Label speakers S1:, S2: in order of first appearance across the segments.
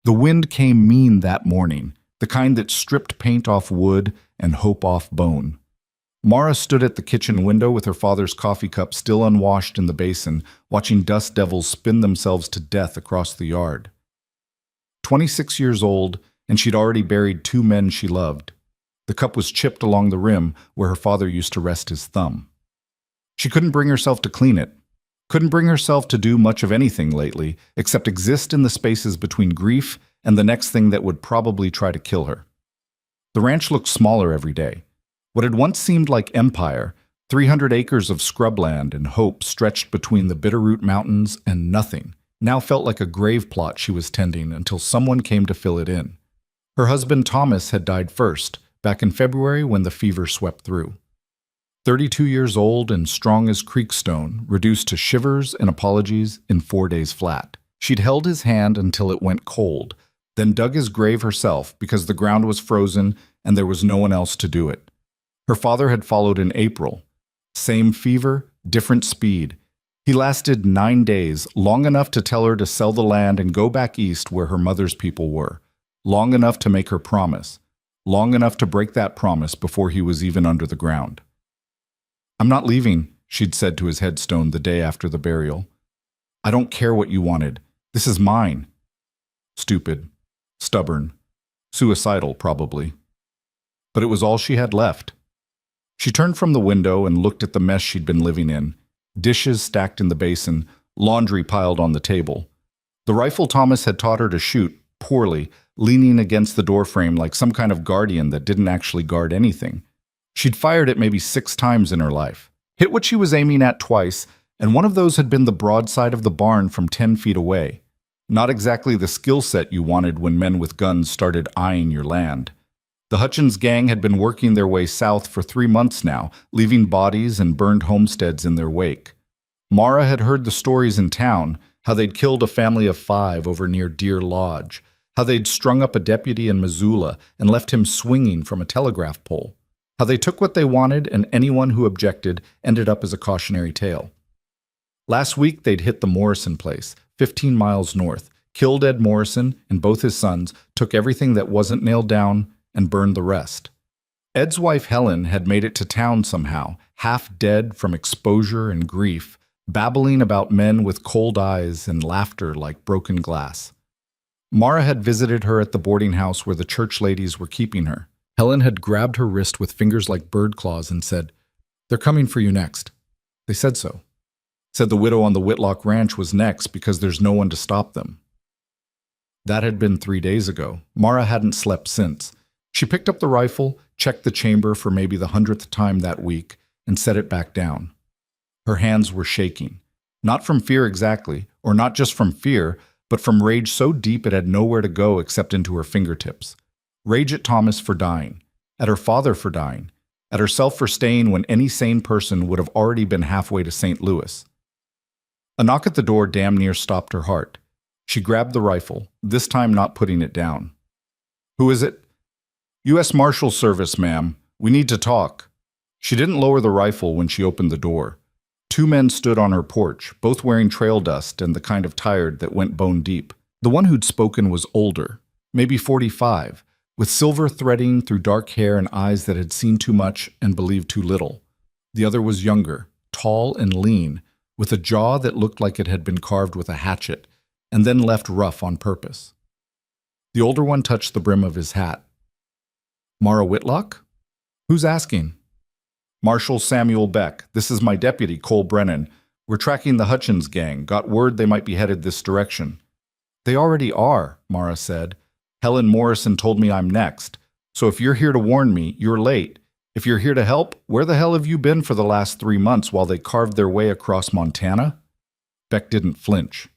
S1: The wind came mean that morning, the kind that stripped paint off wood and hope off bone. Mara stood at the kitchen window with her father's coffee cup still unwashed in the basin, watching dust devils spin themselves to death across the yard. 26 years old, and she'd already buried 2 men she loved. The cup was chipped along the rim where her father used to rest his thumb. She couldn't bring herself to clean it, couldn't bring herself to do much of anything lately except exist in the spaces between grief and the next thing that would probably try to kill her. The ranch looked smaller every day. What had once seemed like empire, 300 acres of scrubland and hope stretched between the Bitterroot Mountains and nothing, now felt like a grave plot she was tending until someone came to fill it in. Her husband Thomas had died first, back in February when the fever swept through. 32 years old and strong as creekstone, reduced to shivers and apologies in 4 days flat. She'd held his hand until it went cold, then dug his grave herself because the ground was frozen and there was no one else to do it. Her father had followed in April. Same fever, different speed. He lasted 9 days, long enough to tell her to sell the land and go back east where her mother's people were, long enough to make her promise, long enough to break that promise before he was even under the ground. "I'm not leaving," she'd said to his headstone the day after the burial. "I don't care what you wanted. This is mine." Stupid, stubborn, suicidal probably. But it was all she had left. She turned from the window and looked at the mess she'd been living in. Dishes stacked in the basin, laundry piled on the table. The rifle Thomas had taught her to shoot, poorly, leaning against the doorframe like some kind of guardian that didn't actually guard anything. She'd fired it maybe 6 times in her life, hit what she was aiming at twice, and one of those had been the broadside of the barn from 10 feet away. Not exactly the skill set you wanted when men with guns started eyeing your land. The Hutchins gang had been working their way south for 3 months now, leaving bodies and burned homesteads in their wake. Mara had heard the stories in town, how they'd killed a family of 5 over near Deer Lodge, how they'd strung up a deputy in Missoula and left him swinging from a telegraph pole, how they took what they wanted and anyone who objected ended up as a cautionary tale. Last week they'd hit the Morrison place, 15 miles north, killed Ed Morrison and both his sons, took everything that wasn't nailed down, and burned the rest. Ed's wife Helen had made it to town somehow, half dead from exposure and grief, babbling about men with cold eyes and laughter like broken glass. Mara had visited her at the boarding house where the church ladies were keeping her. Helen had grabbed her wrist with fingers like bird claws and said, "They're coming for you next." They said so. Said the widow on the Whitlock Ranch was next because there's no one to stop them. That had been 3 days ago. Mara hadn't slept since. She picked up the rifle, checked the chamber for maybe the 100th time that week, and set it back down. Her hands were shaking. Not from fear exactly, or not just from fear, but from rage so deep it had nowhere to go except into her fingertips. Rage at Thomas for dying, at her father for dying, at herself for staying when any sane person would have already been halfway to St. Louis. A knock at the door damn near stopped her heart. She grabbed the rifle, this time not putting it down. "Who is it?" "U.S. Marshal Service, ma'am. We need to talk." She didn't lower the rifle when she opened the door. 2 men stood on her porch, both wearing trail dust and the kind of tired that went bone deep. The one who'd spoken was older, maybe 45, with silver threading through dark hair and eyes that had seen too much and believed too little. The other was younger, tall and lean, with a jaw that looked like it had been carved with a hatchet, and then left rough on purpose. The older one touched the brim of his hat. "Mara Whitlock? Who's asking?" "Marshal Samuel Beck. This is my deputy, Cole Brennan. We're tracking the Hutchins gang. Got word they might be headed this direction." "They already are," Mara said. "Helen Morrison told me I'm next. So if you're here to warn me, you're late. If you're here to help, where the hell have you been for the last 3 months while they carved their way across Montana?" Beck didn't flinch.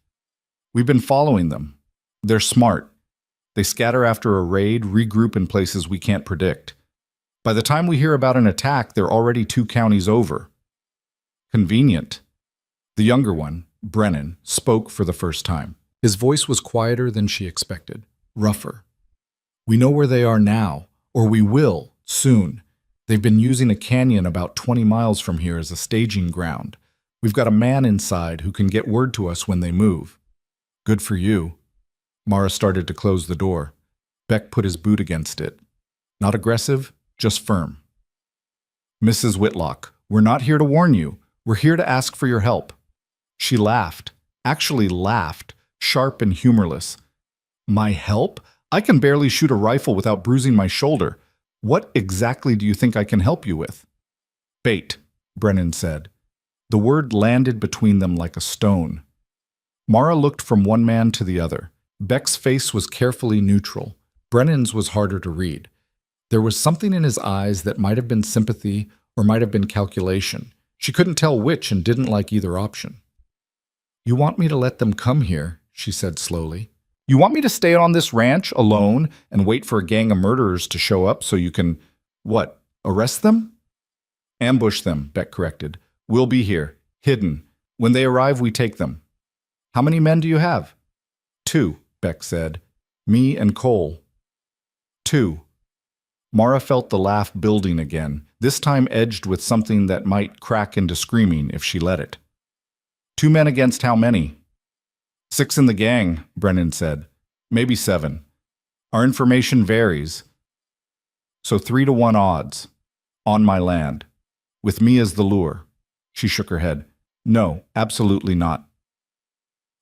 S1: "We've been following them. They're smart. They scatter after a raid, regroup in places we can't predict. By the time we hear about an attack, they're already 2 counties over." "Convenient." The younger one, Brennan, spoke for the first time. His voice was quieter than she expected, rougher. "We know where they are now, or we will, soon. They've been using a canyon about 20 miles from here as a staging ground. We've got a man inside who can get word to us when they move." "Good for you." Mara started to close the door. Beck put his boot against it. Not aggressive, just firm. Mrs. Whitlock, we're not here to warn you. We're here to ask for your help. She laughed, actually laughed, sharp and humorless. My help? I can barely shoot a rifle without bruising my shoulder. What exactly do you think I can help you with? Bait, Brennan said. The word landed between them like a stone. Mara looked from one man to the other. Beck's face was carefully neutral. Brennan's was harder to read. There was something in his eyes that might have been sympathy or might have been calculation. She couldn't tell which and didn't like either option. You want me to let them come here, she said slowly. You want me to stay on this ranch alone and wait for a gang of murderers to show up so you can, what, arrest them? Ambush them, Beck corrected. We'll be here, hidden. When they arrive, we take them. How many men do you have? 2, Beck said. Me and Cole. 2. Mara felt the laugh building again, this time edged with something that might crack into screaming if she let it. 2 men against how many? 6 in the gang, Brennan said. Maybe 7. Our information varies. So 3-to-1 odds. On my land. With me as the lure. She shook her head. No, absolutely not.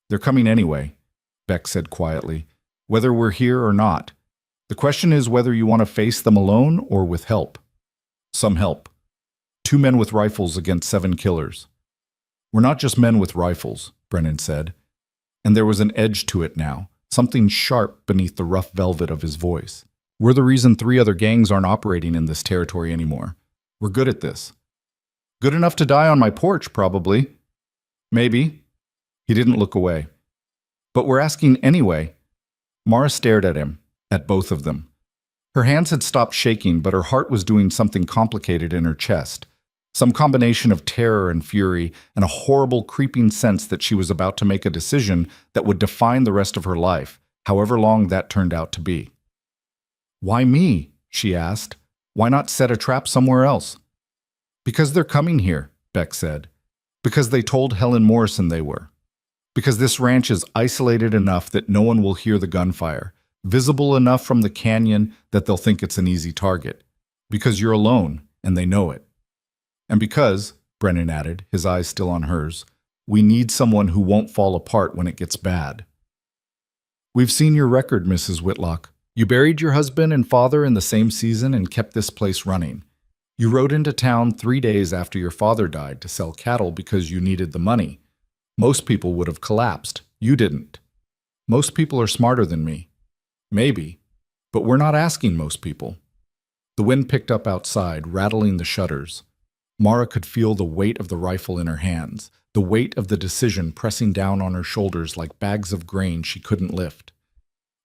S1: They're coming anyway, Beck said quietly. Whether we're here or not. The question is whether you want to face them alone or with help. Some help. 2 men with rifles against 7 killers. We're not just men with rifles, Brennan said. And there was an edge to it now, something sharp beneath the rough velvet of his voice. We're the reason 3 other gangs aren't operating in this territory anymore. We're good at this. Good enough to die on my porch, probably. Maybe. He didn't look away. But we're asking anyway. Mara stared at him, at both of them. Her hands had stopped shaking, but her heart was doing something complicated in her chest. Some combination of terror and fury, and a horrible creeping sense that she was about to make a decision that would define the rest of her life, however long that turned out to be. Why me? She asked. Why not set a trap somewhere else? Because they're coming here, Beck said. Because they told Helen Morrison they were. Because this ranch is isolated enough that no one will hear the gunfire, visible enough from the canyon that they'll think it's an easy target. Because you're alone, and they know it. And because, Brennan added, his eyes still on hers, we need someone who won't fall apart when it gets bad. We've seen your record, Mrs. Whitlock. You buried your husband and father in the same season and kept this place running. You rode into town 3 days after your father died to sell cattle because you needed the money. Most people would have collapsed. You didn't. Most people are smarter than me. Maybe. But we're not asking most people. The wind picked up outside, rattling the shutters. Mara could feel the weight of the rifle in her hands, the weight of the decision pressing down on her shoulders like bags of grain she couldn't lift.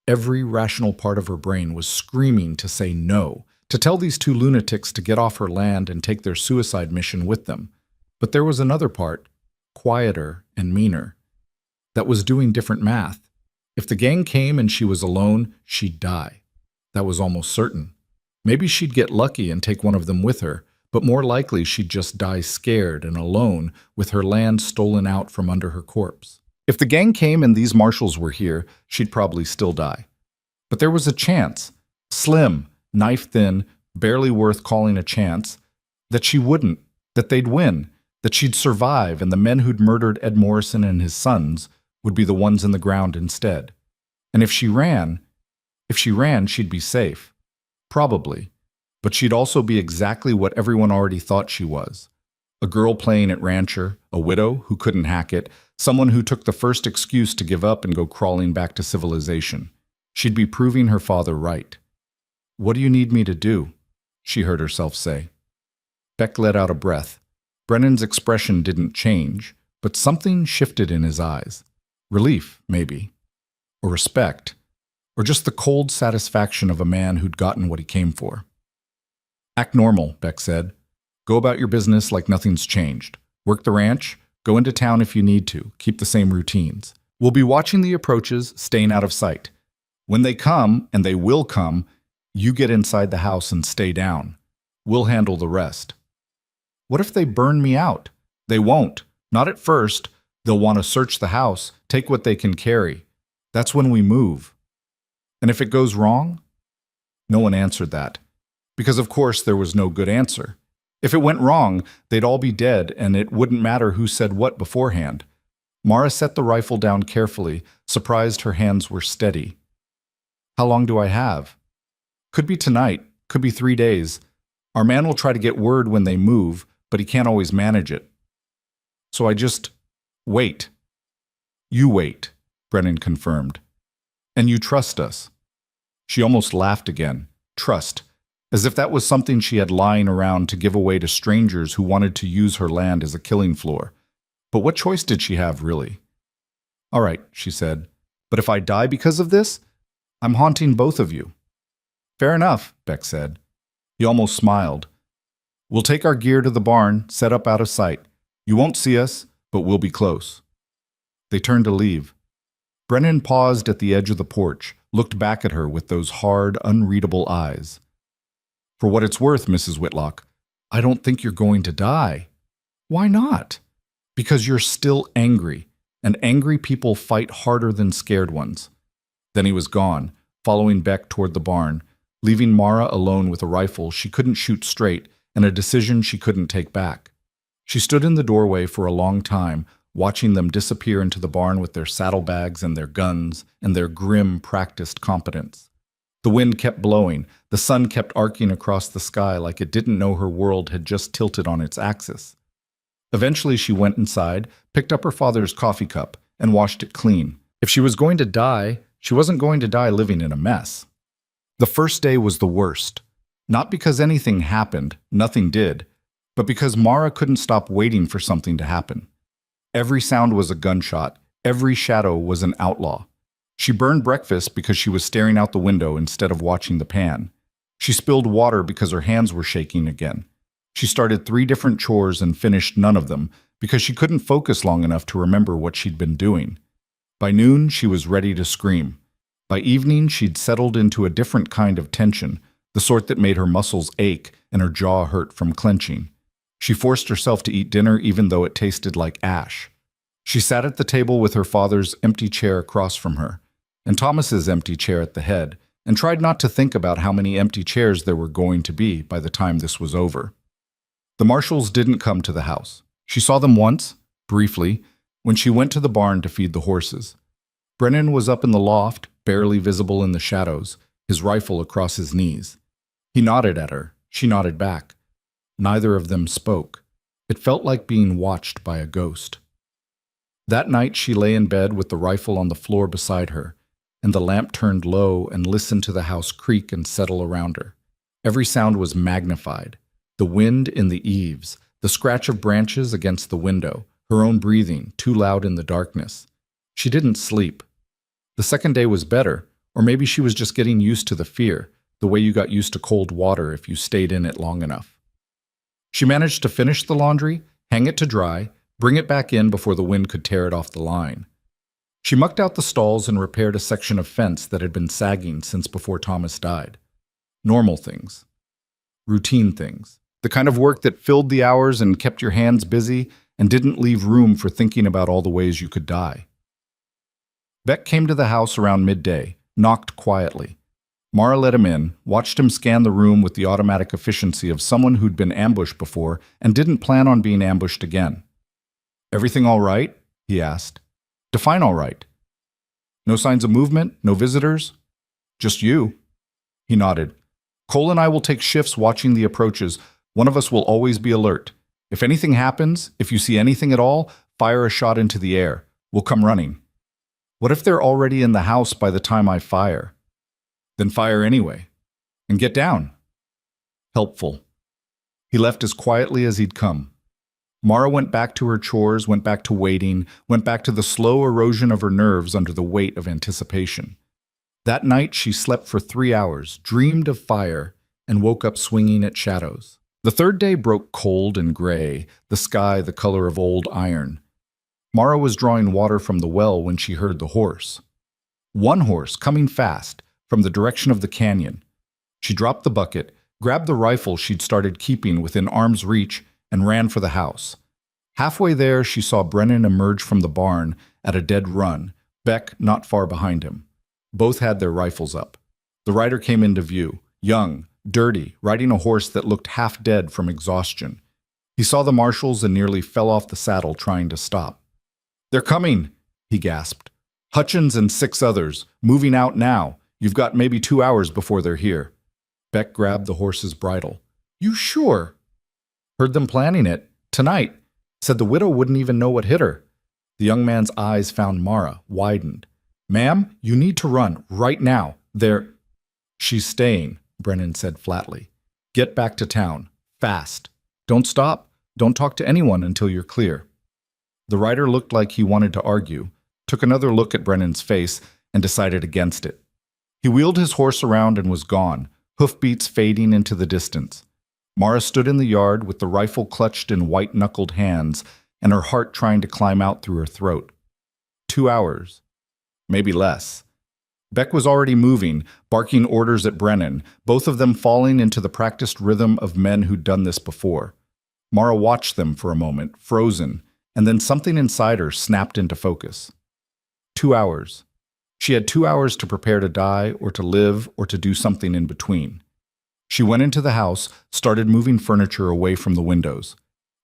S1: Every rational part of her brain was screaming to say no, to tell these 2 lunatics to get off her land and take their suicide mission with them. But there was another part, quieter and meaner, that was doing different math. If the gang came and she was alone, she'd die. That was almost certain. Maybe she'd get lucky and take one of them with her, but more likely she'd just die scared and alone with her land stolen out from under her corpse. If the gang came and these marshals were here, she'd probably still die. But there was a chance, slim, knife-thin, barely worth calling a chance, that she wouldn't, that they'd win, that she'd survive and the men who'd murdered Ed Morrison and his sons would be the ones in the ground instead. And if she ran, she'd be safe. Probably. But she'd also be exactly what everyone already thought she was. A girl playing at rancher, a widow who couldn't hack it, someone who took the first excuse to give up and go crawling back to civilization. She'd be proving her father right. What do you need me to do? She heard herself say. Beck let out a breath. Brennan's expression didn't change, but something shifted in his eyes. Relief, maybe. Or respect. Or just the cold satisfaction of a man who'd gotten what he came for. Act normal, Beck said. Go about your business like nothing's changed. Work the ranch, go into town if you need to, keep the same routines. We'll be watching the approaches, staying out of sight. When they come, and they will come, you get inside the house and stay down. We'll handle the rest. What if they burn me out? They won't. Not at first. They'll want to search the house, take what they can carry. That's when we move. And if it goes wrong? No one answered that, because of course there was no good answer. If it went wrong, they'd all be dead, and it wouldn't matter who said what beforehand. Mara set the rifle down carefully, surprised her hands were steady. How long do I have? Could be tonight, could be 3 days. Our man will try to get word when they move, but he can't always manage it. So I just wait. You wait, Brennan confirmed. And you trust us. She almost laughed again. Trust. As if that was something she had lying around to give away to strangers who wanted to use her land as a killing floor. But what choice did she have, really? All right, she said. But if I die because of this, I'm haunting both of you. Fair enough, Beck said. He almost smiled. We'll take our gear to the barn, set up out of sight. You won't see us, but we'll be close. They turned to leave. Brennan paused at the edge of the porch, looked back at her with those hard, unreadable eyes. For what it's worth, Mrs. Whitlock, I don't think you're going to die. Why not? Because you're still angry, and angry people fight harder than scared ones. Then he was gone, following Beck toward the barn, leaving Mara alone with a rifle she couldn't shoot straight and a decision she couldn't take back. She stood in the doorway for a long time, watching them disappear into the barn with their saddlebags and their guns and their grim, practiced competence. The wind kept blowing, the sun kept arcing across the sky like it didn't know her world had just tilted on its axis. Eventually she went inside, picked up her father's coffee cup, and washed it clean. If she was going to die, she wasn't going to die living in a mess. The first day was the worst. Not because anything happened, nothing did, but because Mara couldn't stop waiting for something to happen. Every sound was a gunshot, every shadow was an outlaw. She burned breakfast because she was staring out the window instead of watching the pan. She spilled water because her hands were shaking again. She started 3 different chores and finished none of them because she couldn't focus long enough to remember what she'd been doing. By noon, she was ready to scream. By evening, she'd settled into a different kind of tension, the sort that made her muscles ache and her jaw hurt from clenching. She forced herself to eat dinner even though it tasted like ash. She sat at the table with her father's empty chair across from her, and Thomas's empty chair at the head, and tried not to think about how many empty chairs there were going to be by the time this was over. The Marshalls didn't come to the house. She saw them once, briefly, when she went to the barn to feed the horses. Brennan was up in the loft, barely visible in the shadows, his rifle across his knees. He nodded at her. She nodded back. Neither of them spoke. It felt like being watched by a ghost. That night she lay in bed with the rifle on the floor beside her, and the lamp turned low and listened to the house creak and settle around her. Every sound was magnified. The wind in the eaves, the scratch of branches against the window, her own breathing, too loud in the darkness. She didn't sleep. The second day was better, or maybe she was just getting used to the fear, the way you got used to cold water if you stayed in it long enough. She managed to finish the laundry, hang it to dry, bring it back in before the wind could tear it off the line. She mucked out the stalls and repaired a section of fence that had been sagging since before Thomas died. Normal things. Routine things. The kind of work that filled the hours and kept your hands busy and didn't leave room for thinking about all the ways you could die. Beck came to the house around midday, knocked quietly. Mara let him in, watched him scan the room with the automatic efficiency of someone who'd been ambushed before and didn't plan on being ambushed again. "Everything all right?" he asked. "Define all right." "No signs of movement? No visitors?" "Just you." He nodded. "Cole and I will take shifts watching the approaches. One of us will always be alert. If anything happens, if you see anything at all, fire a shot into the air. We'll come running." "What if they're already in the house by the time I fire?" "Then fire anyway. And get down." Helpful. He left as quietly as he'd come. Mara went back to her chores, went back to waiting, went back to the slow erosion of her nerves under the weight of anticipation. That night she slept for 3 hours, dreamed of fire, and woke up swinging at shadows. The third day broke cold and gray, the sky the color of old iron. Mara was drawing water from the well when she heard the horse. One horse, coming fast, from the direction of the canyon. She dropped the bucket, grabbed the rifle she'd started keeping within arm's reach, and ran for the house. Halfway there, she saw Brennan emerge from the barn at a dead run, Beck not far behind him. Both had their rifles up. The rider came into view, young, dirty, riding a horse that looked half dead from exhaustion. He saw the marshals and nearly fell off the saddle trying to stop. "They're coming," he gasped. "Hutchins and 6 others, moving out now. You've got maybe 2 hours before they're here." Beck grabbed the horse's bridle. "You sure?" "Heard them planning it. Tonight. Said the widow wouldn't even know what hit her." The young man's eyes found Mara, widened. "Ma'am, you need to run, right now. She's staying," Brennan said flatly. "Get back to town. Fast. Don't stop. Don't talk to anyone until you're clear." The rider looked like he wanted to argue, took another look at Brennan's face, and decided against it. He wheeled his horse around and was gone, hoofbeats fading into the distance. Mara stood in the yard with the rifle clutched in white-knuckled hands and her heart trying to climb out through her throat. 2 hours. Maybe less. Beck was already moving, barking orders at Brennan, both of them falling into the practiced rhythm of men who'd done this before. Mara watched them for a moment, frozen, and then something inside her snapped into focus. 2 hours. She had 2 hours to prepare to die or to live or to do something in between. She went into the house, started moving furniture away from the windows.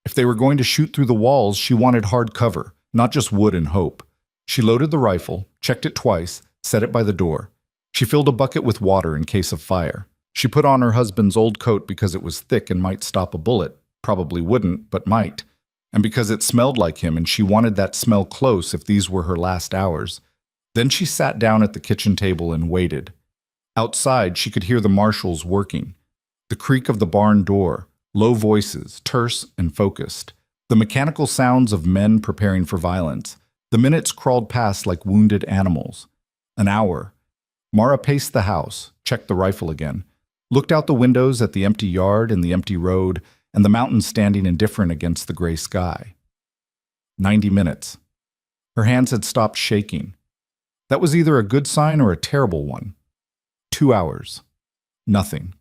S1: If they were going to shoot through the walls, she wanted hard cover, not just wood and hope. She loaded the rifle, checked it twice, set it by the door. She filled a bucket with water in case of fire. She put on her husband's old coat because it was thick and might stop a bullet. Probably wouldn't, but might. And because it smelled like him and she wanted that smell close if these were her last hours. Then she sat down at the kitchen table and waited. Outside, she could hear the marshals working. The creak of the barn door, low voices, terse and focused. The mechanical sounds of men preparing for violence. The minutes crawled past like wounded animals. An hour. Mara paced the house, checked the rifle again, looked out the windows at the empty yard and the empty road, and the mountains standing indifferent against the gray sky. 90 minutes. Her hands had stopped shaking. That was either a good sign or a terrible one. 2 hours. Nothing.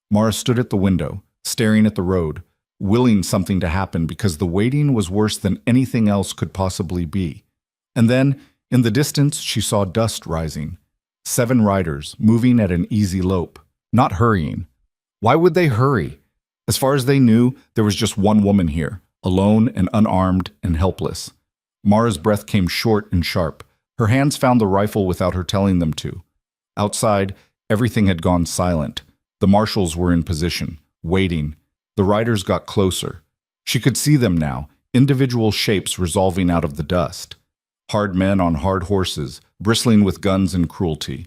S1: Mara stood at the window, staring at the road, willing something to happen because the waiting was worse than anything else could possibly be. And then, in the distance, she saw dust rising. 7 riders, moving at an easy lope, not hurrying. Why would they hurry? As far as they knew, there was just one woman here, alone and unarmed and helpless. Mara's breath came short and sharp. Her hands found the rifle without her telling them to. Outside, everything had gone silent. The marshals were in position, waiting. The riders got closer. She could see them now, individual shapes resolving out of the dust. Hard men on hard horses, bristling with guns and cruelty.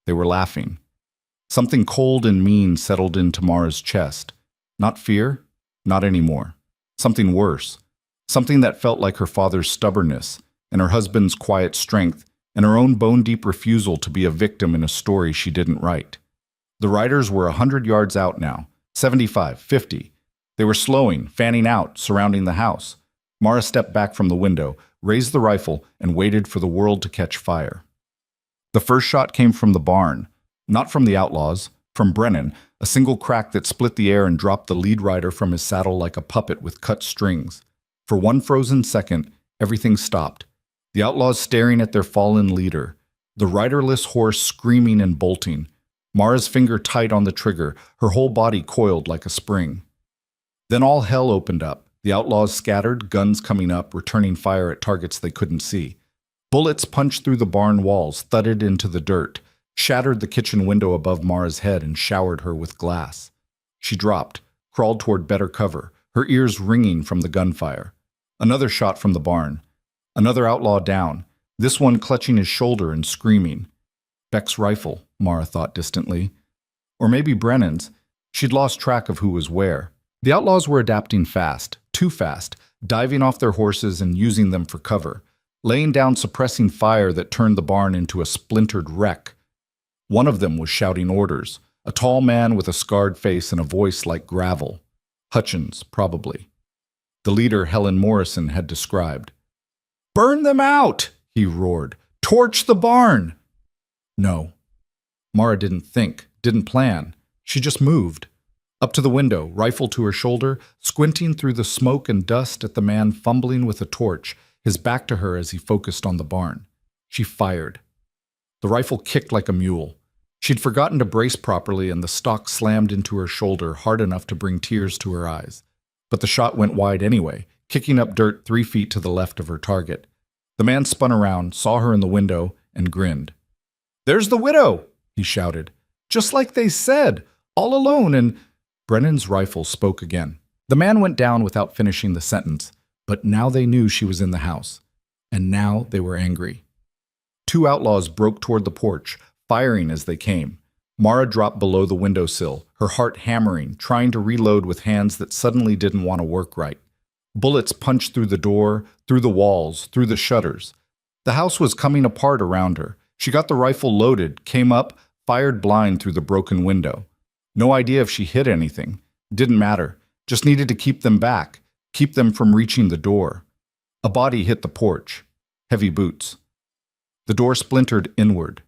S1: They were laughing. Something cold and mean settled into Mara's chest. Not fear, not anymore. Something worse. Something that felt like her father's stubbornness, and her husband's quiet strength, and her own bone-deep refusal to be a victim in a story she didn't write. The riders were 100 yards out now, 75, 50. They were slowing, fanning out, surrounding the house. Mara stepped back from the window, raised the rifle, and waited for the world to catch fire. The first shot came from the barn, not from the outlaws, from Brennan, a single crack that split the air and dropped the lead rider from his saddle like a puppet with cut strings. For one frozen second, everything stopped. The outlaws staring at their fallen leader, the riderless horse screaming and bolting. Mara's finger tight on the trigger, her whole body coiled like a spring. Then all hell opened up. The outlaws scattered, guns coming up, returning fire at targets they couldn't see. Bullets punched through the barn walls, thudded into the dirt, shattered the kitchen window above Mara's head and showered her with glass. She dropped, crawled toward better cover, her ears ringing from the gunfire. Another shot from the barn. Another outlaw down, this one clutching his shoulder and screaming. Beck's rifle, Mara thought distantly. Or maybe Brennan's. She'd lost track of who was where. The outlaws were adapting fast, too fast, diving off their horses and using them for cover, laying down suppressing fire that turned the barn into a splintered wreck. One of them was shouting orders, a tall man with a scarred face and a voice like gravel. Hutchins, probably. The leader Helen Morrison had described. "Burn them out!" he roared. "Torch the barn!" No. Mara didn't think, didn't plan. She just moved. Up to the window, rifle to her shoulder, squinting through the smoke and dust at the man fumbling with a torch, his back to her as he focused on the barn. She fired. The rifle kicked like a mule. She'd forgotten to brace properly, and the stock slammed into her shoulder hard enough to bring tears to her eyes. But the shot went wide anyway, kicking up dirt 3 feet to the left of her target. The man spun around, saw her in the window, and grinned. "There's the widow!" he shouted. "Just like they said! All alone and—" Brennan's rifle spoke again. The man went down without finishing the sentence, but now they knew she was in the house. And now they were angry. 2 outlaws broke toward the porch, firing as they came. Mara dropped below the windowsill, her heart hammering, trying to reload with hands that suddenly didn't want to work right. Bullets punched through the door, through the walls, through the shutters. The house was coming apart around her. She got the rifle loaded, came up, fired blind through the broken window. No idea if she hit anything. Didn't matter. Just needed to keep them back, keep them from reaching the door. A body hit the porch. Heavy boots. The door splintered inward.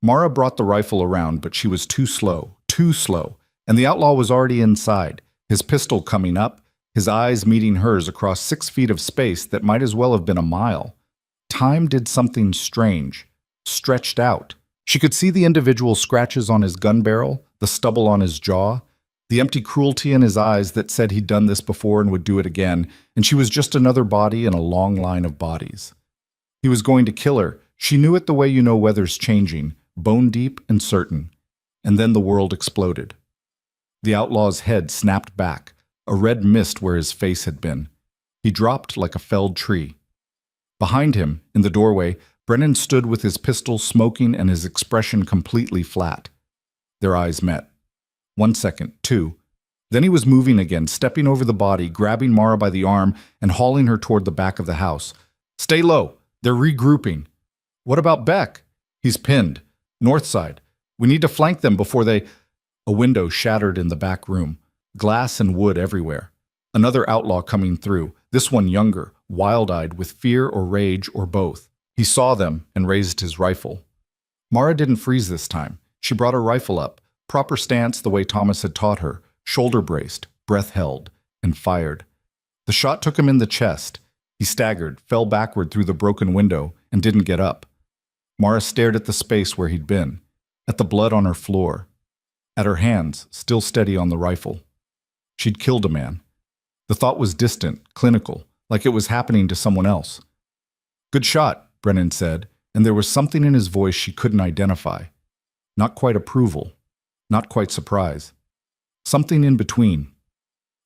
S1: Mara brought the rifle around, but she was too slow, and the outlaw was already inside, his pistol coming up, his eyes meeting hers across 6 feet of space that might as well have been a mile. Time did something strange, stretched out. She could see the individual scratches on his gun barrel, the stubble on his jaw, the empty cruelty in his eyes that said he'd done this before and would do it again, and she was just another body in a long line of bodies. He was going to kill her. She knew it the way you know weather's changing, bone deep and certain. And then the world exploded. The outlaw's head snapped back, a red mist where his face had been. He dropped like a felled tree. Behind him, in the doorway, Brennan stood with his pistol smoking and his expression completely flat. Their eyes met. 1 second, 2. Then he was moving again, stepping over the body, grabbing Mara by the arm and hauling her toward the back of the house. "Stay low. They're regrouping." "What about Beck?" "He's pinned. North side. We need to flank them before they—" A window shattered in the back room. Glass and wood everywhere. Another outlaw coming through, this one younger, wild-eyed with fear or rage or both. He saw them and raised his rifle. Mara didn't freeze this time. She brought her rifle up, proper stance the way Thomas had taught her, shoulder braced, breath held, and fired. The shot took him in the chest. He staggered, fell backward through the broken window, and didn't get up. Mara stared at the space where he'd been, at the blood on her floor, at her hands, still steady on the rifle. She'd killed a man. The thought was distant, clinical, like it was happening to someone else. "Good shot," Brennan said, and there was something in his voice she couldn't identify. Not quite approval, not quite surprise. Something in between.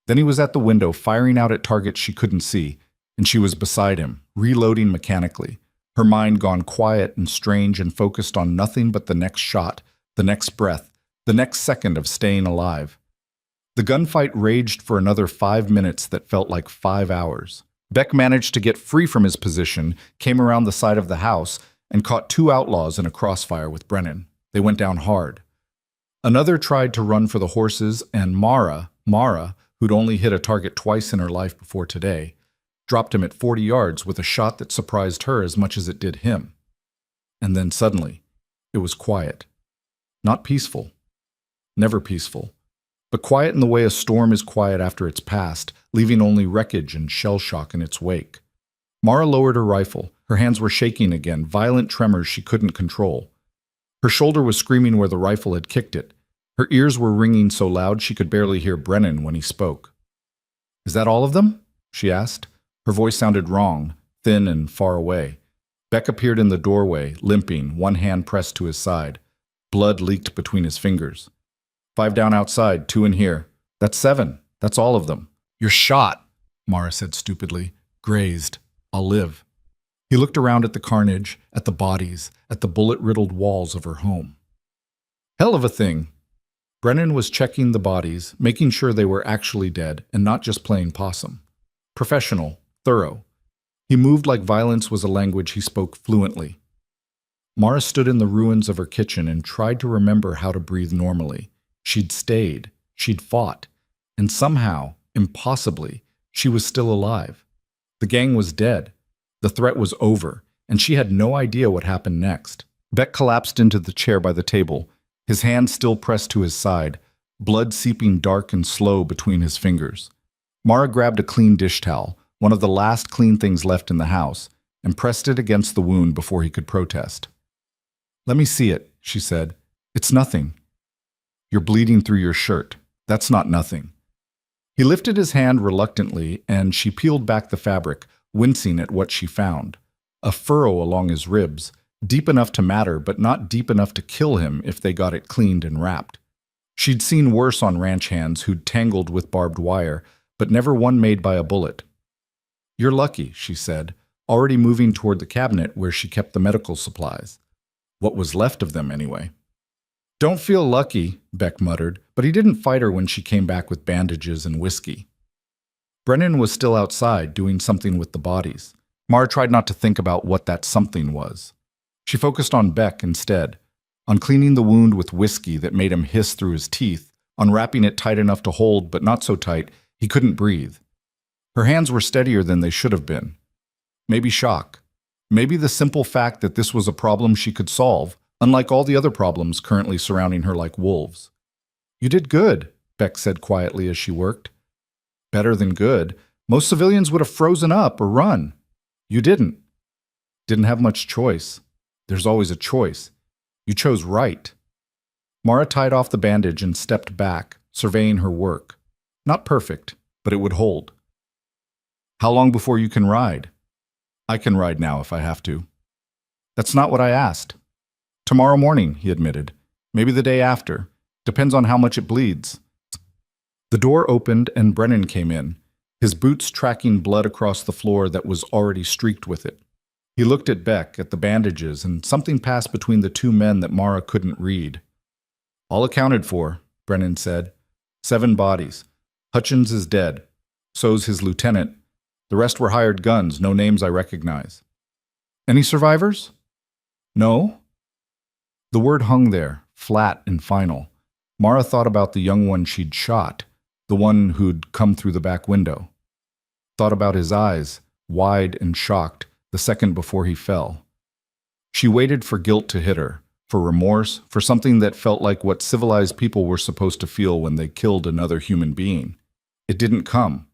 S1: Then he was at the window, firing out at targets she couldn't see, and she was beside him, reloading mechanically, her mind gone quiet and strange and focused on nothing but the next shot, the next breath, the next second of staying alive. The gunfight raged for another 5 minutes that felt like 5 hours. Beck managed to get free from his position, came around the side of the house, and caught 2 outlaws in a crossfire with Brennan. They went down hard. Another tried to run for the horses, and Mara, who'd only hit a target twice in her life before today, dropped him at 40 yards with a shot that surprised her as much as it did him. And then suddenly, it was quiet. Not peaceful. Never peaceful. But quiet in the way a storm is quiet after it's passed, leaving only wreckage and shell shock in its wake. Mara lowered her rifle. Her hands were shaking again, violent tremors she couldn't control. Her shoulder was screaming where the rifle had kicked it. Her ears were ringing so loud she could barely hear Brennan when he spoke. "Is that all of them?" she asked. Her voice sounded wrong, thin and far away. Beck appeared in the doorway, limping, one hand pressed to his side. Blood leaked between his fingers. "5 down outside, 2 in here. That's 7. That's all of them." "You're shot," Mara said stupidly. "Grazed. I'll live." He looked around at the carnage, at the bodies, at the bullet-riddled walls of her home. "Hell of a thing." Brennan was checking the bodies, making sure they were actually dead and not just playing possum. Professional, thorough. He moved like violence was a language he spoke fluently. Mara stood in the ruins of her kitchen and tried to remember how to breathe normally. She'd stayed, she'd fought, and somehow, impossibly, she was still alive. The gang was dead. The threat was over, and she had no idea what happened next. Beck collapsed into the chair by the table, his hand still pressed to his side, blood seeping dark and slow between his fingers. Mara grabbed a clean dish towel, one of the last clean things left in the house, and pressed it against the wound before he could protest. "Let me see it," she said. "It's nothing. You're bleeding through your shirt. That's not nothing." He lifted his hand reluctantly, and she peeled back the fabric, wincing at what she found. A furrow along his ribs, deep enough to matter, but not deep enough to kill him if they got it cleaned and wrapped. She'd seen worse on ranch hands who'd tangled with barbed wire, but never one made by a bullet. "You're lucky," she said, already moving toward the cabinet where she kept the medical supplies. What was left of them, anyway. "Don't feel lucky," Beck muttered, but he didn't fight her when she came back with bandages and whiskey. Brennan was still outside, doing something with the bodies. Mara tried not to think about what that something was. She focused on Beck instead, on cleaning the wound with whiskey that made him hiss through his teeth, on wrapping it tight enough to hold, but not so tight he couldn't breathe. Her hands were steadier than they should have been. Maybe shock. Maybe the simple fact that this was a problem she could solve, unlike all the other problems currently surrounding her like wolves. "You did good," Beck said quietly as she worked. "Better than good. Most civilians would have frozen up or run. You didn't. Didn't have much choice. There's always a choice. You chose right." Mara tied off the bandage and stepped back, surveying her work. Not perfect, but it would hold. "How long before you can ride?" "I can ride now if I have to." "That's not what I asked." "Tomorrow morning," he admitted. "Maybe the day after. Depends on how much it bleeds." The door opened and Brennan came in, his boots tracking blood across the floor that was already streaked with it. He looked at Beck, at the bandages, and something passed between the two men that Mara couldn't read. "All accounted for," Brennan said. 7 bodies. Hutchins is dead. So's his lieutenant. The rest were hired guns, no names I recognize." "Any survivors?" "No." The word hung there, flat and final. Mara thought about the young one she'd shot, the one who'd come through the back window. Thought about his eyes, wide and shocked, the second before he fell. She waited for guilt to hit her, for remorse, for something that felt like what civilized people were supposed to feel when they killed another human being. It didn't come.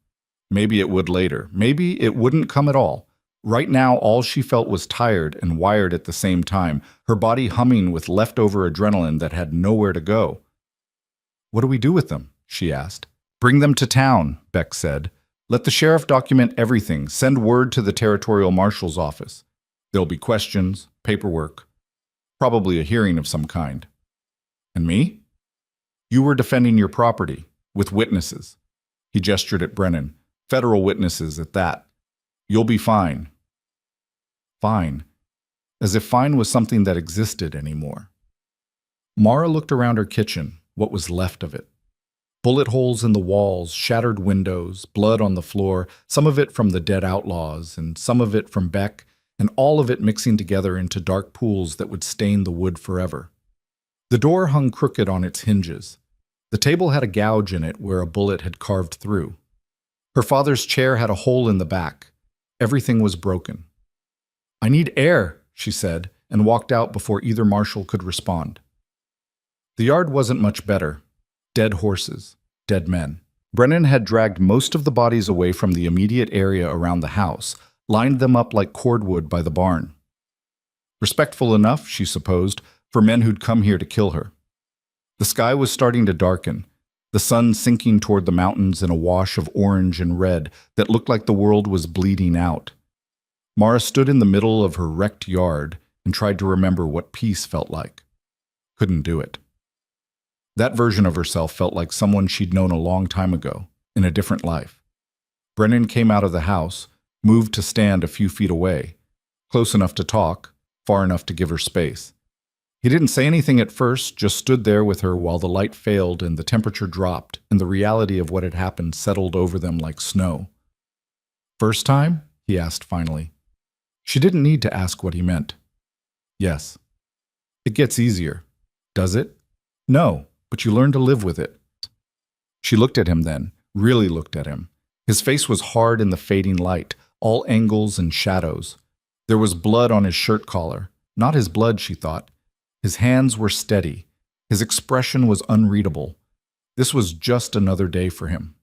S1: Maybe it would later. Maybe it wouldn't come at all. Right now, all she felt was tired and wired at the same time, her body humming with leftover adrenaline that had nowhere to go. "What do we do with them?" she asked. "Bring them to town," Beck said. "Let the sheriff document everything. Send word to the territorial marshal's office. There'll be questions, paperwork, probably a hearing of some kind." "And me?" "You were defending your property, with witnesses." He gestured at Brennan. "Federal witnesses at that. You'll be fine." Fine. As if fine was something that existed anymore. Mara looked around her kitchen, what was left of it. Bullet holes in the walls, shattered windows, blood on the floor, some of it from the dead outlaws, and some of it from Beck, and all of it mixing together into dark pools that would stain the wood forever. The door hung crooked on its hinges. The table had a gouge in it where a bullet had carved through. Her father's chair had a hole in the back. Everything was broken. "I need air," she said, and walked out before either marshal could respond. The yard wasn't much better. Dead horses, dead men. Brennan had dragged most of the bodies away from the immediate area around the house, lined them up like cordwood by the barn. Respectful enough, she supposed, for men who'd come here to kill her. The sky was starting to darken, the sun sinking toward the mountains in a wash of orange and red that looked like the world was bleeding out. Mara stood in the middle of her wrecked yard and tried to remember what peace felt like. Couldn't do it. That version of herself felt like someone she'd known a long time ago, in a different life. Brennan came out of the house, moved to stand a few feet away, close enough to talk, far enough to give her space. He didn't say anything at first, just stood there with her while the light failed and the temperature dropped and the reality of what had happened settled over them like snow. "First time?" he asked finally. She didn't need to ask what he meant. "Yes." "It gets easier." "Does it?" "No, but you learn to live with it." She looked at him then, really looked at him. His face was hard in the fading light, all angles and shadows. There was blood on his shirt collar. Not his blood, she thought. His hands were steady. His expression was unreadable. This was just another day for him.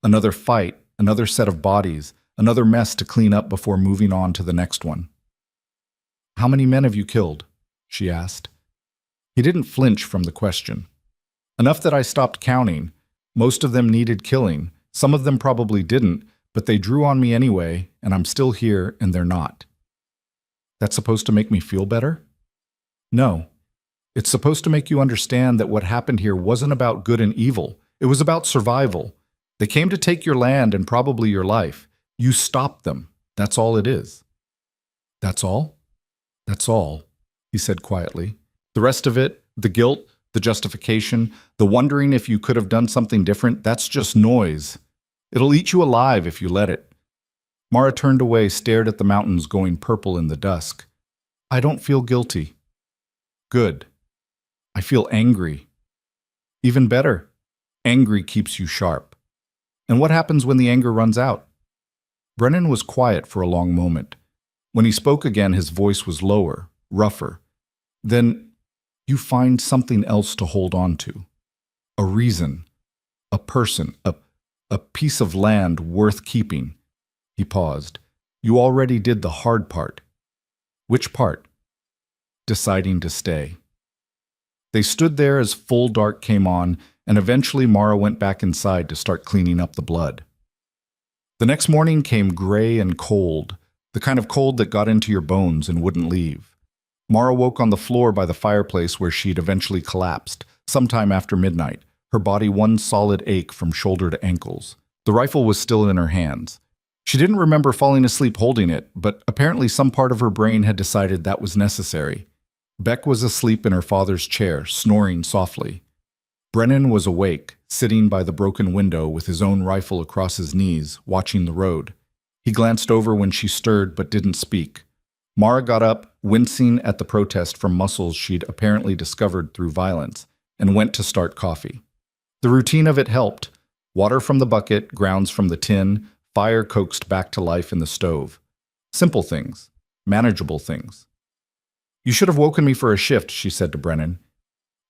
S1: Another fight, another set of bodies, another mess to clean up before moving on to the next one. How many men have you killed? She asked. He didn't flinch from the question. Enough that I stopped counting. Most of them needed killing. Some of them probably didn't, but they drew on me anyway, and I'm still here and they're not. That's supposed to make me feel better? No. It's supposed to make you understand that what happened here wasn't about good and evil. It was about survival. They came to take your land and probably your life. You stopped them. That's all it is. That's all? That's all, he said quietly. The rest of it, the guilt, the justification, the wondering if you could have done something different, that's just noise. It'll eat you alive if you let it. Mara turned away, stared at the mountains going purple in the dusk. I don't feel guilty. Good. I feel angry. Even better. Angry keeps you sharp. And what happens when the anger runs out? Brennan was quiet for a long moment. When he spoke again, his voice was lower, rougher. Then you find something else to hold on to. A reason. A person. A piece of land worth keeping. He paused. You already did the hard part. Which part? Deciding to stay. They stood there as full dark came on, and eventually Mara went back inside to start cleaning up the blood. The next morning came gray and cold, the kind of cold that got into your bones and wouldn't leave. Mara woke on the floor by the fireplace where she'd eventually collapsed, sometime after midnight, her body one solid ache from shoulder to ankles. The rifle was still in her hands. She didn't remember falling asleep holding it, but apparently some part of her brain had decided that was necessary. Beck was asleep in her father's chair, snoring softly. Brennan was awake, sitting by the broken window with his own rifle across his knees, watching the road. He glanced over when she stirred but didn't speak. Mara got up, wincing at the protest from muscles she'd apparently discovered through violence, and went to start coffee. The routine of it helped. Water from the bucket, grounds from the tin, fire coaxed back to life in the stove. Simple things. Manageable things. You should have woken me for a shift, she said to Brennan.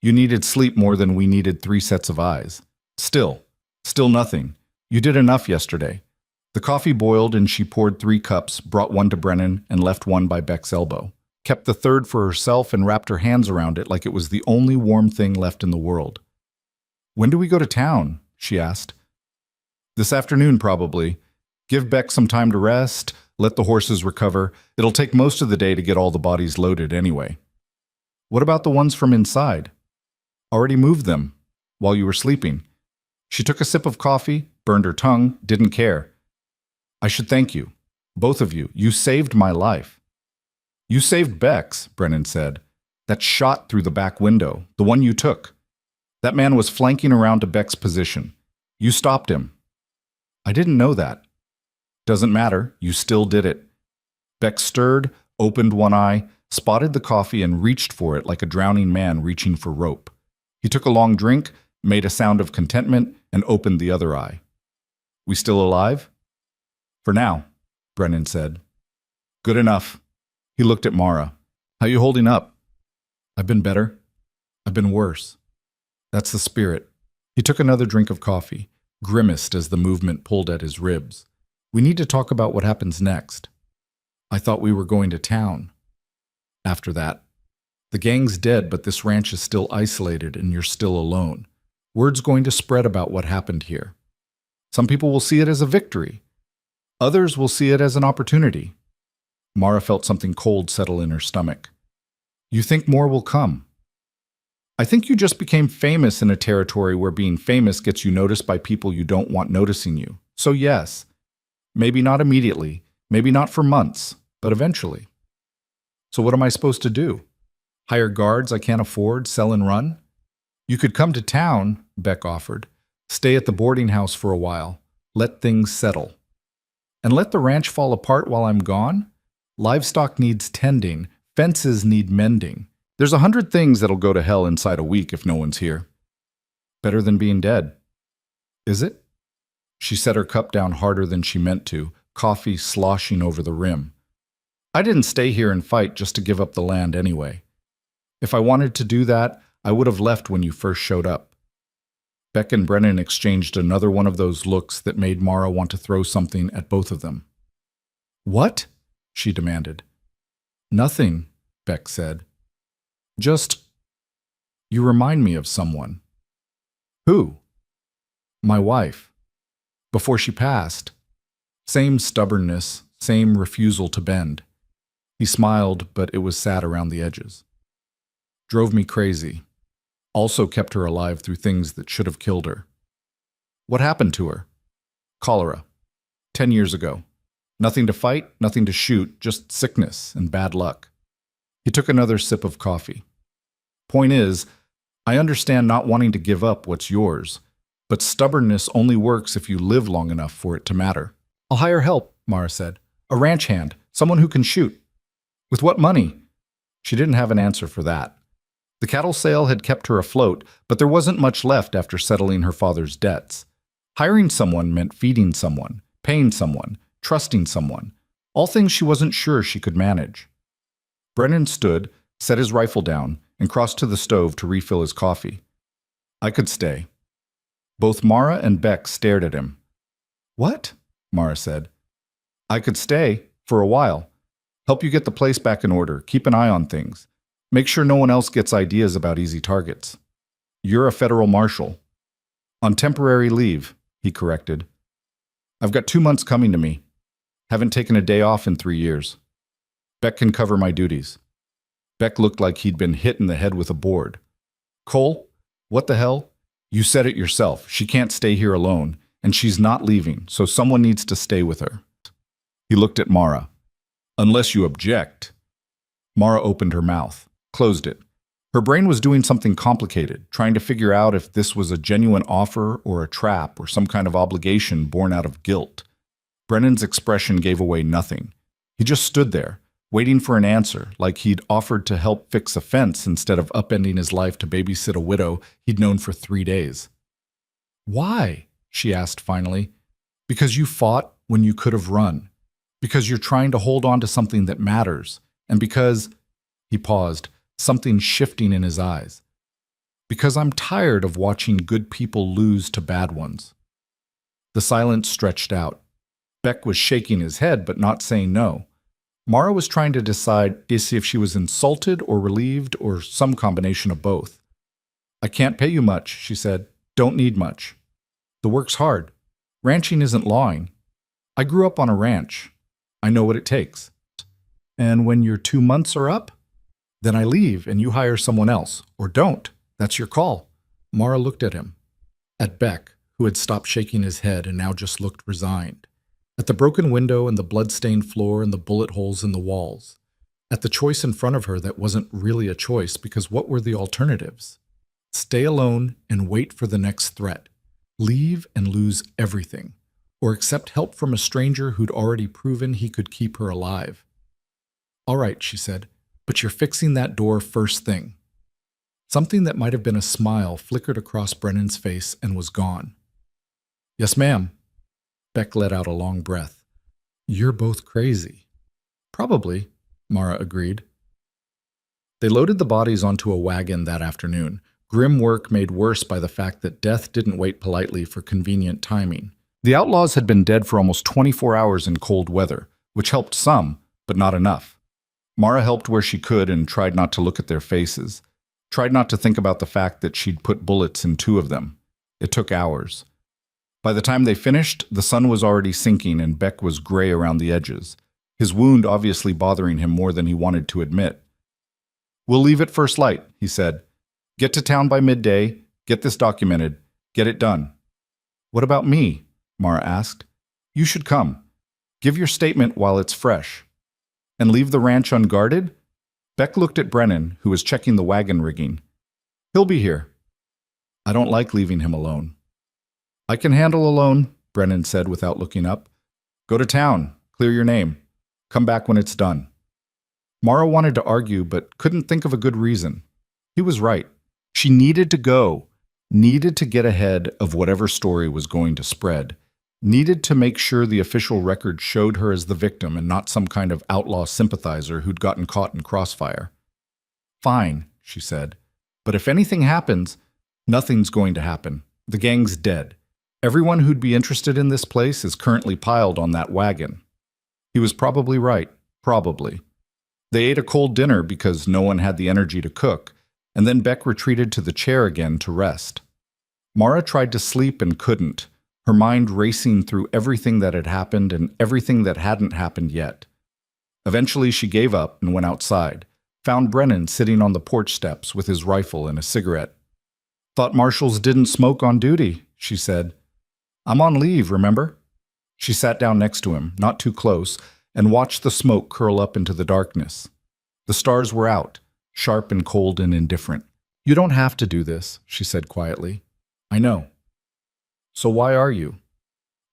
S1: You needed sleep more than we needed 3 sets of eyes. Still nothing. You did enough yesterday. The coffee boiled and she poured 3 cups, brought one to Brennan, and left one by Beck's elbow. Kept the third for herself and wrapped her hands around it like it was the only warm thing left in the world. When do we go to town? She asked. This afternoon, probably. Give Beck some time to rest, let the horses recover. It'll take most of the day to get all the bodies loaded anyway. What about the ones from inside? Already moved them while you were sleeping. She took a sip of coffee, burned her tongue, didn't care. I should thank you. Both of you. You saved my life. You saved Beck's, Brennan said. That shot through the back window, the one you took. That man was flanking around to Beck's position. You stopped him. I didn't know that. Doesn't matter. You still did it. Beck stirred, opened one eye, spotted the coffee and reached for it like a drowning man reaching for rope. He took a long drink, made a sound of contentment, and opened the other eye. We still alive? For now, Brennan said. Good enough. He looked at Mara. How you holding up? I've been better. I've been worse. That's the spirit. He took another drink of coffee, grimaced as the movement pulled at his ribs. We need to talk about what happens next. I thought we were going to town. After that. The gang's dead, but this ranch is still isolated and you're still alone. Word's going to spread about what happened here. Some people will see it as a victory. Others will see it as an opportunity. Mara felt something cold settle in her stomach. You think more will come? I think you just became famous in a territory where being famous gets you noticed by people you don't want noticing you. So yes, maybe not immediately, maybe not for months, but eventually. So what am I supposed to do? Hire guards I can't afford, sell and run? You could come to town, Beck offered. Stay at the boarding house for a while. Let things settle. And let the ranch fall apart while I'm gone? Livestock needs tending. Fences need mending. There's 100 things that'll go to hell inside a week if no one's here. Better than being dead. Is it? She set her cup down harder than she meant to, coffee sloshing over the rim. I didn't stay here and fight just to give up the land anyway. If I wanted to do that, I would have left when you first showed up. Beck and Brennan exchanged another one of those looks that made Mara want to throw something at both of them. What? She demanded. Nothing, Beck said. Just, you remind me of someone. Who? My wife. Before she passed. Same stubbornness, same refusal to bend. He smiled, but it was sad around the edges. Drove me crazy. Also kept her alive through things that should have killed her. What happened to her? Cholera. 10 years ago. Nothing to fight, nothing to shoot, just sickness and bad luck. He took another sip of coffee. Point is, I understand not wanting to give up what's yours, but stubbornness only works if you live long enough for it to matter. I'll hire help, Mara said. A ranch hand, someone who can shoot. With what money? She didn't have an answer for that. The cattle sale had kept her afloat, but there wasn't much left after settling her father's debts. Hiring someone meant feeding someone, paying someone, trusting someone, all things she wasn't sure she could manage. Brennan stood, set his rifle down, and crossed to the stove to refill his coffee. I could stay. Both Mara and Beck stared at him. What? Mara said. I could stay, for a while. Help you get the place back in order, keep an eye on things. Make sure no one else gets ideas about easy targets. You're a federal marshal. On temporary leave, he corrected. I've got 2 months coming to me. Haven't taken a day off in 3 years. Beck can cover my duties. Beck looked like he'd been hit in the head with a board. Cole, what the hell? You said it yourself. She can't stay here alone, and she's not leaving, so someone needs to stay with her. He looked at Mara. Unless you object. Mara opened her mouth, closed it. Her brain was doing something complicated, trying to figure out if this was a genuine offer or a trap or some kind of obligation born out of guilt. Brennan's expression gave away nothing. He just stood there, waiting for an answer, like he'd offered to help fix a fence instead of upending his life to babysit a widow he'd known for 3 days. Why? She asked finally. Because you fought when you could have run. Because you're trying to hold on to something that matters. And because, he paused, something shifting in his eyes. Because I'm tired of watching good people lose to bad ones. The silence stretched out. Beck was shaking his head but not saying no. Mara was trying to decide if she was insulted or relieved or some combination of both. I can't pay you much, she said. Don't need much. The work's hard. Ranching isn't lawing. I grew up on a ranch. I know what it takes. And when your 2 months are up, then I leave and you hire someone else. Or don't. That's your call. Mara looked at him. At Beck, who had stopped shaking his head and now just looked resigned. At the broken window and the blood-stained floor and the bullet holes in the walls. At the choice in front of her that wasn't really a choice because what were the alternatives? Stay alone and wait for the next threat. Leave and lose everything. Or accept help from a stranger who'd already proven he could keep her alive. All right, she said, but you're fixing that door first thing. Something that might have been a smile flickered across Brennan's face and was gone. Yes, ma'am. Beck let out a long breath. You're both crazy. Probably, Mara agreed. They loaded the bodies onto a wagon that afternoon, grim work made worse by the fact that death didn't wait politely for convenient timing. The outlaws had been dead for almost 24 hours in cold weather, which helped some, but not enough. Mara helped where she could and tried not to look at their faces. Tried not to think about the fact that she'd put bullets in 2 of them. It took hours. By the time they finished, the sun was already sinking and Beck was gray around the edges, his wound obviously bothering him more than he wanted to admit. We'll leave at first light, he said. Get to town by midday, get this documented, get it done. What about me? Mara asked. You should come. Give your statement while it's fresh. And leave the ranch unguarded? Beck looked at Brennan, who was checking the wagon rigging. He'll be here. I don't like leaving him alone. I can handle alone, Brennan said without looking up. Go to town, clear your name. Come back when it's done. Mara wanted to argue, but couldn't think of a good reason. He was right. She needed to go, needed to get ahead of whatever story was going to spread, needed to make sure the official record showed her as the victim and not some kind of outlaw sympathizer who'd gotten caught in crossfire. Fine, she said. But if anything happens, nothing's going to happen. The gang's dead. Everyone who'd be interested in this place is currently piled on that wagon. He was probably right, probably. They ate a cold dinner because no one had the energy to cook, and then Beck retreated to the chair again to rest. Mara tried to sleep and couldn't, her mind racing through everything that had happened and everything that hadn't happened yet. Eventually she gave up and went outside, found Brennan sitting on the porch steps with his rifle and a cigarette. "Thought marshals didn't smoke on duty," she said. "I'm on leave, remember?" She sat down next to him, not too close, and watched the smoke curl up into the darkness. The stars were out, sharp and cold and indifferent. "You don't have to do this," she said quietly. "I know." "So why are you?"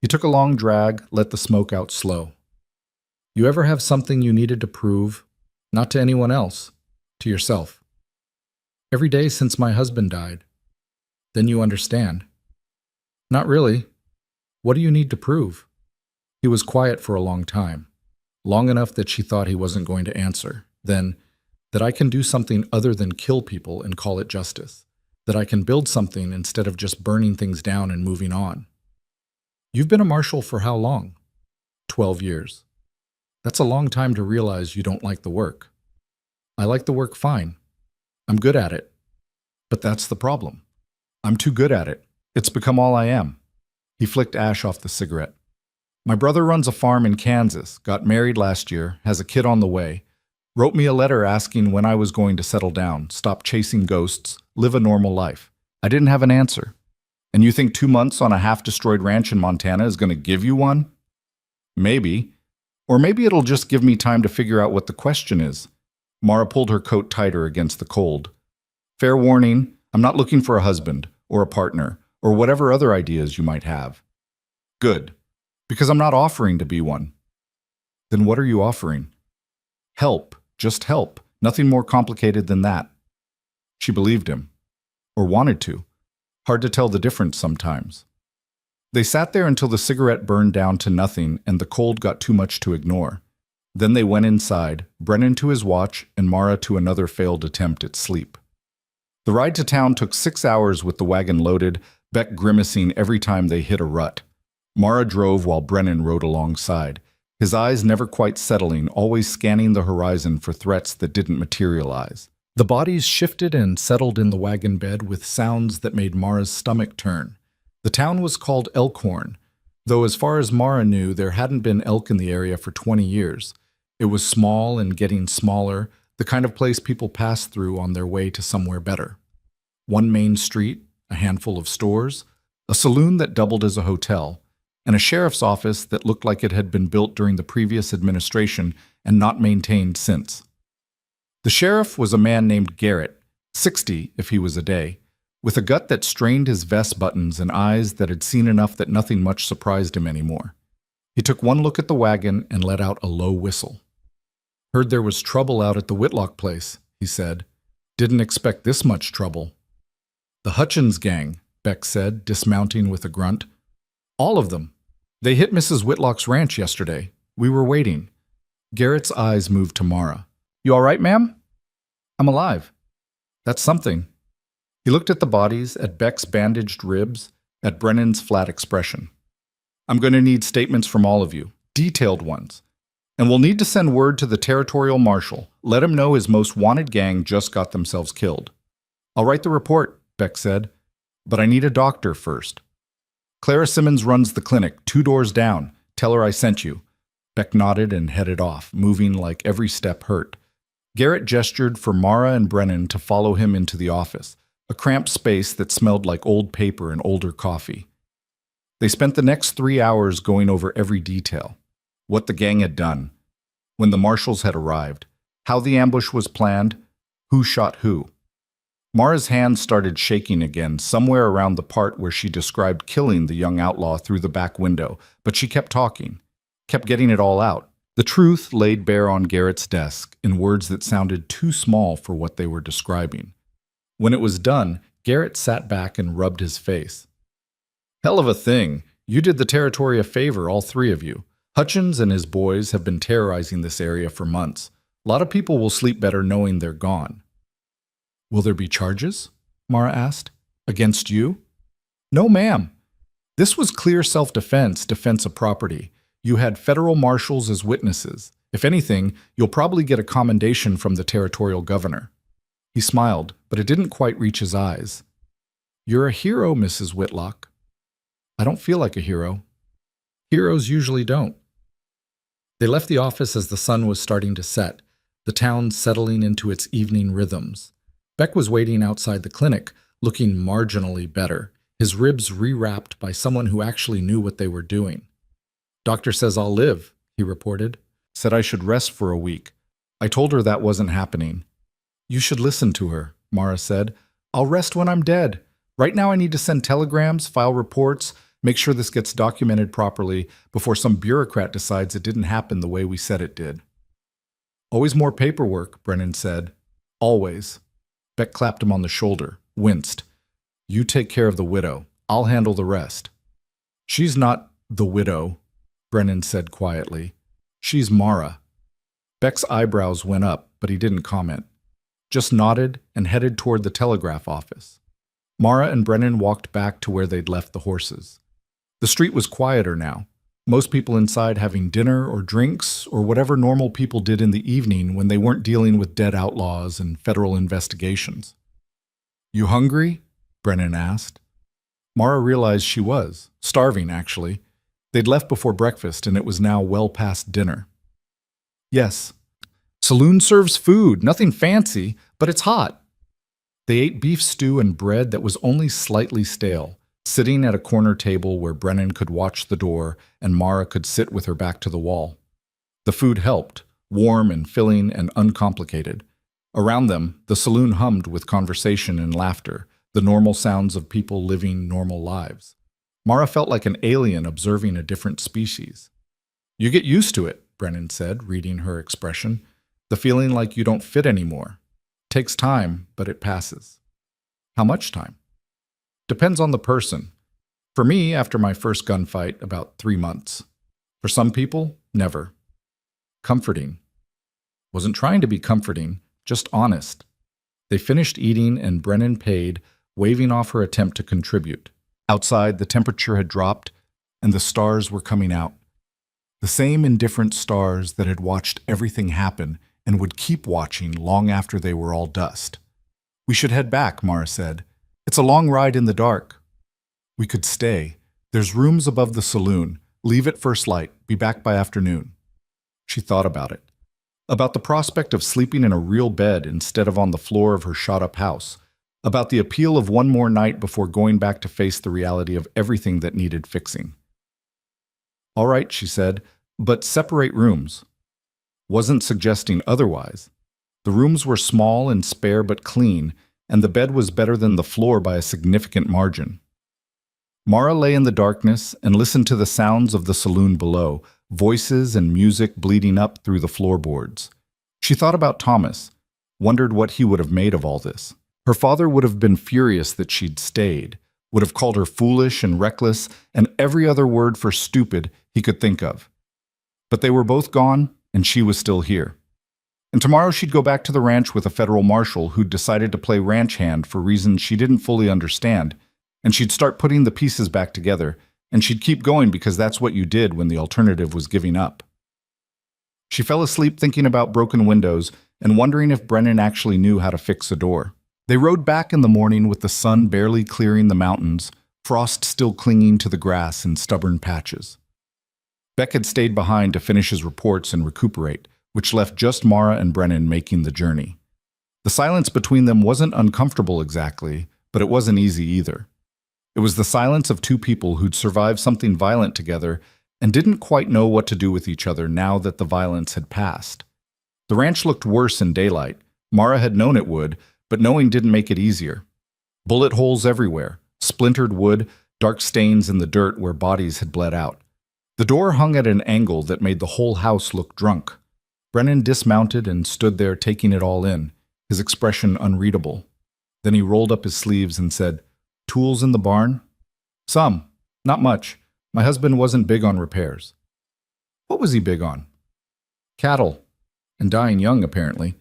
S1: He took a long drag, let the smoke out slow. "You ever have something you needed to prove, not to anyone else, to yourself?" "Every day since my husband died." "Then you understand." "Not really. What do you need to prove?" He was quiet for a long time, long enough that she thought he wasn't going to answer. Then, "That I can do something other than kill people and call it justice. That I can build something instead of just burning things down and moving on." "You've been a marshal for how long?" 12 years. "That's a long time to realize you don't like the work." "I like the work fine. I'm good at it. But that's the problem. I'm too good at it. It's become all I am." He flicked ash off the cigarette. "My brother runs a farm in Kansas, got married last year, has a kid on the way. Wrote me a letter asking when I was going to settle down, stop chasing ghosts, live a normal life. I didn't have an answer. And you think 2 months on a half-destroyed ranch in Montana is going to give you one? Maybe. Or maybe it'll just give me time to figure out what the question is." Mara pulled her coat tighter against the cold. "Fair warning, I'm not looking for a husband, or a partner, or whatever other ideas you might have." "Good. Because I'm not offering to be one." "Then what are you offering?" "Help. Just help. Nothing more complicated than that." She believed him. Or wanted to. Hard to tell the difference sometimes. They sat there until the cigarette burned down to nothing and the cold got too much to ignore. Then they went inside, Brennan to his watch and Mara to another failed attempt at sleep. The ride to town took 6 hours with the wagon loaded, Beck grimacing every time they hit a rut. Mara drove while Brennan rode alongside, his eyes never quite settling, always scanning the horizon for threats that didn't materialize. The bodies shifted and settled in the wagon bed with sounds that made Mara's stomach turn. The town was called Elkhorn, though as far as Mara knew, there hadn't been elk in the area for 20 years. It was small and getting smaller, the kind of place people passed through on their way to somewhere better. One main street, a handful of stores, a saloon that doubled as a hotel, and a sheriff's office that looked like it had been built during the previous administration and not maintained since. The sheriff was a man named Garrett, 60 if he was a day, with a gut that strained his vest buttons and eyes that had seen enough that nothing much surprised him anymore. He took one look at the wagon and let out a low whistle. "Heard there was trouble out at the Whitlock place," he said. "Didn't expect this much trouble." "The Hutchins gang," Beck said, dismounting with a grunt. "All of them. They hit Mrs. Whitlock's ranch yesterday. We were waiting." Garrett's eyes moved to Mara. "You all right, ma'am?" "I'm alive." "That's something." He looked at the bodies, at Beck's bandaged ribs, at Brennan's flat expression. "I'm going to need statements from all of you, detailed ones. And we'll need to send word to the territorial marshal. Let him know his most wanted gang just got themselves killed." "I'll write the report," Beck said. "But I need a doctor first." "Clara Simmons runs the clinic, 2 doors down. Tell her I sent you." Beck nodded and headed off, moving like every step hurt. Garrett gestured for Mara and Brennan to follow him into the office, a cramped space that smelled like old paper and older coffee. They spent the next 3 hours going over every detail. What the gang had done, when the marshals had arrived, how the ambush was planned, who shot who. Mara's hands started shaking again, somewhere around the part where she described killing the young outlaw through the back window, but she kept talking, kept getting it all out. The truth laid bare on Garrett's desk in words that sounded too small for what they were describing. When it was done, Garrett sat back and rubbed his face. "Hell of a thing. You did the territory a favor, all 3 of you. Hutchins and his boys have been terrorizing this area for months. A lot of people will sleep better knowing they're gone." "Will there be charges?" Mara asked. "Against you?" "No, ma'am. This was clear self-defense, defense of property. You had federal marshals as witnesses. If anything, you'll probably get a commendation from the territorial governor." He smiled, but it didn't quite reach his eyes. "You're a hero, Mrs. Whitlock." "I don't feel like a hero." "Heroes usually don't." They left the office as the sun was starting to set, the town settling into its evening rhythms. Beck was waiting outside the clinic, looking marginally better, his ribs rewrapped by someone who actually knew what they were doing. "Doctor says I'll live," he reported. "Said I should rest for a week. I told her that wasn't happening." "You should listen to her," Mara said. "I'll rest when I'm dead. Right now I need to send telegrams, file reports, make sure this gets documented properly before some bureaucrat decides it didn't happen the way we said it did." "Always more paperwork," Brennan said. "Always." Beck clapped him on the shoulder, winced. "You take care of the widow. I'll handle the rest." "She's not the widow," Brennan said quietly. "She's Mara." Beck's eyebrows went up, but he didn't comment. Just nodded and headed toward the telegraph office. Mara and Brennan walked back to where they'd left the horses. The street was quieter now, most people inside having dinner or drinks or whatever normal people did in the evening when they weren't dealing with dead outlaws and federal investigations. "You hungry?" Brennan asked. Mara realized she was, starving actually. They'd left before breakfast and it was now well past dinner. "Yes." "Saloon serves food, nothing fancy, but it's hot." They ate beef stew and bread that was only slightly stale, sitting at a corner table where Brennan could watch the door and Mara could sit with her back to the wall. The food helped, warm and filling and uncomplicated. Around them, the saloon hummed with conversation and laughter, the normal sounds of people living normal lives. Mara felt like an alien observing a different species. "You get used to it," Brennan said, reading her expression. "The feeling like you don't fit anymore. Takes time, but it passes." "How much time?" "Depends on the person. For me, after my first gunfight, about 3 months. For some people, never." "Comforting." "Wasn't trying to be comforting, just honest." They finished eating and Brennan paid, waving off her attempt to contribute. Outside, the temperature had dropped and the stars were coming out. The same indifferent stars that had watched everything happen and would keep watching long after they were all dust. "We should head back," Mara said. "It's a long ride in the dark." "We could stay. There's rooms above the saloon. Leave at first light. Be back by afternoon." She thought about it. About the prospect of sleeping in a real bed instead of on the floor of her shot-up house. About the appeal of one more night before going back to face the reality of everything that needed fixing. "All right," she said, "but separate rooms." Wasn't suggesting otherwise. The rooms were small and spare but clean, and the bed was better than the floor by a significant margin. Mara lay in the darkness and listened to the sounds of the saloon below, voices and music bleeding up through the floorboards. She thought about Thomas, wondered what he would have made of all this. Her father would have been furious that she'd stayed, would have called her foolish and reckless and every other word for stupid he could think of. But they were both gone, and she was still here. And tomorrow she'd go back to the ranch with a federal marshal who'd decided to play ranch hand for reasons she didn't fully understand, and she'd start putting the pieces back together, and she'd keep going because that's what you did when the alternative was giving up. She fell asleep thinking about broken windows and wondering if Brennan actually knew how to fix a door. They rode back in the morning with the sun barely clearing the mountains, frost still clinging to the grass in stubborn patches. Beck had stayed behind to finish his reports and recuperate, which left just Mara and Brennan making the journey. The silence between them wasn't uncomfortable exactly, but it wasn't easy either. It was the silence of two people who'd survived something violent together and didn't quite know what to do with each other now that the violence had passed. The ranch looked worse in daylight. Mara had known it would, but knowing didn't make it easier. Bullet holes everywhere, splintered wood, dark stains in the dirt where bodies had bled out. The door hung at an angle that made the whole house look drunk. Brennan dismounted and stood there taking it all in, his expression unreadable. Then he rolled up his sleeves and said, "Tools in the barn?" "Some. Not much. My husband wasn't big on repairs." "What was he big on?" "Cattle. And dying young, apparently."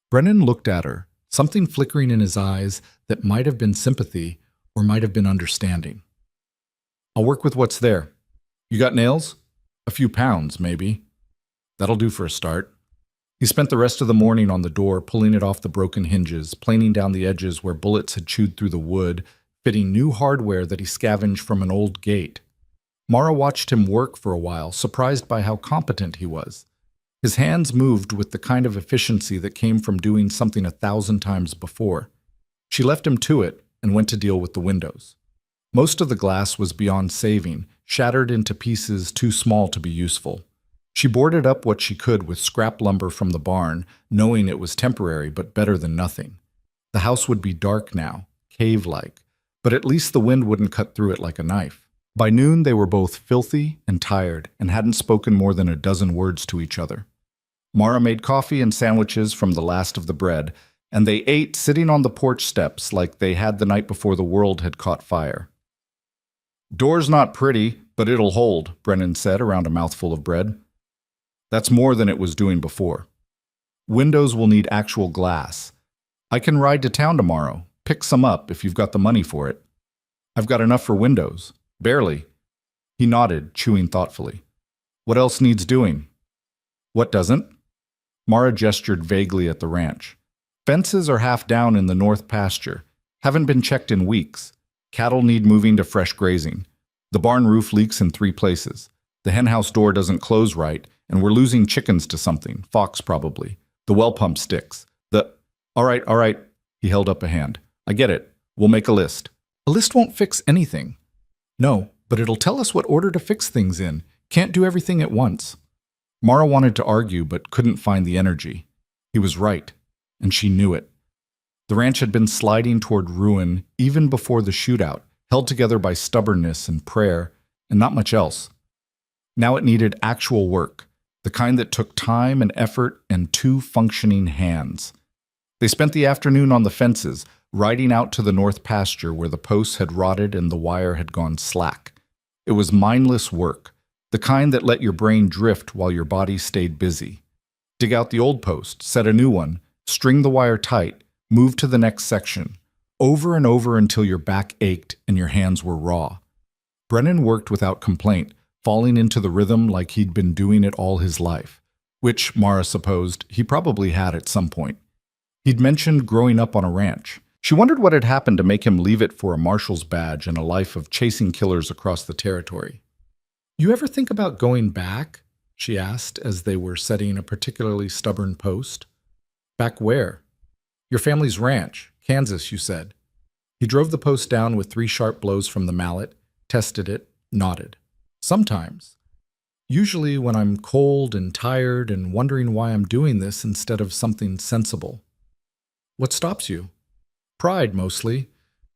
S1: Brennan looked at her, something flickering in his eyes that might have been sympathy or might have been understanding. "I'll work with what's there. You got nails?" "A few pounds, maybe." That'll do for a start. He spent the rest of the morning on the door, pulling it off the broken hinges, planing down the edges where bullets had chewed through the wood, fitting new hardware that he scavenged from an old gate. Mara watched him work for a while, surprised by how competent he was. His hands moved with the kind of efficiency that came from doing something 1,000 times before. She left him to it and went to deal with the windows. Most of the glass was beyond saving, shattered into pieces too small to be useful. She boarded up what she could with scrap lumber from the barn, knowing it was temporary but better than nothing. The house would be dark now, cave-like, but at least the wind wouldn't cut through it like a knife. By noon, they were both filthy and tired and hadn't spoken more than a dozen words to each other. Mara made coffee and sandwiches from the last of the bread, and they ate sitting on the porch steps like they had the night before the world had caught fire. "Door's not pretty, but it'll hold," Brennan said around a mouthful of bread. That's more than it was doing before. "Windows will need actual glass. I can ride to town tomorrow, pick some up if you've got the money for it. I've got enough for windows. Barely." He nodded, chewing thoughtfully. "What else needs doing?" "What doesn't?" Mara gestured vaguely at the ranch. "Fences are half down in the north pasture. Haven't been checked in weeks. Cattle need moving to fresh grazing. The barn roof leaks in 3 places. The henhouse door doesn't close right, and we're losing chickens to something, fox probably. The well pump sticks. All right, he held up a hand. "I get it. We'll make a list." "A list won't fix anything." "No, but it'll tell us what order to fix things in. Can't do everything at once." Mara wanted to argue, but couldn't find the energy. He was right, and she knew it. The ranch had been sliding toward ruin even before the shootout, held together by stubbornness and prayer, and not much else. Now it needed actual work, the kind that took time and effort and 2 functioning hands. They spent the afternoon on the fences, riding out to the north pasture where the posts had rotted and the wire had gone slack. It was mindless work, the kind that let your brain drift while your body stayed busy. Dig out the old post, set a new one, string the wire tight, move to the next section, over and over until your back ached and your hands were raw. Brennan worked without complaint, falling into the rhythm like he'd been doing it all his life, which, Mara supposed, he probably had at some point. He'd mentioned growing up on a ranch. She wondered what had happened to make him leave it for a marshal's badge and a life of chasing killers across the territory. "You ever think about going back?" she asked as they were setting a particularly stubborn post. "Back where?" "Your family's ranch, Kansas, you said." He drove the post down with 3 sharp blows from the mallet, tested it, nodded. "Sometimes. Usually when I'm cold and tired and wondering why I'm doing this instead of something sensible." "What stops you?" "Pride, mostly.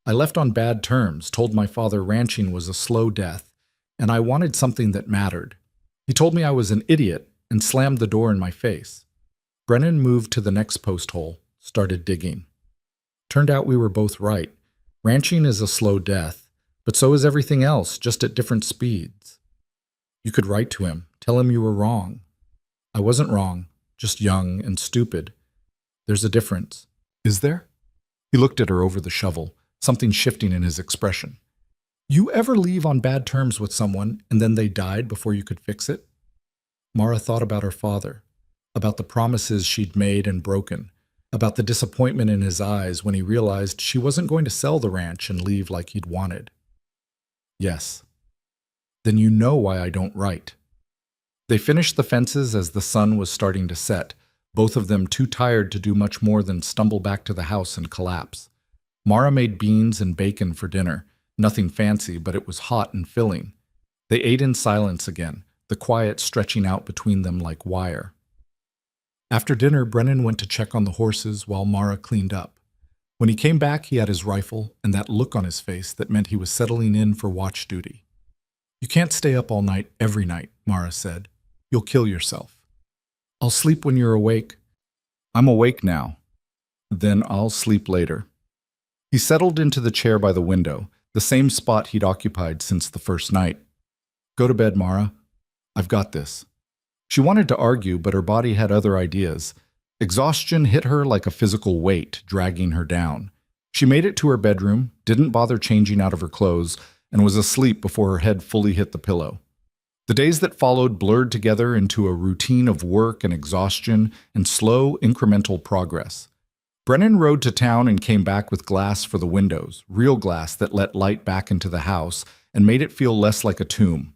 S1: I left on bad terms, told my father ranching was a slow death, and I wanted something that mattered. He told me I was an idiot and slammed the door in my face." Brennan moved to the next post hole, started digging. Turned out we were both right. Ranching is a slow death, but so is everything else, just at different speeds. You could write to him, tell him you were wrong. I wasn't wrong, just young and stupid. There's a difference. Is there? He looked at her over the shovel, something shifting in his expression. You ever leave on bad terms with someone and then they died before you could fix it? Mara thought about her father, about the promises she'd made and broken, about the disappointment in his eyes when he realized she wasn't going to sell the ranch and leave like he'd wanted. Yes. Then you know why I don't write. They finished the fences as the sun was starting to set, both of them too tired to do much more than stumble back to the house and collapse. Mara made beans and bacon for dinner, nothing fancy, but it was hot and filling. They ate in silence again, the quiet stretching out between them like wire. After dinner, Brennan went to check on the horses while Mara cleaned up. When he came back, he had his rifle and that look on his face that meant he was settling in for watch duty. You can't stay up all night every night, Mara said. You'll kill yourself. I'll sleep when you're awake. I'm awake now. Then I'll sleep later. He settled into the chair by the window, the same spot he'd occupied since the first night. Go to bed, Mara. I've got this. She wanted to argue, but her body had other ideas. Exhaustion hit her like a physical weight, dragging her down. She made it to her bedroom, didn't bother changing out of her clothes, and was asleep before her head fully hit the pillow. The days that followed blurred together into a routine of work and exhaustion and slow, incremental progress. Brennan rode to town and came back with glass for the windows, real glass that let light back into the house and made it feel less like a tomb.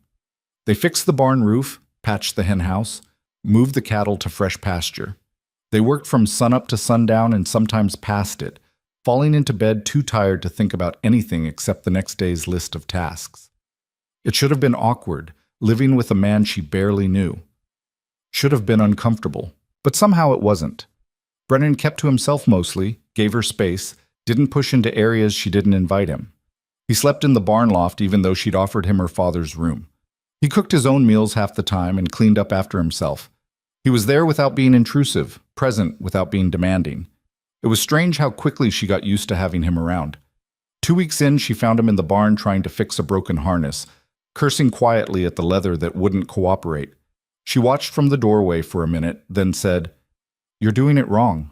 S1: They fixed the barn roof, patched the hen house, moved the cattle to fresh pasture. They worked from sunup to sundown and sometimes past it, falling into bed too tired to think about anything except the next day's list of tasks. It should have been awkward, living with a man she barely knew. Should have been uncomfortable, but somehow it wasn't. Brennan kept to himself mostly, gave her space, didn't push into areas she didn't invite him. He slept in the barn loft even though she'd offered him her father's room. He cooked his own meals half the time and cleaned up after himself. He was there without being intrusive, present without being demanding. It was strange how quickly she got used to having him around. 2 weeks in, she found him in the barn trying to fix a broken harness, cursing quietly at the leather that wouldn't cooperate. She watched from the doorway for a minute, then said, "You're doing it wrong."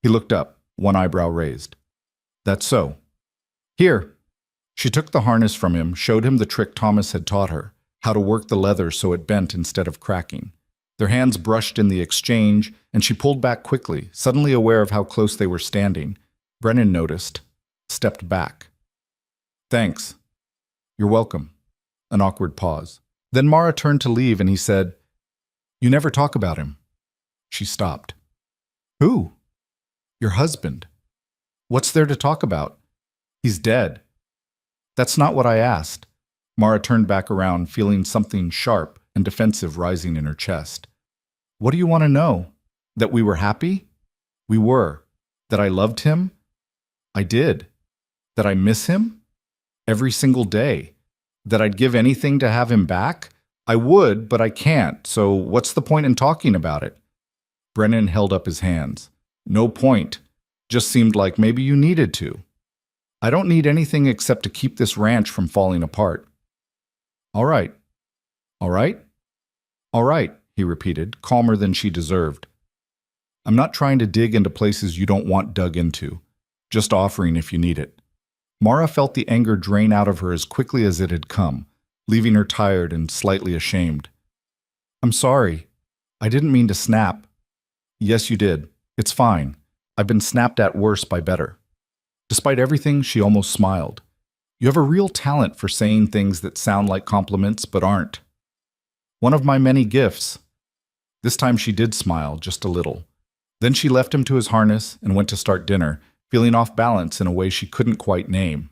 S1: He looked up, one eyebrow raised. "That's so." "Here." She took the harness from him, showed him the trick Thomas had taught her, how to work the leather so it bent instead of cracking. Their hands brushed in the exchange, and she pulled back quickly, suddenly aware of how close they were standing. Brennan noticed, stepped back. "Thanks." "You're welcome." An awkward pause. Then Mara turned to leave and he said, "You never talk about him." She stopped. "Who?" "Your husband." "What's there to talk about?" "He's dead." "That's not what I asked." Mara turned back around, feeling something sharp and defensive rising in her chest. "What do you want to know? That we were happy?" "We were." "That I loved him?" "I did." "That I miss him?" "Every single day." "That I'd give anything to have him back?" "I would, but I can't, so what's the point in talking about it?" Brennan held up his hands. "No point. Just seemed like maybe you needed to." "I don't need anything except to keep this ranch from falling apart." "All right." "All right?" "All right," he repeated, calmer than she deserved. "I'm not trying to dig into places you don't want dug into. Just offering if you need it." Mara felt the anger drain out of her as quickly as it had come, leaving her tired and slightly ashamed. "I'm sorry. I didn't mean to snap." "Yes, you did. It's fine. I've been snapped at worse by better." Despite everything, she almost smiled. "You have a real talent for saying things that sound like compliments but aren't." "One of my many gifts." This time she did smile, just a little. Then she left him to his harness and went to start dinner, feeling off balance in a way she couldn't quite name.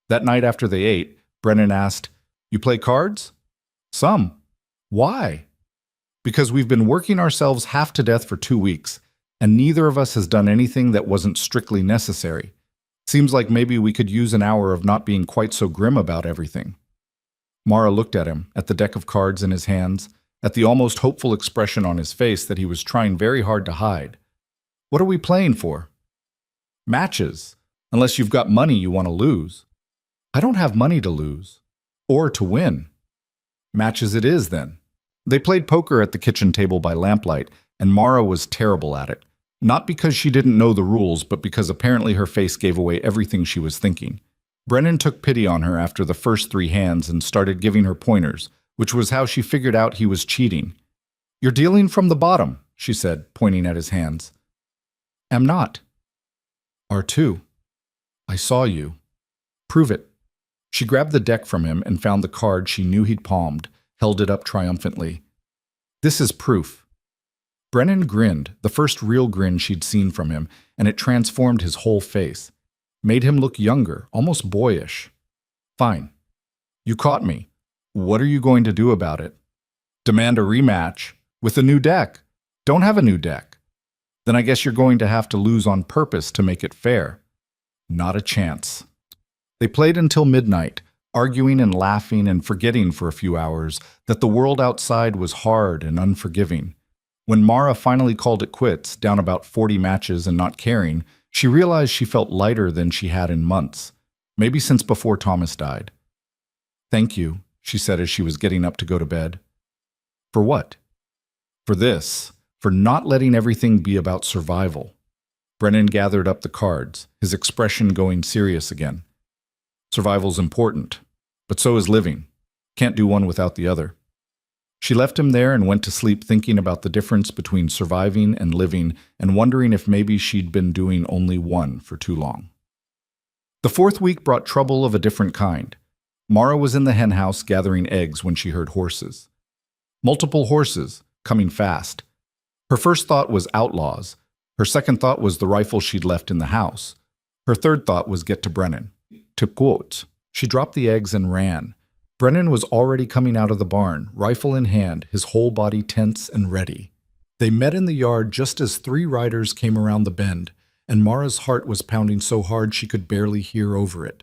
S1: That night after they ate, Brennan asked, "You play cards?" "Some." "Why?" "Because we've been working ourselves half to death for 2 weeks, and neither of us has done anything that wasn't strictly necessary. Seems like maybe we could use an hour of not being quite so grim about everything." Mara looked at him, at the deck of cards in his hands, at the almost hopeful expression on his face that he was trying very hard to hide. "What are we playing for?" "Matches, unless you've got money you want to lose." "I don't have money to lose. Or to win." "Matches it is, then." They played poker at the kitchen table by lamplight, and Mara was terrible at it. Not because she didn't know the rules, but because apparently her face gave away everything she was thinking. Brennan took pity on her after the first 3 hands and started giving her pointers, which was how she figured out he was cheating. "You're dealing from the bottom," she said, pointing at his hands. "Am not." "Are too." "I saw you." "Prove it." She grabbed the deck from him and found the card she knew he'd palmed, held it up triumphantly. "This is proof." Brennan grinned, the first real grin she'd seen from him, and it transformed his whole face. Made him look younger, almost boyish. "Fine. You caught me. What are you going to do about it?" "Demand a rematch. With a new deck." "Don't have a new deck." "Then I guess you're going to have to lose on purpose to make it fair." "Not a chance." They played until midnight, arguing and laughing and forgetting for a few hours that the world outside was hard and unforgiving. When Mara finally called it quits, down about 40 matches and not caring, she realized she felt lighter than she had in months, maybe since before Thomas died. "Thank you," she said as she was getting up to go to bed. "For what?" "For this. For not letting everything be about survival." Brennan gathered up the cards, his expression going serious again. "Survival's important, but so is living. Can't do one without the other. She left him there and went to sleep thinking about the difference between surviving and living and wondering if maybe she'd been doing only one for too long. The fourth week brought trouble of a different kind. Mara was in the henhouse gathering eggs when she heard horses. Multiple horses, coming fast. Her first thought was outlaws. Her second thought was the rifle she'd left in the house. Her third thought was get to Brennan. To quote, she dropped the eggs and ran. Brennan was already coming out of the barn, rifle in hand, his whole body tense and ready. They met in the yard just as 3 riders came around the bend, and Mara's heart was pounding so hard she could barely hear over it.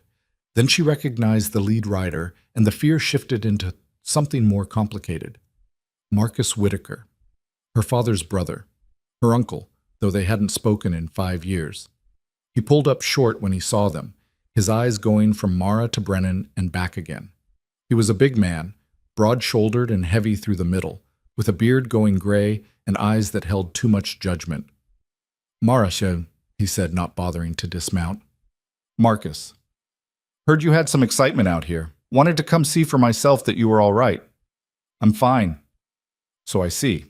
S1: Then she recognized the lead rider, and the fear shifted into something more complicated. Marcus Whitaker, her father's brother, her uncle, though they hadn't spoken in 5 years. He pulled up short when he saw them, his eyes going from Mara to Brennan and back again. He was a big man, broad-shouldered and heavy through the middle, with a beard going gray and eyes that held too much judgment. "Marasha," he said, not bothering to dismount. "Marcus. Heard you had some excitement out here. Wanted to come see for myself that you were all right." "I'm fine." "So I see."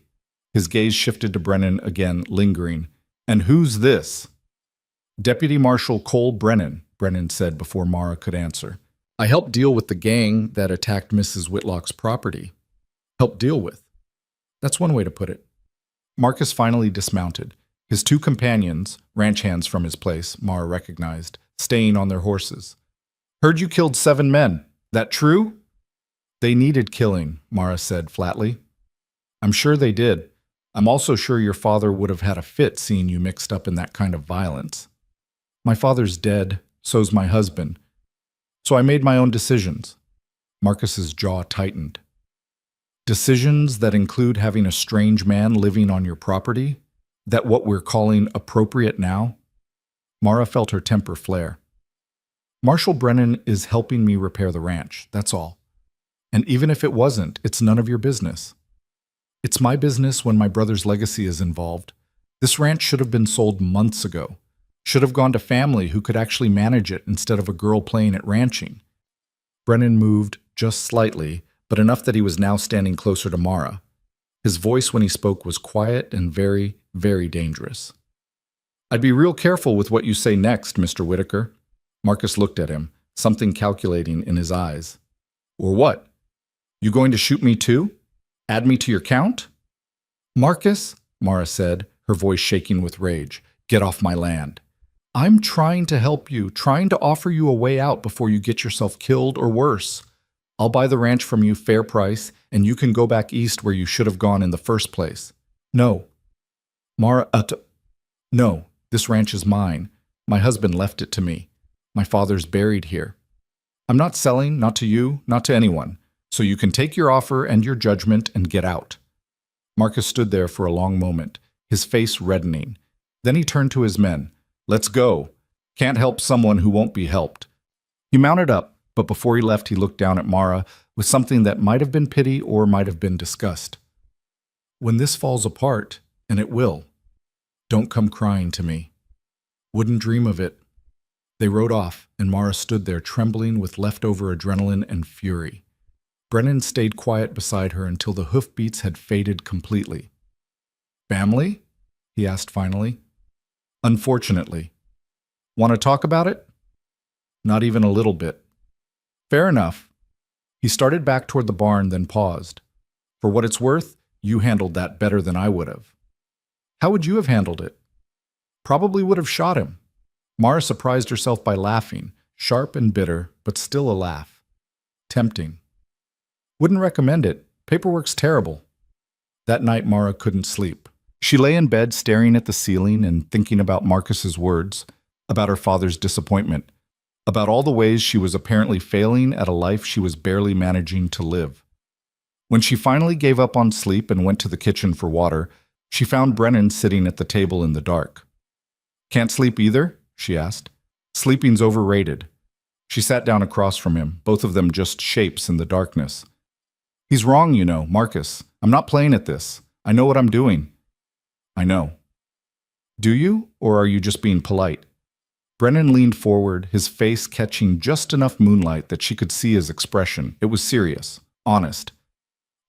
S1: His gaze shifted to Brennan again, lingering. "And who's this?" "Deputy Marshal Cole Brennan," Brennan said before Mara could answer. "I helped deal with the gang that attacked Mrs. Whitlock's property." "Helped deal with?" That's one way to put it. Marcus finally dismounted. His 2 companions, ranch hands from his place, Mara recognized, staying on their horses. "Heard you killed 7 men. That true?" "They needed killing," Mara said flatly. "I'm sure they did. I'm also sure your father would have had a fit seeing you mixed up in that kind of violence." "My father's dead, so's my husband. So I made my own decisions." Marcus's jaw tightened. "Decisions that include having a strange man living on your property? That what we're calling appropriate now?" Mara felt her temper flare. "Marshal Brennan is helping me repair the ranch, that's all. And even if it wasn't, it's none of your business. It's my business when my brother's legacy is involved. This ranch should have been sold months ago. Should have gone to family who could actually manage it instead of a girl playing at ranching." Brennan moved just slightly, but enough that he was now standing closer to Mara. His voice when he spoke was quiet and very, very dangerous. "I'd be real careful with what you say next, Mr. Whitaker." Marcus looked at him, something calculating in his eyes. "Or what? You going to shoot me too? Add me to your count?" "Marcus," Mara said, her voice shaking with rage, "get off my land. I'm trying to help you, trying to offer you a way out before you get yourself killed or worse. I'll buy the ranch from you fair price, and you can go back east where you should have gone in the first place." "No." Mara, "No, this ranch is mine. My husband left it to me. My father's buried here. I'm not selling, not to you, not to anyone. So you can take your offer and your judgment and get out." Marcus stood there for a long moment, his face reddening. Then he turned to his men. "Let's go. Can't help someone who won't be helped." He mounted up, but before he left he looked down at Mara with something that might have been pity or might have been disgust. "When this falls apart, and it will, don't come crying to me. Wouldn't dream of it." They rode off, and Mara stood there trembling with leftover adrenaline and fury. Brennan stayed quiet beside her until the hoofbeats had faded completely. "Family?" he asked finally. "Unfortunately." "Want to talk about it?" "Not even a little bit." "Fair enough." He started back toward the barn, then paused. "For what it's worth, you handled that better than I would have." "How would you have handled it?" "Probably would have shot him." Mara surprised herself by laughing, sharp and bitter, but still a laugh. Tempting. "Wouldn't recommend it. Paperwork's terrible." That night Mara couldn't sleep. She lay in bed staring at the ceiling and thinking about Marcus's words, about her father's disappointment, about all the ways she was apparently failing at a life she was barely managing to live. When she finally gave up on sleep and went to the kitchen for water, she found Brennan sitting at the table in the dark. "Can't sleep either?" she asked. "Sleeping's overrated." She sat down across from him, both of them just shapes in the darkness. "He's wrong, you know, Marcus. I'm not playing at this. I know what I'm doing." "I know." "Do you, or are you just being polite?" Brennan leaned forward, his face catching just enough moonlight that she could see his expression. It was serious, honest.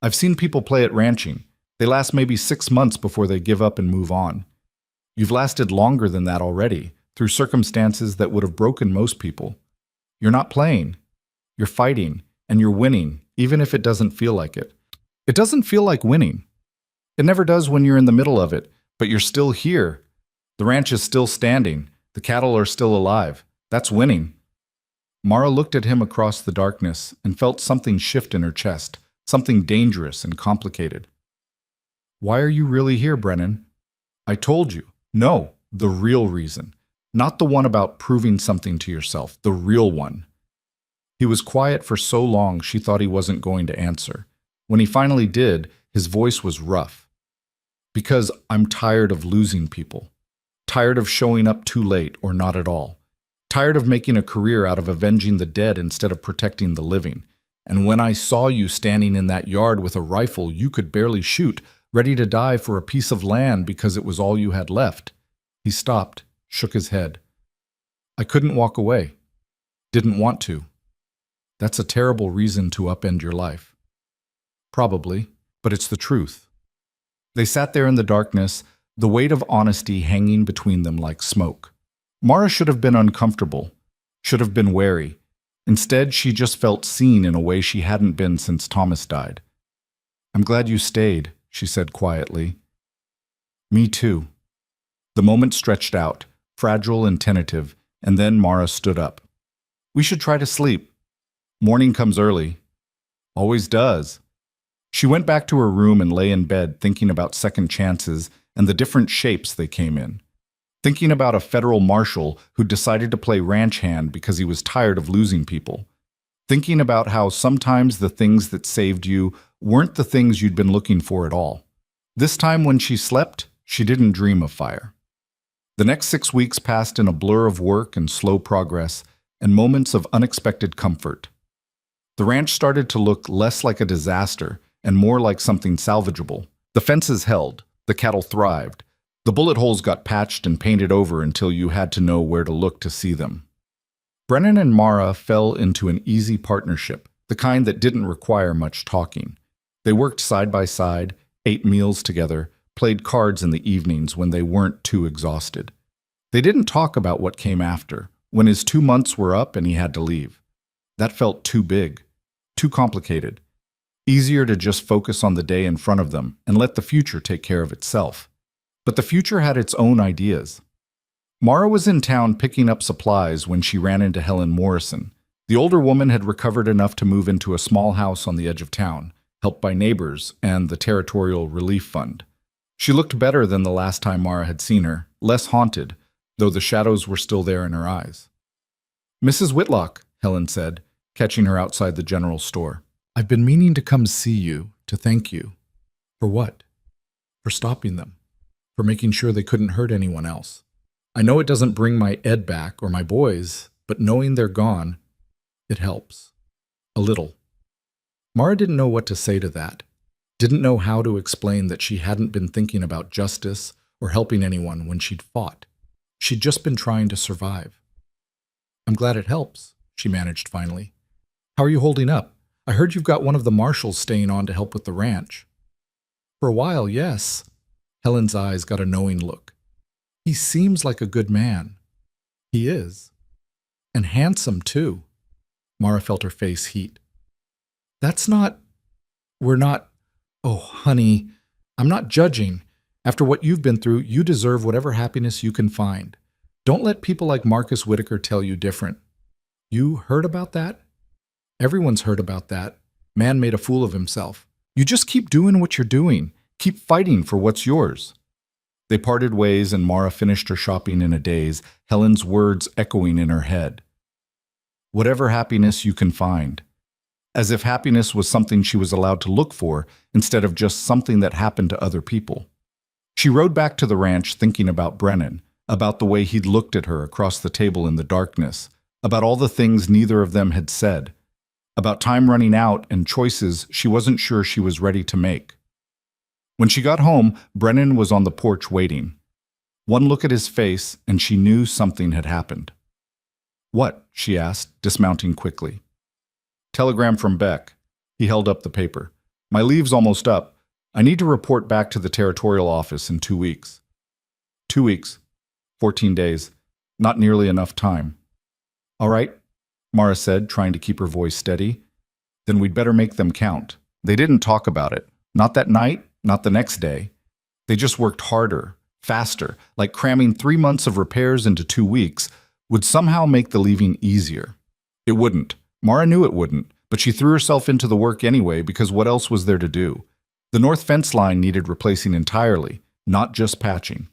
S1: I've seen people play at ranching. They last maybe 6 months before they give up and move on. You've lasted longer than that already, through circumstances that would have broken most people. You're not playing. You're fighting, and you're winning, even if it doesn't feel like it. It doesn't feel like winning. It never does when you're in the middle of it, but you're still here. The ranch is still standing. The cattle are still alive. That's winning. Mara looked at him across the darkness and felt something shift in her chest, something dangerous and complicated. Why are you really here, Brennan? I told you. No, the real reason. Not the one about proving something to yourself, the real one. He was quiet for so long she thought he wasn't going to answer. When he finally did, his voice was rough. Because I'm tired of losing people. Tired of showing up too late or not at all. Tired of making a career out of avenging the dead instead of protecting the living. And when I saw you standing in that yard with a rifle you could barely shoot, ready to die for a piece of land because it was all you had left. He stopped, shook his head. I couldn't walk away. Didn't want to. That's a terrible reason to upend your life. Probably, but it's the truth. They sat there in the darkness, the weight of honesty hanging between them like smoke. Mara should have been uncomfortable, should have been wary. Instead, she just felt seen in a way she hadn't been since Thomas died. I'm glad you stayed, she said quietly. Me too. The moment stretched out, fragile and tentative, and then Mara stood up. We should try to sleep. Morning comes early. Always does. She went back to her room and lay in bed thinking about second chances and the different shapes they came in. Thinking about a federal marshal who decided to play ranch hand because he was tired of losing people. Thinking about how sometimes the things that saved you weren't the things you'd been looking for at all. This time when she slept, she didn't dream of fire. The next 6 weeks passed in a blur of work and slow progress and moments of unexpected comfort. The ranch started to look less like a disaster and more like something salvageable. The fences held, the cattle thrived, the bullet holes got patched and painted over until you had to know where to look to see them. Brennan and Mara fell into an easy partnership, the kind that didn't require much talking. They worked side by side, ate meals together, played cards in the evenings when they weren't too exhausted. They didn't talk about what came after, when his 2 months were up and he had to leave. That felt too big, too complicated. Easier to just focus on the day in front of them and let the future take care of itself. But the future had its own ideas. Mara was in town picking up supplies when she ran into Helen Morrison. The older woman had recovered enough to move into a small house on the edge of town, helped by neighbors and the Territorial Relief Fund. She looked better than the last time Mara had seen her, less haunted, though the shadows were still there in her eyes. Mrs. Whitlock, Helen said, catching her outside the general store. I've been meaning to come see you, to thank you. For what? For stopping them. For making sure they couldn't hurt anyone else. I know it doesn't bring my Ed back or my boys, but knowing they're gone, it helps. A little. Mara didn't know what to say to that. Didn't know how to explain that she hadn't been thinking about justice or helping anyone when she'd fought. She'd just been trying to survive. I'm glad it helps, she managed finally. How are you holding up? I heard you've got one of the marshals staying on to help with the ranch. For a while, yes. Helen's eyes got a knowing look. He seems like a good man. He is. And handsome, too. Mara felt her face heat. We're not... Oh, honey, I'm not judging. After what you've been through, you deserve whatever happiness you can find. Don't let people like Marcus Whitaker tell you different. You heard about that? Everyone's heard about that. Man made a fool of himself. You just keep doing what you're doing. Keep fighting for what's yours. They parted ways and Mara finished her shopping in a daze, Helen's words echoing in her head. Whatever happiness you can find. As if happiness was something she was allowed to look for instead of just something that happened to other people. She rode back to the ranch thinking about Brennan, about the way he'd looked at her across the table in the darkness, about all the things neither of them had said, about time running out and choices she wasn't sure she was ready to make. When she got home, Brennan was on the porch waiting. One look at his face, and she knew something had happened. What? She asked, dismounting quickly. Telegram from Beck. He held up the paper. My leave's almost up. I need to report back to the territorial office in 2 weeks. 2 weeks. 14 days. Not nearly enough time. All right, Mara said, trying to keep her voice steady. Then we'd better make them count. They didn't talk about it. Not that night, not the next day. They just worked harder, faster, like cramming 3 months of repairs into 2 weeks would somehow make the leaving easier. It wouldn't. Mara knew it wouldn't, but she threw herself into the work anyway because what else was there to do? The north fence line needed replacing entirely, not just patching.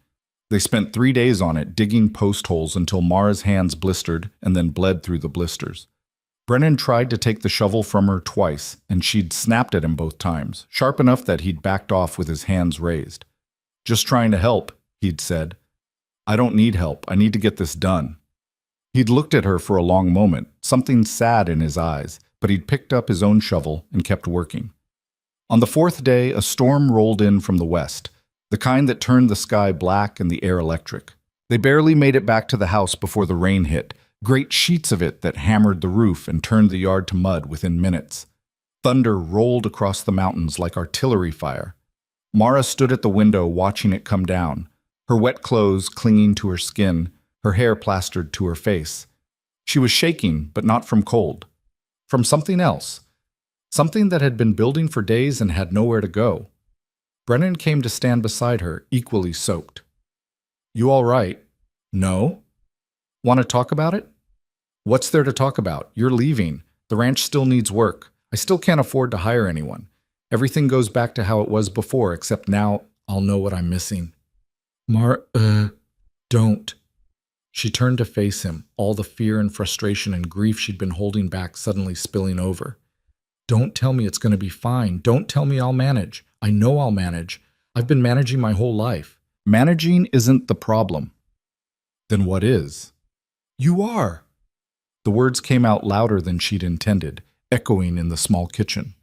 S1: They spent 3 days on it, digging post holes until Mara's hands blistered and then bled through the blisters. Brennan tried to take the shovel from her twice, and she'd snapped at him both times, sharp enough that he'd backed off with his hands raised. Just trying to help, he'd said. I don't need help. I need to get this done. He'd looked at her for a long moment, something sad in his eyes, but he'd picked up his own shovel and kept working. On the 4th day, a storm rolled in from the west, the kind that turned the sky black and the air electric. They barely made it back to the house before the rain hit, great sheets of it that hammered the roof and turned the yard to mud within minutes. Thunder rolled across the mountains like artillery fire. Mara stood at the window watching it come down, her wet clothes clinging to her skin, her hair plastered to her face. She was shaking, but not from cold. From something else. Something that had been building for days and had nowhere to go. Brennan came to stand beside her, equally soaked. You all right? No? Want to talk about it? What's there to talk about? You're leaving. The ranch still needs work. I still can't afford to hire anyone. Everything goes back to how it was before, except now I'll know what I'm missing. Don't. She turned to face him, all the fear and frustration and grief she'd been holding back suddenly spilling over. Don't tell me it's going to be fine. Don't tell me I'll manage. I know I'll manage. I've been managing my whole life. Managing isn't the problem. Then what is? You are. The words came out louder than she'd intended, echoing in the small kitchen.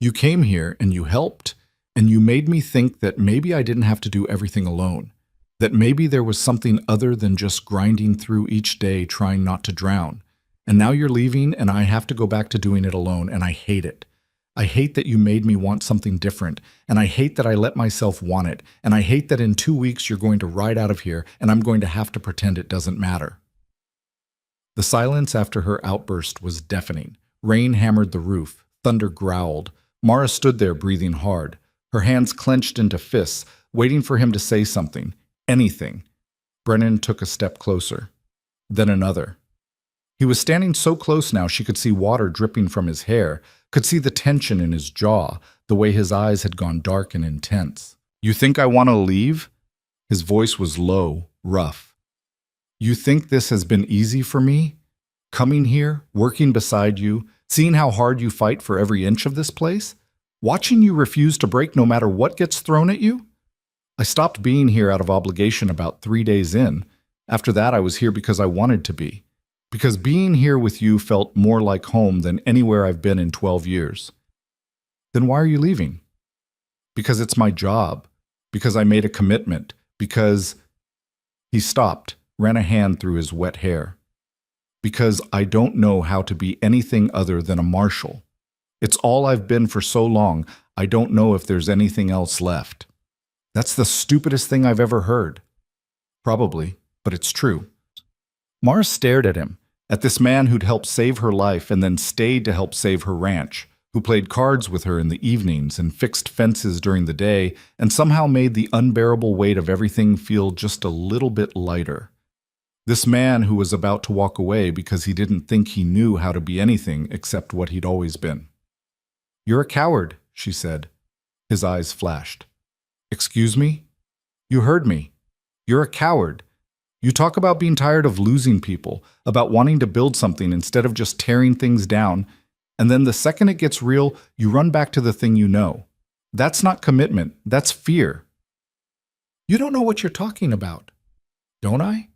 S1: You came here and you helped, and you made me think that maybe I didn't have to do everything alone, that maybe there was something other than just grinding through each day trying not to drown. And now you're leaving and I have to go back to doing it alone, and I hate it. I hate that you made me want something different, and I hate that I let myself want it, and I hate that in 2 weeks you're going to ride out of here and I'm going to have to pretend it doesn't matter. The silence after her outburst was deafening. Rain hammered the roof. Thunder growled. Mara stood there breathing hard, her hands clenched into fists, waiting for him to say something, anything. Brennan took a step closer, then another. He was standing so close now she could see water dripping from his hair, could see the tension in his jaw, the way his eyes had gone dark and intense. You think I want to leave? His voice was low, rough. You think this has been easy for me? Coming here, working beside you, seeing how hard you fight for every inch of this place? Watching you refuse to break no matter what gets thrown at you? I stopped being here out of obligation about 3 days in. After that, I was here because I wanted to be. Because being here with you felt more like home than anywhere I've been in 12 years. Then why are you leaving? Because it's my job. Because I made a commitment. Because... He stopped, ran a hand through his wet hair. Because I don't know how to be anything other than a marshal. It's all I've been for so long, I don't know if there's anything else left. That's the stupidest thing I've ever heard. Probably, but it's true. Mara stared at him, at this man who'd helped save her life and then stayed to help save her ranch, who played cards with her in the evenings and fixed fences during the day and somehow made the unbearable weight of everything feel just a little bit lighter. This man who was about to walk away because he didn't think he knew how to be anything except what he'd always been. You're a coward, she said. His eyes flashed. Excuse me? You heard me. You're a coward. You talk about being tired of losing people, about wanting to build something instead of just tearing things down, and then the second it gets real, you run back to the thing you know. That's not commitment, that's fear. You don't know what you're talking about. Don't I?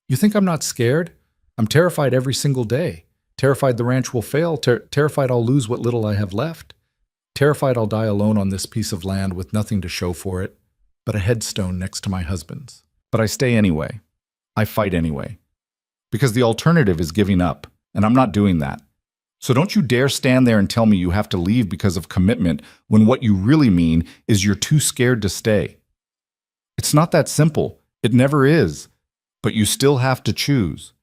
S1: You think I'm not scared? I'm terrified every single day. Terrified the ranch will fail, terrified I'll lose what little I have left. Terrified I'll die alone on this piece of land with nothing to show for it, but a headstone next to my husband's. But I stay anyway. I fight anyway. Because the alternative is giving up, and I'm not doing that. So don't you dare stand there and tell me you have to leave because of commitment when what you really mean is you're too scared to stay. It's not that simple. It never is. But you still have to choose.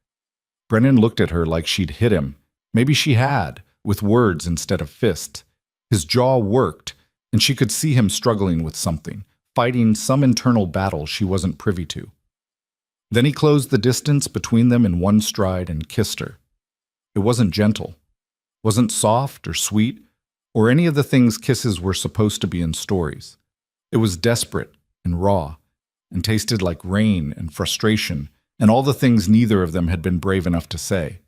S1: Brennan looked at her like she'd hit him. Maybe she had, with words instead of fists. His jaw worked, and she could see him struggling with something, fighting some internal battle she wasn't privy to. Then he closed the distance between them in one stride and kissed her. It wasn't gentle, wasn't soft or sweet, or any of the things kisses were supposed to be in stories. It was desperate and raw, and tasted like rain and frustration, and all the things neither of them had been brave enough to say.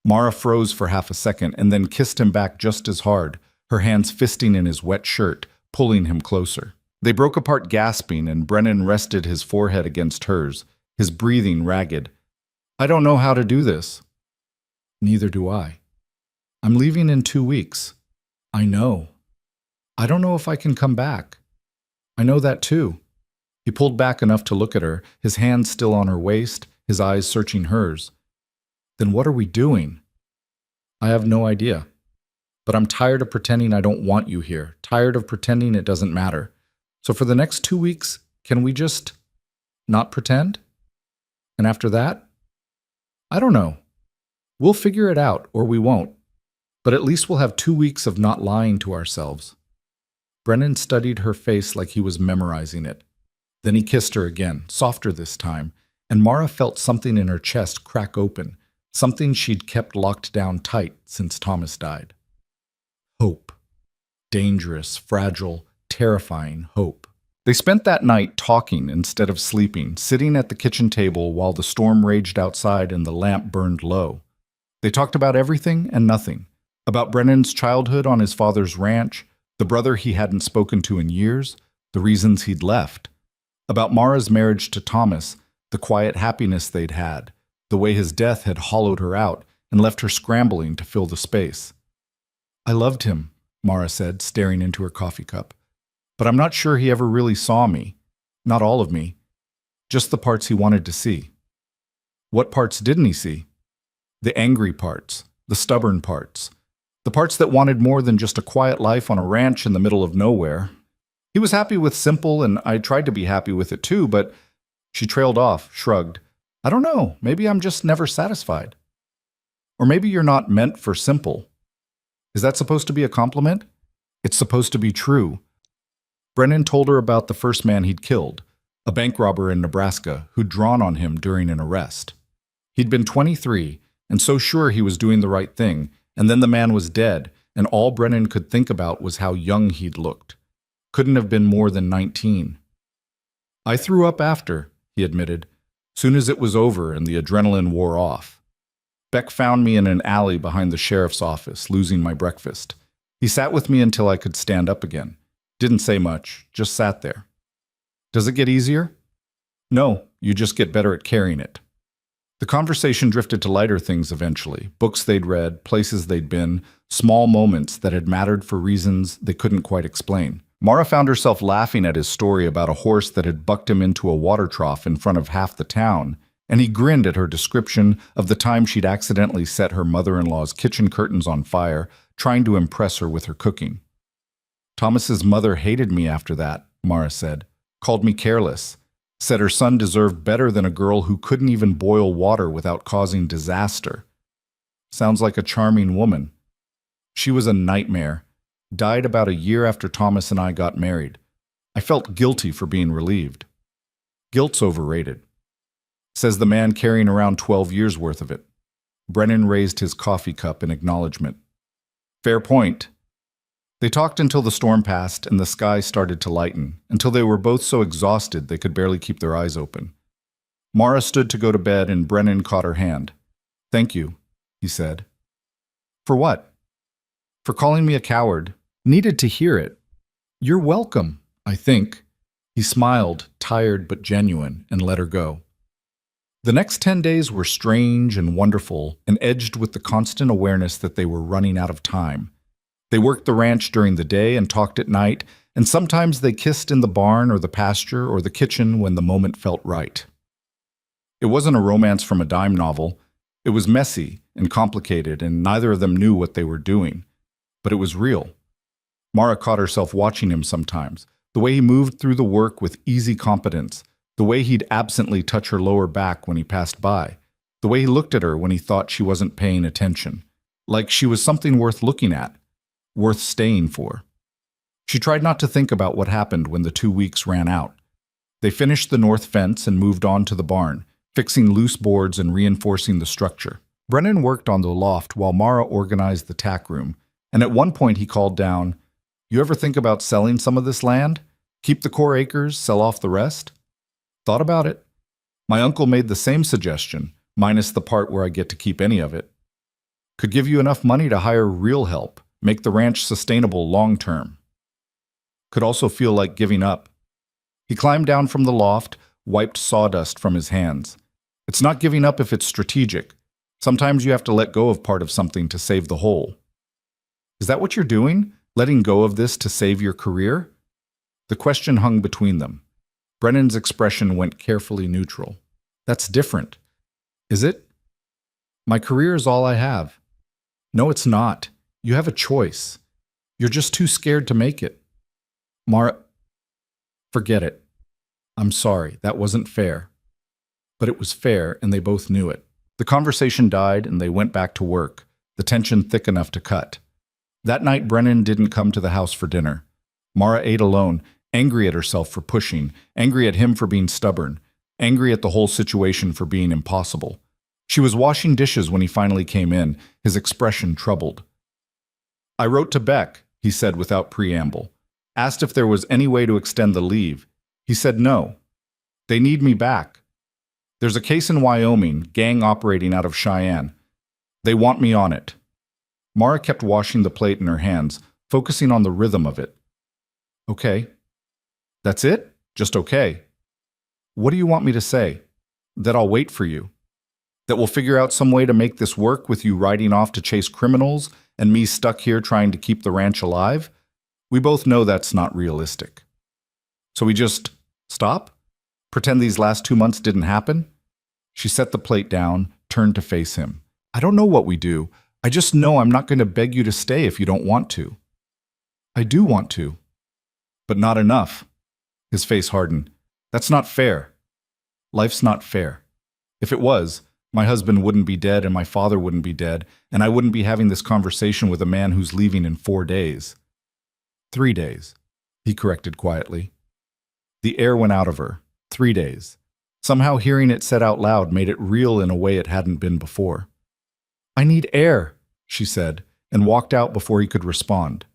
S1: Mara froze for half a second and then kissed him back just as hard, her hands fisting in his wet shirt, pulling him closer. They broke apart gasping, and Brennan rested his forehead against hers, his breathing ragged. I don't know how to do this. Neither do I. I'm leaving in 2 weeks. I know. I don't know if I can come back. I know that too. He pulled back enough to look at her, his hands still on her waist, his eyes searching hers. Then what are we doing? I have no idea. But I'm tired of pretending I don't want you here, tired of pretending it doesn't matter. So for the next 2 weeks, can we just not pretend? And after that? I don't know. We'll figure it out, or we won't. But at least we'll have 2 weeks of not lying to ourselves. Brennan studied her face like he was memorizing it. Then he kissed her again, softer this time, and Mara felt something in her chest crack open, something she'd kept locked down tight since Thomas died. Hope. Dangerous, fragile, terrifying hope. They spent that night talking instead of sleeping, sitting at the kitchen table while the storm raged outside and the lamp burned low. They talked about everything and nothing. About Brennan's childhood on his father's ranch, the brother he hadn't spoken to in years, the reasons he'd left. About Mara's marriage to Thomas, the quiet happiness they'd had, the way his death had hollowed her out and left her scrambling to fill the space. I loved him, Mara said, staring into her coffee cup. But I'm not sure he ever really saw me. Not all of me. Just the parts he wanted to see. What parts didn't he see? The angry parts, the stubborn parts, the parts that wanted more than just a quiet life on a ranch in the middle of nowhere. He was happy with simple, and I tried to be happy with it too, but she trailed off, shrugged. I don't know, maybe I'm just never satisfied. Or maybe you're not meant for simple. Is that supposed to be a compliment? It's supposed to be true. Brennan told her about the first man he'd killed, a bank robber in Nebraska who'd drawn on him during an arrest. He'd been 23, and so sure he was doing the right thing, and then the man was dead, and all Brennan could think about was how young he'd looked. Couldn't have been more than 19. I threw up after, he admitted, soon as it was over and the adrenaline wore off. Beck found me in an alley behind the sheriff's office, losing my breakfast. He sat with me until I could stand up again. Didn't say much, just sat there. Does it get easier? No, you just get better at carrying it. The conversation drifted to lighter things eventually, books they'd read, places they'd been, small moments that had mattered for reasons they couldn't quite explain. Mara found herself laughing at his story about a horse that had bucked him into a water trough in front of half the town, and he grinned at her description of the time she'd accidentally set her mother-in-law's kitchen curtains on fire, trying to impress her with her cooking. Thomas's mother hated me after that, Mara said, called me careless, said her son deserved better than a girl who couldn't even boil water without causing disaster. Sounds like a charming woman. She was a nightmare. Died about a year after Thomas and I got married. I felt guilty for being relieved. Guilt's overrated. Says the man carrying around 12 years' worth of it. Brennan raised his coffee cup in acknowledgement. Fair point. They talked until the storm passed and the sky started to lighten, until they were both so exhausted they could barely keep their eyes open. Mara stood to go to bed and Brennan caught her hand. Thank you, he said. For what? For calling me a coward. Needed to hear it. You're welcome, I think. He smiled, tired but genuine, and let her go. The next 10 days were strange and wonderful and edged with the constant awareness that they were running out of time. They worked the ranch during the day and talked at night, and sometimes they kissed in the barn or the pasture or the kitchen when the moment felt right. It wasn't a romance from a dime novel. It was messy and complicated, and neither of them knew what they were doing. But it was real. Mara caught herself watching him sometimes, the way he moved through the work with easy competence, the way he'd absently touch her lower back when he passed by, the way he looked at her when he thought she wasn't paying attention, like she was something worth looking at, worth staying for. She tried not to think about what happened when the 2 weeks ran out. They finished the north fence and moved on to the barn, fixing loose boards and reinforcing the structure. Brennan worked on the loft while Mara organized the tack room, and at one point he called down, "You ever think about selling some of this land? Keep the core acres, sell off the rest?" "Thought about it. My uncle made the same suggestion, minus the part where I get to keep any of it. Could give you enough money to hire real help, make the ranch sustainable long term. Could also feel like giving up." He climbed down from the loft, wiped sawdust from his hands. "It's not giving up if it's strategic. Sometimes you have to let go of part of something to save the whole." "Is that what you're doing? Letting go of this to save your career?" The question hung between them. Brennan's expression went carefully neutral. "That's different." "Is it?" "My career is all I have." "No, it's not. You have a choice. You're just too scared to make it." Mara, "Forget it. I'm sorry, that wasn't fair." But it was fair, and they both knew it. The conversation died, and they went back to work, the tension thick enough to cut. That night, Brennan didn't come to the house for dinner. Mara ate alone, angry at herself for pushing, angry at him for being stubborn, angry at the whole situation for being impossible. She was washing dishes when he finally came in, his expression troubled. "I wrote to Beck," he said without preamble. Asked if there was any way to extend the leave. He said no. "They need me back. There's a case in Wyoming, gang operating out of Cheyenne. They want me on it." Mara kept washing the plate in her hands, focusing on the rhythm of it. "Okay." "That's it? Just okay?" "What do you want me to say? That I'll wait for you? That we'll figure out some way to make this work with you riding off to chase criminals and me stuck here trying to keep the ranch alive? We both know that's not realistic. So we just stop? Pretend these last 2 months didn't happen?" She set the plate down, turned to face him. "I don't know what we do. I just know I'm not going to beg you to stay if you don't want to." "I do want to." "But not enough." His face hardened. "That's not fair. Life's not fair. If it was, my husband wouldn't be dead and my father wouldn't be dead, and I wouldn't be having this conversation with a man who's leaving in 4 days. 3 days, he corrected quietly. The air went out of her. 3 days. Somehow hearing it said out loud made it real in a way it hadn't been before. "I need air," she said, and walked out before he could respond.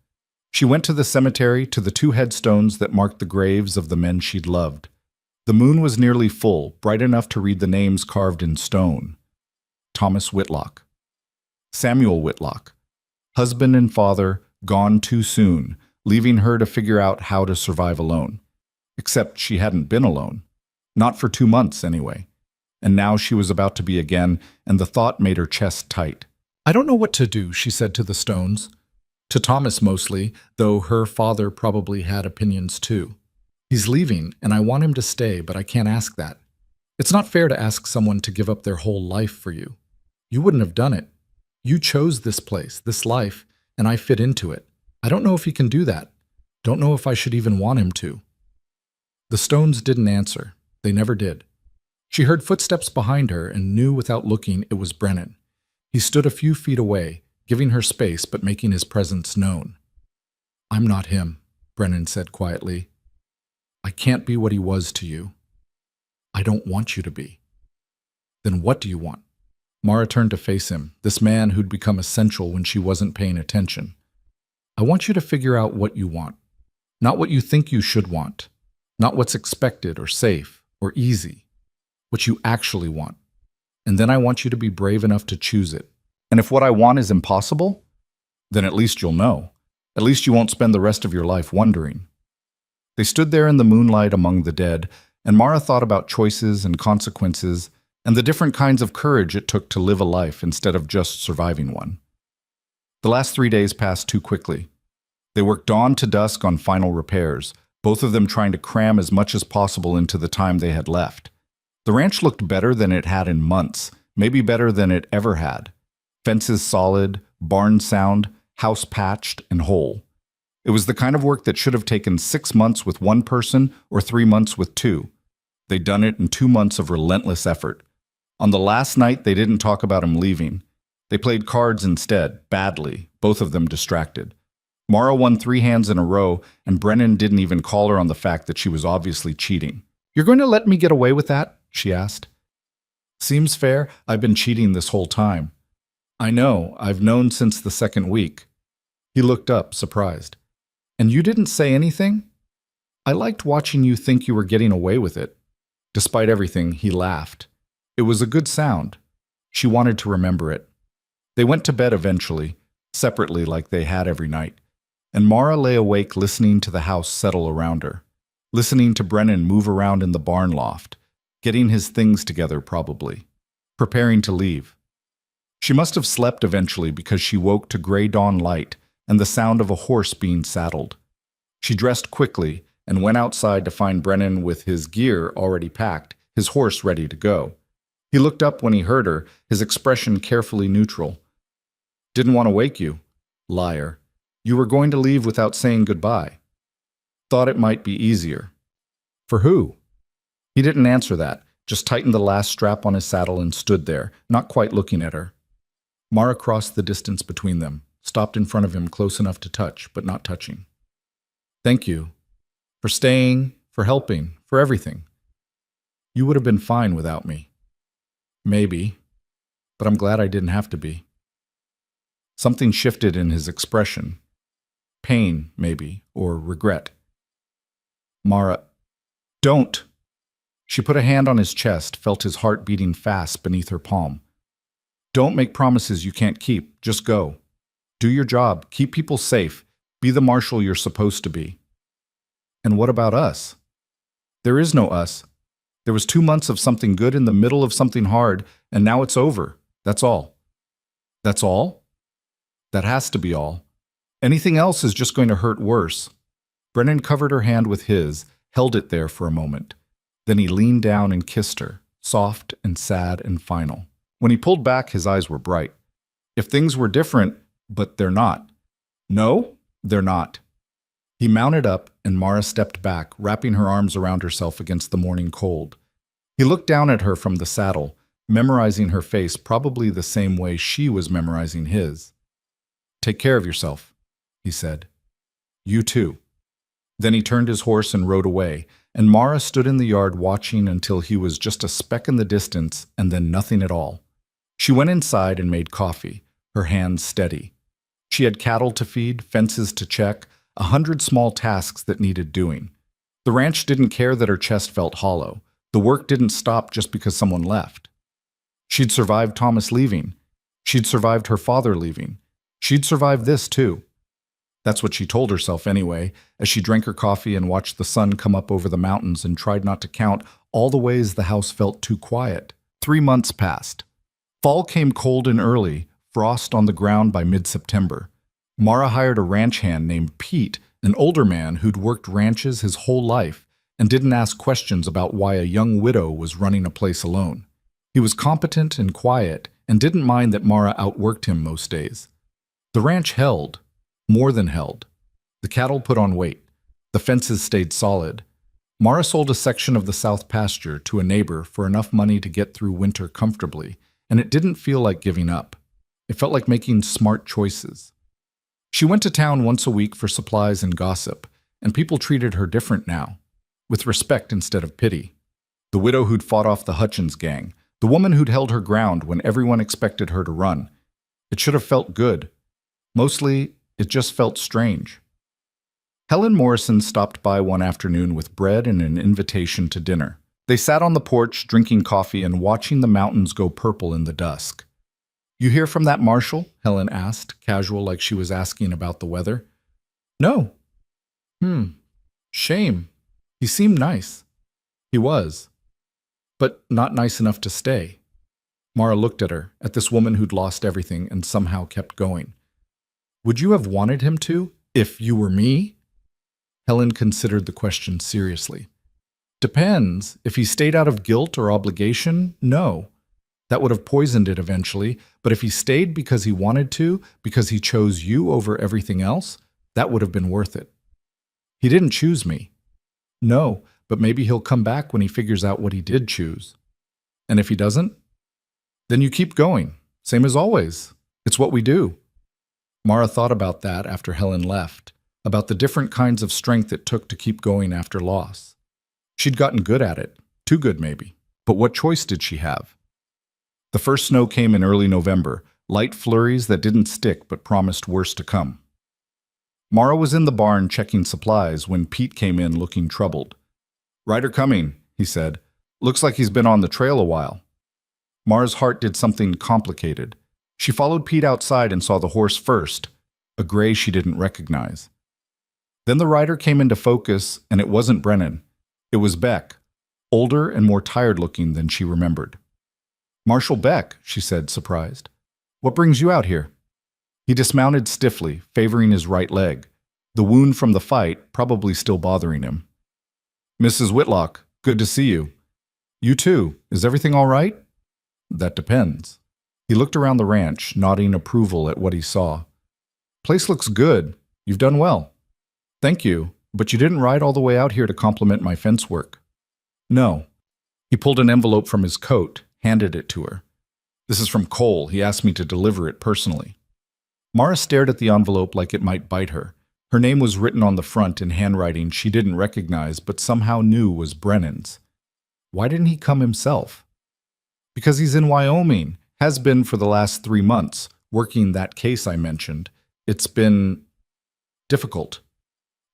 S1: She went to the cemetery, to the 2 headstones that marked the graves of the men she'd loved. The moon was nearly full, bright enough to read the names carved in stone. Thomas Whitlock. Samuel Whitlock. Husband and father, gone too soon, leaving her to figure out how to survive alone. Except she hadn't been alone. Not for 2 months, anyway. And now she was about to be again, and the thought made her chest tight. "I don't know what to do," she said to the stones. To Thomas mostly, though her father probably had opinions too. "He's leaving, and I want him to stay, but I can't ask that. It's not fair to ask someone to give up their whole life for you. You wouldn't have done it. You chose this place, this life, and I fit into it. I don't know if he can do that. Don't know if I should even want him to." The stones didn't answer. They never did. She heard footsteps behind her and knew without looking it was Brennan. He stood a few feet away, giving her space but making his presence known. "I'm not him," Brennan said quietly. "I can't be what he was to you. I don't want you to be." "Then what do you want?" Mara turned to face him, this man who'd become essential when she wasn't paying attention. "I want you to figure out what you want. Not what you think you should want. Not what's expected or safe or easy. What you actually want. And then I want you to be brave enough to choose it. And if what I want is impossible, then at least you'll know. At least you won't spend the rest of your life wondering." They stood there in the moonlight among the dead, and Mara thought about choices and consequences and the different kinds of courage it took to live a life instead of just surviving one. The last 3 days passed too quickly. They worked dawn to dusk on final repairs, both of them trying to cram as much as possible into the time they had left. The ranch looked better than it had in months, maybe better than it ever had. Fences solid, barn sound, house patched and whole. It was the kind of work that should have taken 6 months with one person or 3 months with two. They'd done it in 2 months of relentless effort. On the last night, they didn't talk about him leaving. They played cards instead, badly, both of them distracted. Mara won 3 hands in a row, and Brennan didn't even call her on the fact that she was obviously cheating. "You're going to let me get away with that?" she asked. "Seems fair. I've been cheating this whole time." "I know. I've known since the second week." He looked up, surprised. "And you didn't say anything?" "I liked watching you think you were getting away with it." Despite everything, he laughed. It was a good sound. She wanted to remember it. They went to bed eventually, separately like they had every night, and Mara lay awake listening to the house settle around her, listening to Brennan move around in the barn loft, getting his things together probably, preparing to leave. She must have slept eventually because she woke to gray dawn light and the sound of a horse being saddled. She dressed quickly and went outside to find Brennan with his gear already packed, his horse ready to go. He looked up when he heard her, his expression carefully neutral. "Didn't want to wake you." "Liar. You were going to leave without saying goodbye." "Thought it might be easier." "For who?" He didn't answer that, just tightened the last strap on his saddle and stood there, not quite looking at her. Mara crossed the distance between them, stopped in front of him close enough to touch, but not touching. "Thank you. For staying, for helping, for everything. You would have been fine without me." "Maybe. But I'm glad I didn't have to be." Something shifted in his expression. Pain, maybe, or regret. "Mara, don't!" She put a hand on his chest, felt his heart beating fast beneath her palm. "Don't make promises you can't keep. Just go. Do your job. Keep people safe. Be the marshal you're supposed to be." "And what about us?" "There is no us. There was 2 months of something good in the middle of something hard, and now it's over. That's all." "That's all?" "That has to be all. Anything else is just going to hurt worse." Brennan covered her hand with his, held it there for a moment. Then he leaned down and kissed her, soft and sad and final. When he pulled back, his eyes were bright. "If things were different, but they're not." "No, they're not." He mounted up, and Mara stepped back, wrapping her arms around herself against the morning cold. He looked down at her from the saddle, memorizing her face probably the same way she was memorizing his. "Take care of yourself," he said. "You too." Then he turned his horse and rode away, and Mara stood in the yard watching until he was just a speck in the distance and then nothing at all. She went inside and made coffee, her hands steady. She had cattle to feed, fences to check, 100 small tasks that needed doing. The ranch didn't care that her chest felt hollow. The work didn't stop just because someone left. She'd survived Thomas leaving. She'd survived her father leaving. She'd survived this too. That's what she told herself anyway, as she drank her coffee and watched the sun come up over the mountains and tried not to count all the ways the house felt too quiet. 3 months passed. Fall came cold and early, frost on the ground by mid-September. Mara hired a ranch hand named Pete, an older man who'd worked ranches his whole life and didn't ask questions about why a young widow was running a place alone. He was competent and quiet and didn't mind that Mara outworked him most days. The ranch held, more than held. The cattle put on weight. The fences stayed solid. Mara sold a section of the south pasture to a neighbor for enough money to get through winter comfortably, and it didn't feel like giving up. It felt like making smart choices. She went to town once a week for supplies and gossip, and people treated her different now, with respect instead of pity. The widow who'd fought off the Hutchins gang, the woman who'd held her ground when everyone expected her to run. It should have felt good. Mostly, it just felt strange. Helen Morrison stopped by one afternoon with bread and an invitation to dinner. They sat on the porch, drinking coffee and watching the mountains go purple in the dusk. "You hear from that marshal?" Helen asked, casual like she was asking about the weather. "No." Shame. He seemed nice." "He was. But not nice enough to stay." Mara looked at her, at this woman who'd lost everything and somehow kept going. "Would you have wanted him to, if you were me?" Helen considered the question seriously. "Depends. If he stayed out of guilt or obligation, no. That would have poisoned it eventually, but if he stayed because he wanted to, because he chose you over everything else, that would have been worth it. He didn't choose me. No, but maybe he'll come back when he figures out what he did choose. And if he doesn't, then you keep going, same as always. It's what we do. Mara thought about that after Helen left, about the different kinds of strength it took to keep going after loss. She'd gotten good at it, too good maybe, but what choice did she have? The first snow came in early November, light flurries that didn't stick but promised worse to come. Mara was in the barn checking supplies when Pete came in looking troubled. "Rider coming," he said. "Looks like he's been on the trail a while." Mara's heart did something complicated. She followed Pete outside and saw the horse first, a gray she didn't recognize. Then the rider came into focus, and it wasn't Brennan. It was Beck, older and more tired-looking than she remembered. "Marshal Beck," she said, surprised. "What brings you out here?" He dismounted stiffly, favoring his right leg, the wound from the fight probably still bothering him. "Mrs. Whitlock, good to see you." "You too. Is everything all right?" "That depends." He looked around the ranch, nodding approval at what he saw. "Place looks good. You've done well." "Thank you, but you didn't ride all the way out here to compliment my fence work." "No." He pulled an envelope from his coat, handed it to her. "This is from Cole. He asked me to deliver it personally." Mara stared at the envelope like it might bite her. Her name was written on the front in handwriting she didn't recognize but somehow knew was Brennan's. Why didn't he come himself? "Because he's in Wyoming. Has been for the last 3 months, working that case I mentioned. It's been difficult.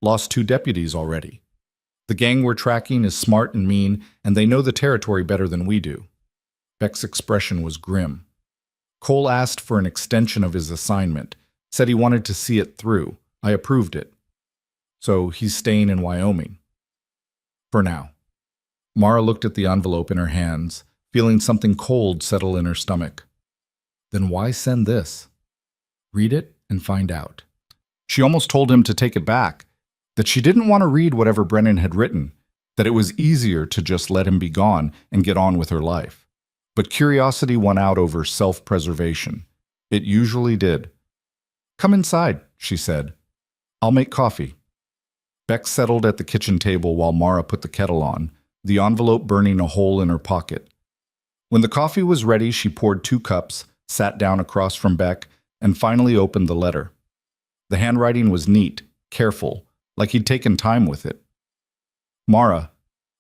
S1: Lost 2 deputies already. The gang we're tracking is smart and mean, and they know the territory better than we do." Beck's expression was grim. "Cole asked for an extension of his assignment, said he wanted to see it through. I approved it. So he's staying in Wyoming. For now." Mara looked at the envelope in her hands, feeling something cold settle in her stomach. Then why send this? Read it and find out. She almost told him to take it back, that she didn't want to read whatever Brennan had written, that it was easier to just let him be gone and get on with her life. But curiosity won out over self-preservation. It usually did. "Come inside," she said. "I'll make coffee." Beck settled at the kitchen table while Mara put the kettle on, the envelope burning a hole in her pocket. When the coffee was ready, she poured 2 cups, sat down across from Beck, and finally opened the letter. The handwriting was neat, careful, like he'd taken time with it. "Mara,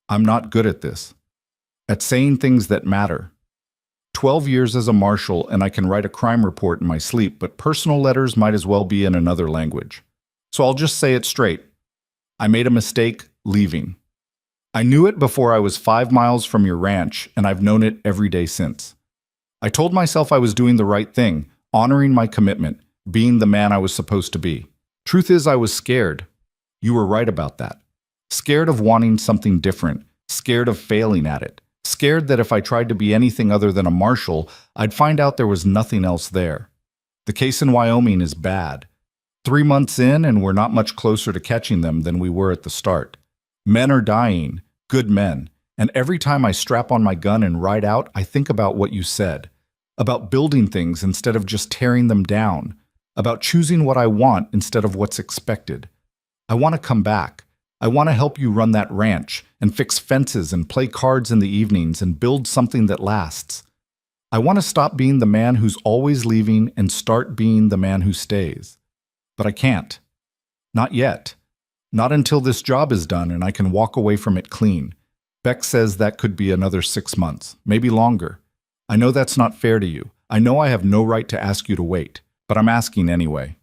S1: I'm not good at this. At saying things that matter. 12 years as a marshal and I can write a crime report in my sleep, but personal letters might as well be in another language. So I'll just say it straight. I made a mistake leaving. I knew it before I was 5 miles from your ranch, and I've known it every day since. I told myself I was doing the right thing, honoring my commitment, being the man I was supposed to be. Truth is, I was scared. You were right about that. Scared of wanting something different, scared of failing at it, scared that if I tried to be anything other than a marshal, I'd find out there was nothing else there. The case in Wyoming is bad. 3 months in, and we're not much closer to catching them than we were at the start. Men are dying, good men, and every time I strap on my gun and ride out, I think about what you said, about building things instead of just tearing them down, about choosing what I want instead of what's expected. I want to come back. I want to help you run that ranch and fix fences and play cards in the evenings and build something that lasts. I want to stop being the man who's always leaving and start being the man who stays. But I can't. Not yet. Not until this job is done and I can walk away from it clean. Beck says that could be another 6 months, maybe longer. I know that's not fair to you. I know I have no right to ask you to wait, but I'm asking anyway.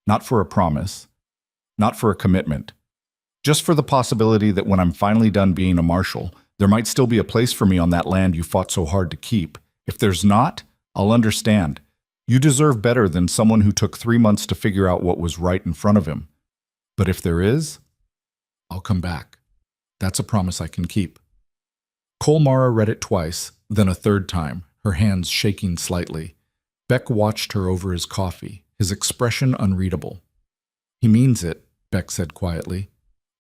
S1: Not for a promise. Not for a commitment. Just for the possibility that when I'm finally done being a marshal, there might still be a place for me on that land you fought so hard to keep. If there's not, I'll understand. You deserve better than someone who took 3 months to figure out what was right in front of him. But if there is, I'll come back. That's a promise I can keep. Mara read it twice, then a third time, her hands shaking slightly. Beck watched her over his coffee, his expression unreadable. He means it, Beck said quietly.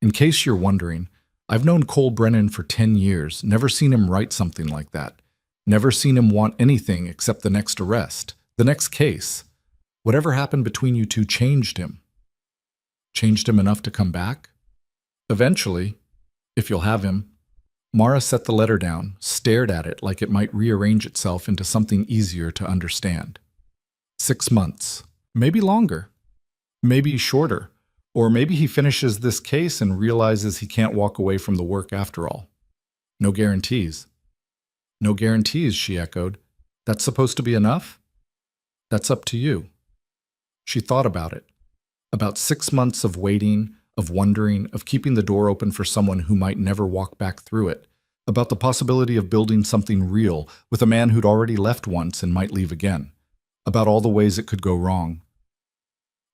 S1: In case you're wondering, I've known Cole Brennan for 10 years, never seen him write something like that. Never seen him want anything except the next arrest, the next case. Whatever happened between you two changed him. Changed him enough to come back? Eventually, if you'll have him. Mara set the letter down, stared at it like it might rearrange itself into something easier to understand. 6 months. Maybe longer. Maybe shorter. Or maybe he finishes this case and realizes he can't walk away from the work after all. No guarantees. No guarantees, she echoed. That's supposed to be enough? That's up to you. She thought about it. About 6 months of waiting, of wondering, of keeping the door open for someone who might never walk back through it. About the possibility of building something real with a man who'd already left once and might leave again. About all the ways it could go wrong.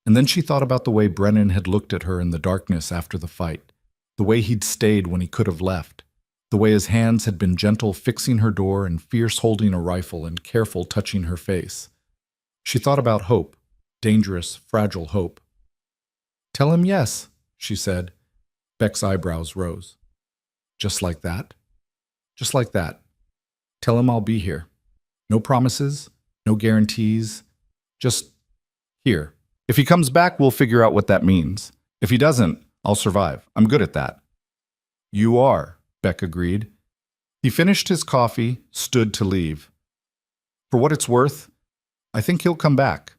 S1: And then she thought about the way Brennan had looked at her in the darkness after the fight. The way he'd stayed when he could have left. The way his hands had been gentle fixing her door and fierce holding a rifle and careful touching her face. She thought about hope. Dangerous, fragile hope. Tell him yes, she said. Beck's eyebrows rose. Just like that? Just like that. Tell him I'll be here. No promises, no guarantees. Just here. If he comes back, we'll figure out what that means. If he doesn't, I'll survive. I'm good at that. You are, Beck agreed. He finished his coffee, stood to leave. For what it's worth, I think he'll come back.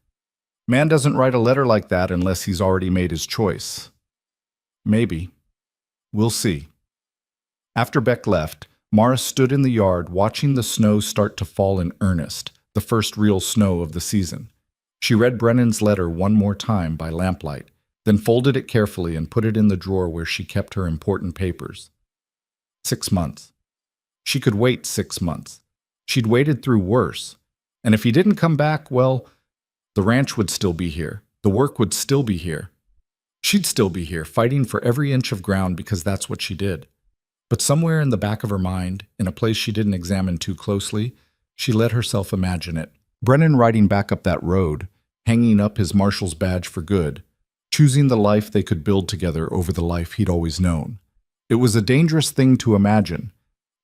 S1: Man doesn't write a letter like that unless he's already made his choice. Maybe. We'll see. After Beck left, Mara stood in the yard watching the snow start to fall in earnest, the first real snow of the season. She read Brennan's letter one more time by lamplight, then folded it carefully and put it in the drawer where she kept her important papers. 6 months. She could wait 6 months. She'd waited through worse. And if he didn't come back, well, the ranch would still be here. The work would still be here. She'd still be here, fighting for every inch of ground because that's what she did. But somewhere in the back of her mind, in a place she didn't examine too closely, she let herself imagine it. Brennan riding back up that road, hanging up his marshal's badge for good, choosing the life they could build together over the life he'd always known. It was a dangerous thing to imagine,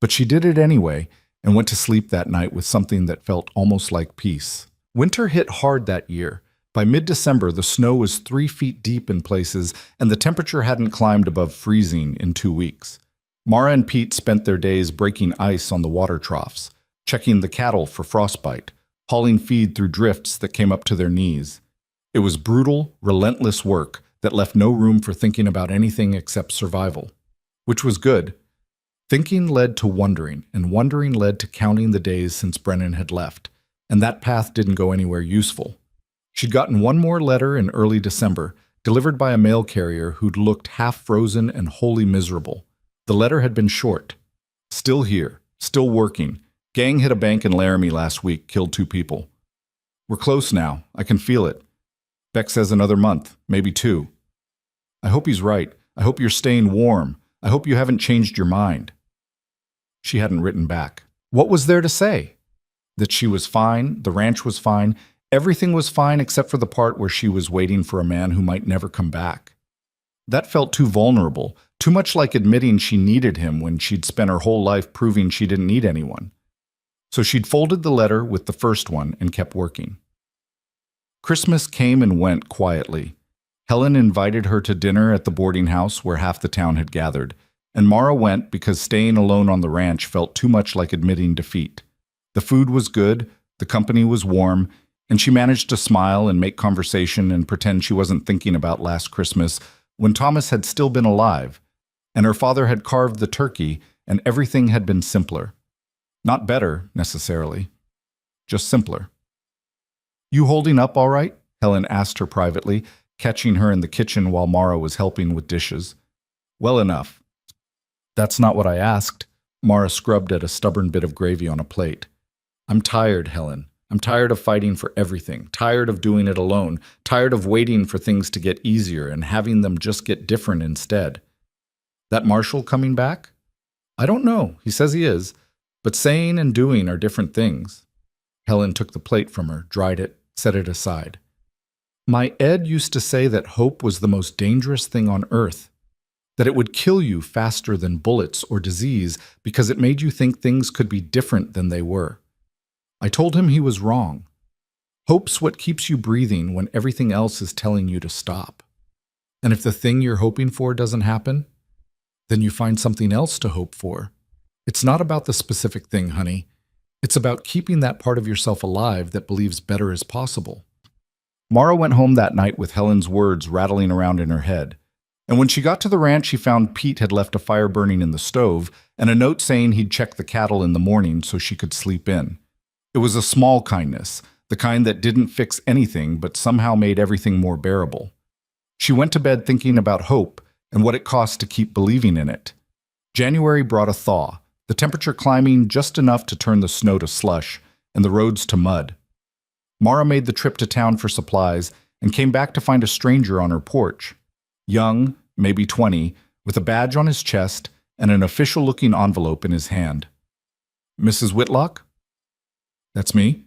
S1: but she did it anyway and went to sleep that night with something that felt almost like peace. Winter hit hard that year. By mid-December, the snow was 3 feet deep in places, and the temperature hadn't climbed above freezing in 2 weeks. Mara and Pete spent their days breaking ice on the water troughs, checking the cattle for frostbite, hauling feed through drifts that came up to their knees. It was brutal, relentless work that left no room for thinking about anything except survival. Which was good. Thinking led to wondering, and wondering led to counting the days since Brennan had left, and that path didn't go anywhere useful. She'd gotten one more letter in early December, delivered by a mail carrier who'd looked half-frozen and wholly miserable. The letter had been short. Still here, still working. Gang hit a bank in Laramie last week, killed 2 people. We're close now. I can feel it. Beck says another month, maybe 2. I hope he's right. I hope you're staying warm. I hope you haven't changed your mind. She hadn't written back. What was there to say? That she was fine, the ranch was fine, everything was fine except for the part where she was waiting for a man who might never come back. That felt too vulnerable, too much like admitting she needed him when she'd spent her whole life proving she didn't need anyone. So she'd folded the letter with the first one and kept working. Christmas came and went quietly. Helen invited her to dinner at the boarding house where half the town had gathered, and Mara went because staying alone on the ranch felt too much like admitting defeat. The food was good, the company was warm, and she managed to smile and make conversation and pretend she wasn't thinking about last Christmas when Thomas had still been alive, and her father had carved the turkey, and everything had been simpler. Not better, necessarily, just simpler. You holding up all right? Helen asked her privately, catching her in the kitchen while Mara was helping with dishes. Well enough. That's not what I asked. Mara scrubbed at a stubborn bit of gravy on a plate. I'm tired, Helen. I'm tired of fighting for everything, tired of doing it alone, tired of waiting for things to get easier and having them just get different instead. That Marshall coming back? I don't know. He says he is. But saying and doing are different things. Helen took the plate from her, dried it, set it aside. My Ed used to say that hope was the most dangerous thing on earth. that it would kill you faster than bullets or disease because it made you think things could be different than they were. I told him he was wrong. Hope's what keeps you breathing when everything else is telling you to stop. And if the thing you're hoping for doesn't happen, then you find something else to hope for. It's not about the specific thing, honey. It's about keeping that part of yourself alive that believes better is possible. Mara went home that night with Helen's words rattling around in her head. And when she got to the ranch, she found Pete had left a fire burning in the stove and a note saying he'd check the cattle in the morning so she could sleep in. It was a small kindness, the kind that didn't fix anything but somehow made everything more bearable. She went to bed thinking about hope and what it cost to keep believing in it. January brought a thaw, the temperature climbing just enough to turn the snow to slush and the roads to mud. Mara made the trip to town for supplies and came back to find a stranger on her porch. Young, maybe 20, with a badge on his chest and an official-looking envelope in his hand. "Mrs. Whitlock?" "That's me."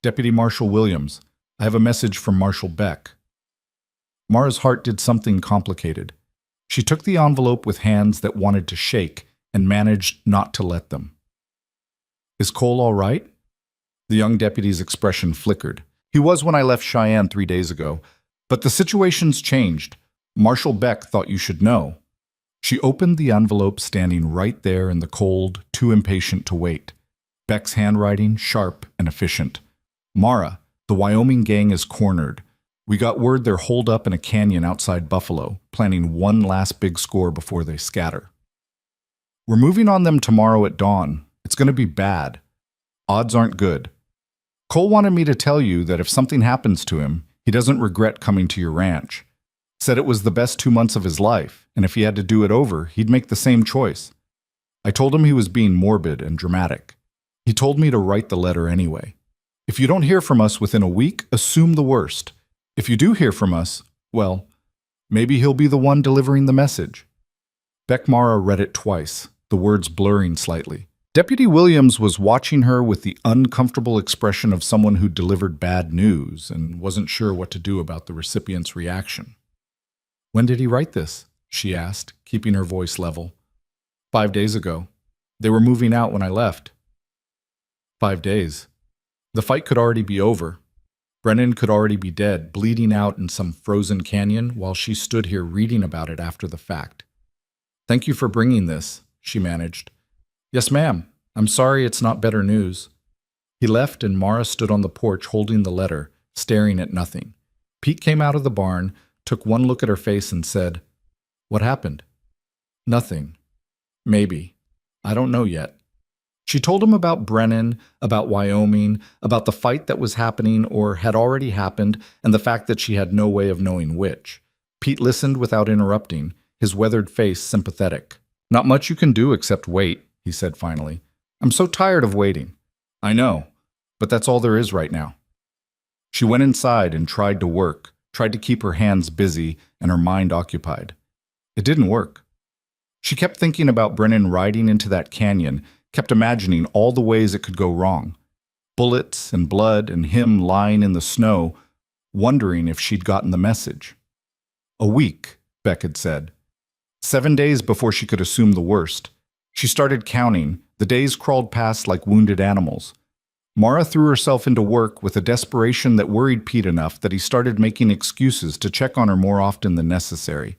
S1: "Deputy Marshal Williams. I have a message from Marshal Beck." Mara's heart did something complicated. She took the envelope with hands that wanted to shake and managed not to let them. "Is Cole all right?" The young deputy's expression flickered. "He was when I left Cheyenne 3 days ago, but the situation's changed. Marshal Beck thought you should know." She opened the envelope standing right there in the cold, too impatient to wait. Beck's handwriting, sharp and efficient. "Mara, the Wyoming gang is cornered. We got word they're holed up in a canyon outside Buffalo, planning one last big score before they scatter. We're moving on them tomorrow at dawn. It's going to be bad. Odds aren't good. Cole wanted me to tell you that if something happens to him, he doesn't regret coming to your ranch. Said it was the best 2 months of his life, and if he had to do it over, he'd make the same choice. I told him he was being morbid and dramatic. He told me to write the letter anyway. If you don't hear from us within a week, assume the worst. If you do hear from us, well, maybe he'll be the one delivering the message." Beck-Mara read it twice, the words blurring slightly. Deputy Williams was watching her with the uncomfortable expression of someone who delivered bad news and wasn't sure what to do about the recipient's reaction. "When did he write this?" she asked, keeping her voice level. 5 days ago. They were moving out when I left." 5 days. The fight could already be over. Brennan could already be dead, bleeding out in some frozen canyon while she stood here reading about it after the fact. "Thank you for bringing this," she managed. "Yes, ma'am. I'm sorry it's not better news." He left and Mara stood on the porch holding the letter, staring at nothing. Pete came out of the barn, took one look at her face and said, "What happened?" "Nothing. Maybe. I don't know yet." She told him about Brennan, about Wyoming, about the fight that was happening or had already happened, and the fact that she had no way of knowing which. Pete listened without interrupting, his weathered face sympathetic. "Not much you can do except wait," he said finally. "I'm so tired of waiting." "I know, but that's all there is right now." She went inside and tried to work, tried to keep her hands busy and her mind occupied. It didn't work. She kept thinking about Brennan riding into that canyon, kept imagining all the ways it could go wrong. Bullets and blood and him lying in the snow, wondering if she'd gotten the message. "A week," Beck had said. 7 days before she could assume the worst. She started counting. The days crawled past like wounded animals. Mara threw herself into work with a desperation that worried Pete enough that he started making excuses to check on her more often than necessary.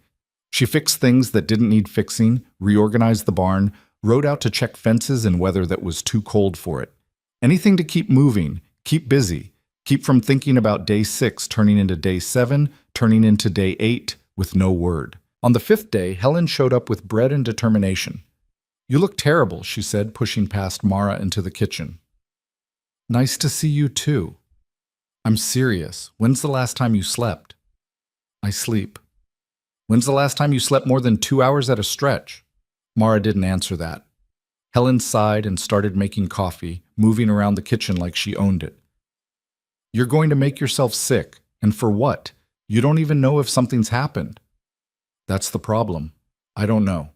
S1: She fixed things that didn't need fixing, reorganized the barn, rode out to check fences in weather that was too cold for it. Anything to keep moving, keep busy, keep from thinking about day 6 turning into day 7, turning into day 8 with no word. On the 5th day, Helen showed up with bread and determination. "You look terrible," she said, pushing past Mara into the kitchen. "Nice to see you too." "I'm serious. When's the last time you slept?" "I sleep." "When's the last time you slept more than 2 hours at a stretch?" Mara didn't answer that. Helen sighed and started making coffee, moving around the kitchen like she owned it. "You're going to make yourself sick, and for what? You don't even know if something's happened." "That's the problem. I don't know.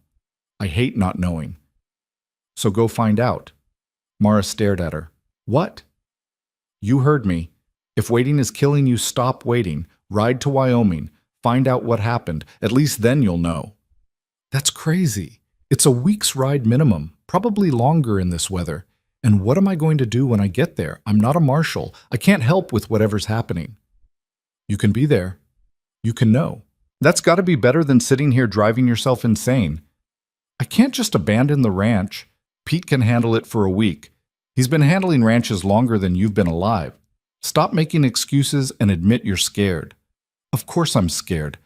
S1: I hate not knowing." "So go find out." Mara stared at her. "What?" "You heard me. If waiting is killing you, stop waiting. Ride to Wyoming. Find out what happened. At least then you'll know." That's crazy. It's a week's ride minimum, probably longer in this weather. And what am I going to do when I get there? I'm not a marshal. I can't help with whatever's happening. You can be there. You can know. That's got to be better than sitting here driving yourself insane. I can't just abandon the ranch. Pete can handle it for a week. He's been handling ranches longer than you've been alive. Stop making excuses and admit you're scared. Of course I'm scared.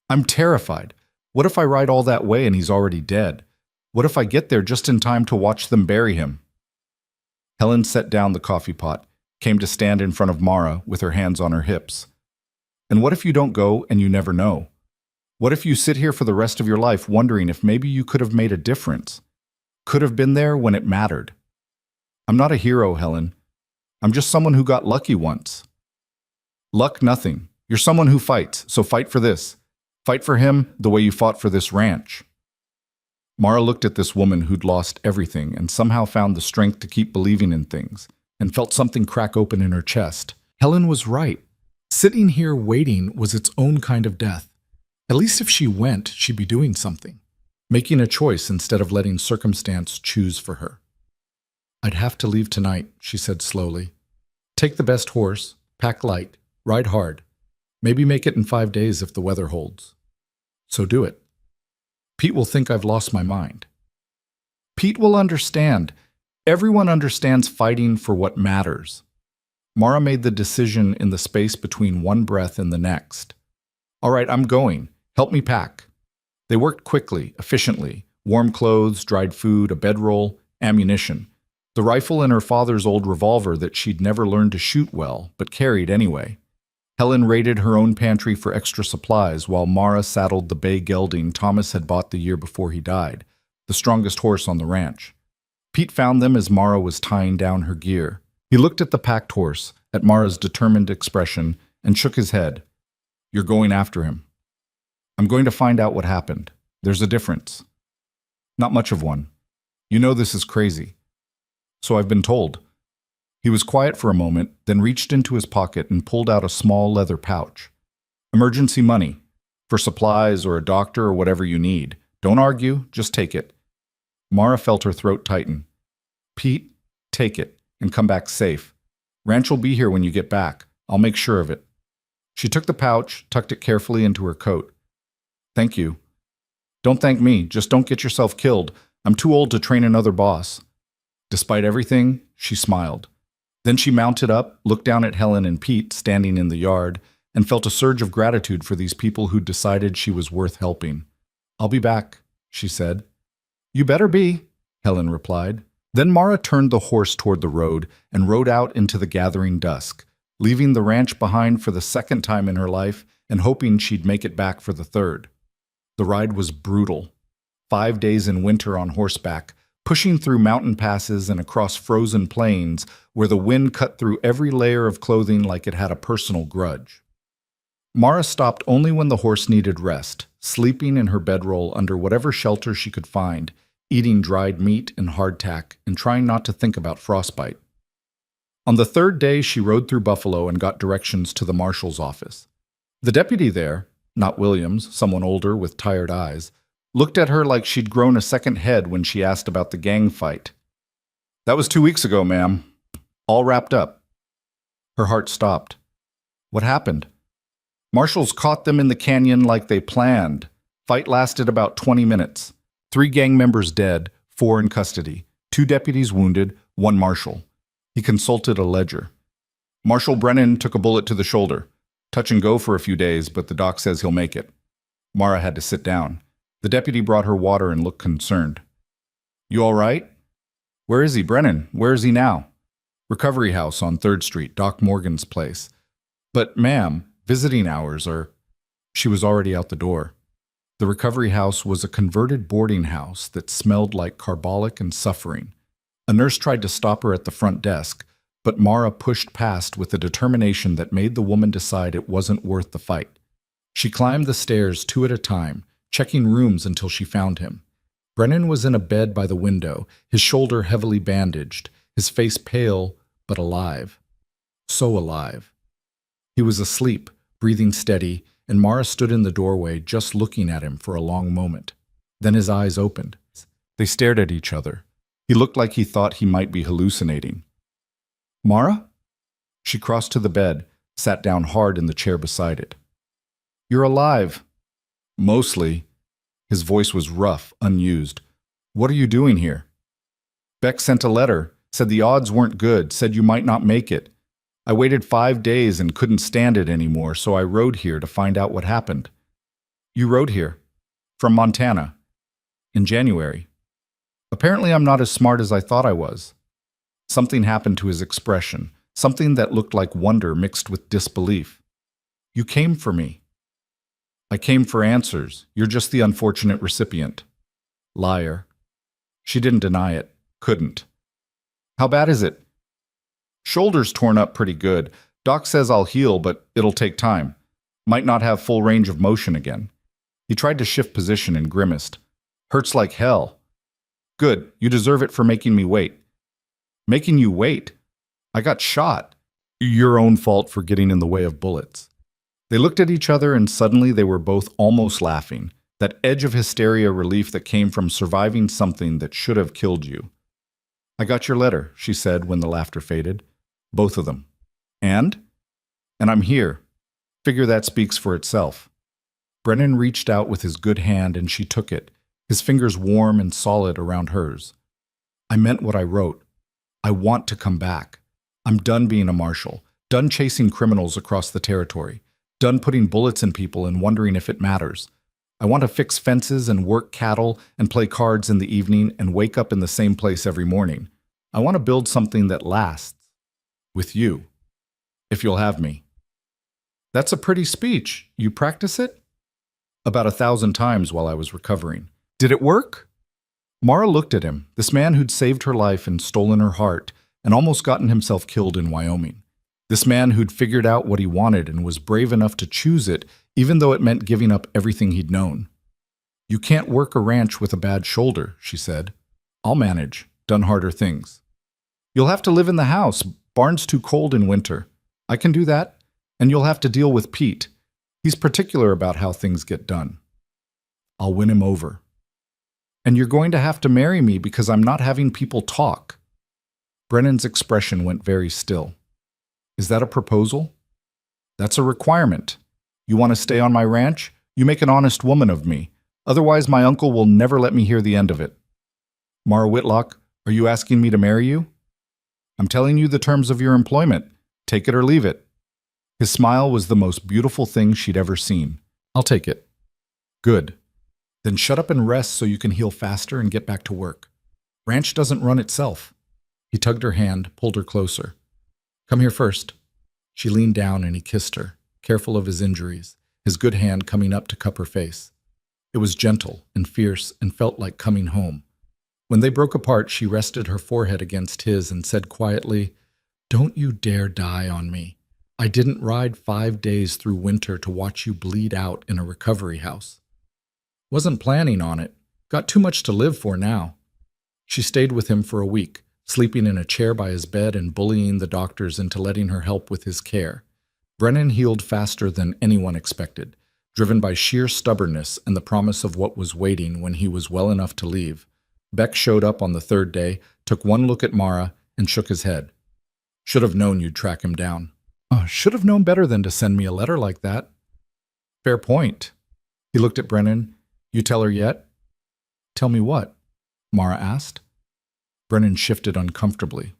S1: I'm terrified. What if I ride all that way and he's already dead? What if I get there just in time to watch them bury him? Helen set down the coffee pot, came to stand in front of Mara with her hands on her hips. And what if you don't go and you never know? What if you sit here for the rest of your life wondering if maybe you could have made a difference? Could have been there when it mattered? I'm not a hero, Helen. I'm just someone who got lucky once. Luck, nothing. You're someone who fights, so fight for this. Fight for him the way you fought for this ranch. Mara looked at this woman who'd lost everything and somehow found the strength to keep believing in things, and felt something crack open in her chest. Helen was right. Sitting here waiting was its own kind of death. At least if she went, she'd be doing something, making a choice instead of letting circumstance choose for her. I'd have to leave tonight, she said slowly. Take the best horse, pack light, ride hard. Maybe make it in 5 days if the weather holds. So do it. Pete will think I've lost my mind. Pete will understand. Everyone understands fighting for what matters. Mara made the decision in the space between one breath and the next. All right, I'm going. Help me pack. They worked quickly, efficiently. Warm clothes, dried food, a bedroll, ammunition. The rifle and her father's old revolver that she'd never learned to shoot well, but carried anyway. Helen raided her own pantry for extra supplies while Mara saddled the bay gelding Thomas had bought the year before he died, the strongest horse on the ranch. Pete found them as Mara was tying down her gear. He looked at the packed horse, at Mara's determined expression, and shook his head. You're going after him. I'm going to find out what happened. There's a difference. Not much of one. You know this is crazy. So I've been told. He was quiet for a moment, then reached into his pocket and pulled out a small leather pouch. Emergency money. For supplies or a doctor or whatever you need. Don't argue, just take it. Mara felt her throat tighten. Pete, take it, and come back safe. Ranch will be here when you get back. I'll make sure of it. She took the pouch, tucked it carefully into her coat. Thank you. Don't thank me, just don't get yourself killed. I'm too old to train another boss. Despite everything, she smiled. Then she mounted up, looked down at Helen and Pete standing in the yard, and felt a surge of gratitude for these people who decided she was worth helping. I'll be back, she said. You better be, Helen replied. Then Mara turned the horse toward the road and rode out into the gathering dusk, leaving the ranch behind for the second time in her life and hoping she'd make it back for the third. The ride was brutal. 5 days in winter on horseback, pushing through mountain passes and across frozen plains where the wind cut through every layer of clothing like it had a personal grudge. Mara stopped only when the horse needed rest, sleeping in her bedroll under whatever shelter she could find, eating dried meat and hardtack, and trying not to think about frostbite. On the third day, she rode through Buffalo and got directions to the marshal's office. The deputy there, not Williams, someone older with tired eyes, looked at her like she'd grown a second head when she asked about the gang fight. That was 2 weeks ago, ma'am. All wrapped up. Her heart stopped. What happened? Marshals caught them in the canyon like they planned. Fight lasted about 20 minutes. 3 gang members dead, 4 in custody. 2 deputies wounded, 1 marshal. He consulted a ledger. Marshal Brennan took a bullet to the shoulder. Touch and go for a few days, but the doc says he'll make it. Mara had to sit down. The deputy brought her water and looked concerned. You all right? Where is he, Brennan? Where is he now? Recovery house on 3rd Street, Doc Morgan's place. But, ma'am, visiting hours are... She was already out the door. The recovery house was a converted boarding house that smelled like carbolic and suffering. A nurse tried to stop her at the front desk, but Mara pushed past with a determination that made the woman decide it wasn't worth the fight. She climbed the stairs 2 at a time, checking rooms until she found him. Brennan was in a bed by the window, his shoulder heavily bandaged, his face pale but alive. So alive. He was asleep, breathing steady, and Mara stood in the doorway just looking at him for a long moment. Then his eyes opened. They stared at each other. He looked like he thought he might be hallucinating. Mara? She crossed to the bed, sat down hard in the chair beside it. You're alive. Mostly. His voice was rough, unused. What are you doing here? Beck sent a letter, said the odds weren't good, said you might not make it. I waited 5 days and couldn't stand it anymore, so I rode here to find out what happened. You rode here? From Montana. In January. Apparently I'm not as smart as I thought I was. Something happened to his expression, something that looked like wonder mixed with disbelief. You came for me. I came for answers. You're just the unfortunate recipient. Liar. She didn't deny it. Couldn't. How bad is it? Shoulder's torn up pretty good. Doc says I'll heal, but it'll take time. Might not have full range of motion again. He tried to shift position and grimaced. Hurts like hell. Good. You deserve it for making me wait. Making you wait? I got shot. Your own fault for getting in the way of bullets. They looked at each other and suddenly they were both almost laughing, that edge of hysteria relief that came from surviving something that should have killed you. I got your letter, she said when the laughter faded. Both of them. And? And I'm here. Figure that speaks for itself. Brennan reached out with his good hand and she took it, his fingers warm and solid around hers. I meant what I wrote. I want to come back. I'm done being a marshal, done chasing criminals across the territory, done putting bullets in people and wondering if it matters. I want to fix fences and work cattle and play cards in the evening and wake up in the same place every morning. I want to build something that lasts. With you. If you'll have me. That's a pretty speech. You practice it? About 1,000 times while I was recovering. Did it work? Mara looked at him, this man who'd saved her life and stolen her heart and almost gotten himself killed in Wyoming. This man who'd figured out what he wanted and was brave enough to choose it, even though it meant giving up everything he'd known. You can't work a ranch with a bad shoulder, she said. I'll manage. Done harder things. You'll have to live in the house. Barn's too cold in winter. I can do that, and you'll have to deal with Pete. He's particular about how things get done. I'll win him over. And you're going to have to marry me because I'm not having people talk. Brennan's expression went very still. Is that a proposal? That's a requirement. You want to stay on my ranch? You make an honest woman of me. Otherwise, my uncle will never let me hear the end of it. Mara Whitlock, are you asking me to marry you? I'm telling you the terms of your employment. Take it or leave it. His smile was the most beautiful thing she'd ever seen. I'll take it. Good. Then shut up and rest so you can heal faster and get back to work. Ranch doesn't run itself. He tugged her hand, pulled her closer. Come here first. She leaned down and he kissed her, careful of his injuries, his good hand coming up to cup her face. It was gentle and fierce and felt like coming home. When they broke apart, she rested her forehead against his and said quietly, Don't you dare die on me. I didn't ride 5 days through winter to watch you bleed out in a recovery house. Wasn't planning on it. Got too much to live for now. She stayed with him for a week, sleeping in a chair by his bed and bullying the doctors into letting her help with his care. Brennan healed faster than anyone expected, driven by sheer stubbornness and the promise of what was waiting when he was well enough to leave. Beck showed up on the 3rd day, took one look at Mara, and shook his head. Should have known you'd track him down. Should have known better than to send me a letter like that. Fair point. He looked at Brennan. You tell her yet? Tell me what? Mara asked. Brennan shifted uncomfortably.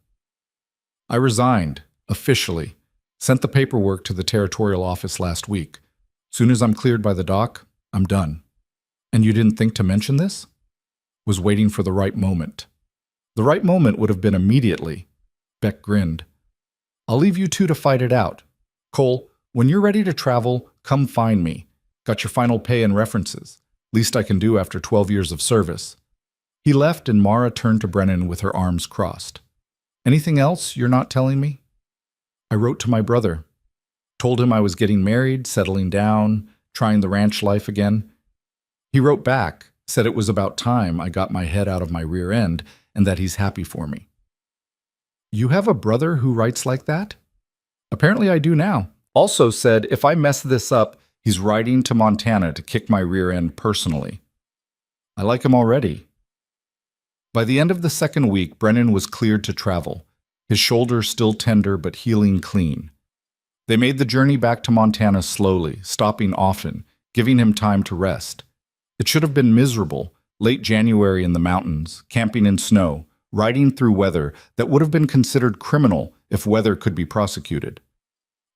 S1: I resigned, officially. Sent the paperwork to the territorial office last week. Soon as I'm cleared by the doc, I'm done. And you didn't think to mention this? Was waiting for the right moment. The right moment would have been immediately. Beck grinned. I'll leave you two to fight it out. Cole, when you're ready to travel, come find me. Got your final pay and references. Least I can do after 12 years of service. He left and Mara turned to Brennan with her arms crossed. Anything else you're not telling me? I wrote to my brother. Told him I was getting married, settling down, trying the ranch life again. He wrote back, said it was about time I got my head out of my rear end and that he's happy for me. You have a brother who writes like that? Apparently I do now. Also said if I mess this up, he's riding to Montana to kick my rear end personally. I like him already. By the end of the second week, Brennan was cleared to travel, his shoulder still tender but healing clean. They made the journey back to Montana slowly, stopping often, giving him time to rest. It should have been miserable, late January in the mountains, camping in snow, riding through weather that would have been considered criminal if weather could be prosecuted.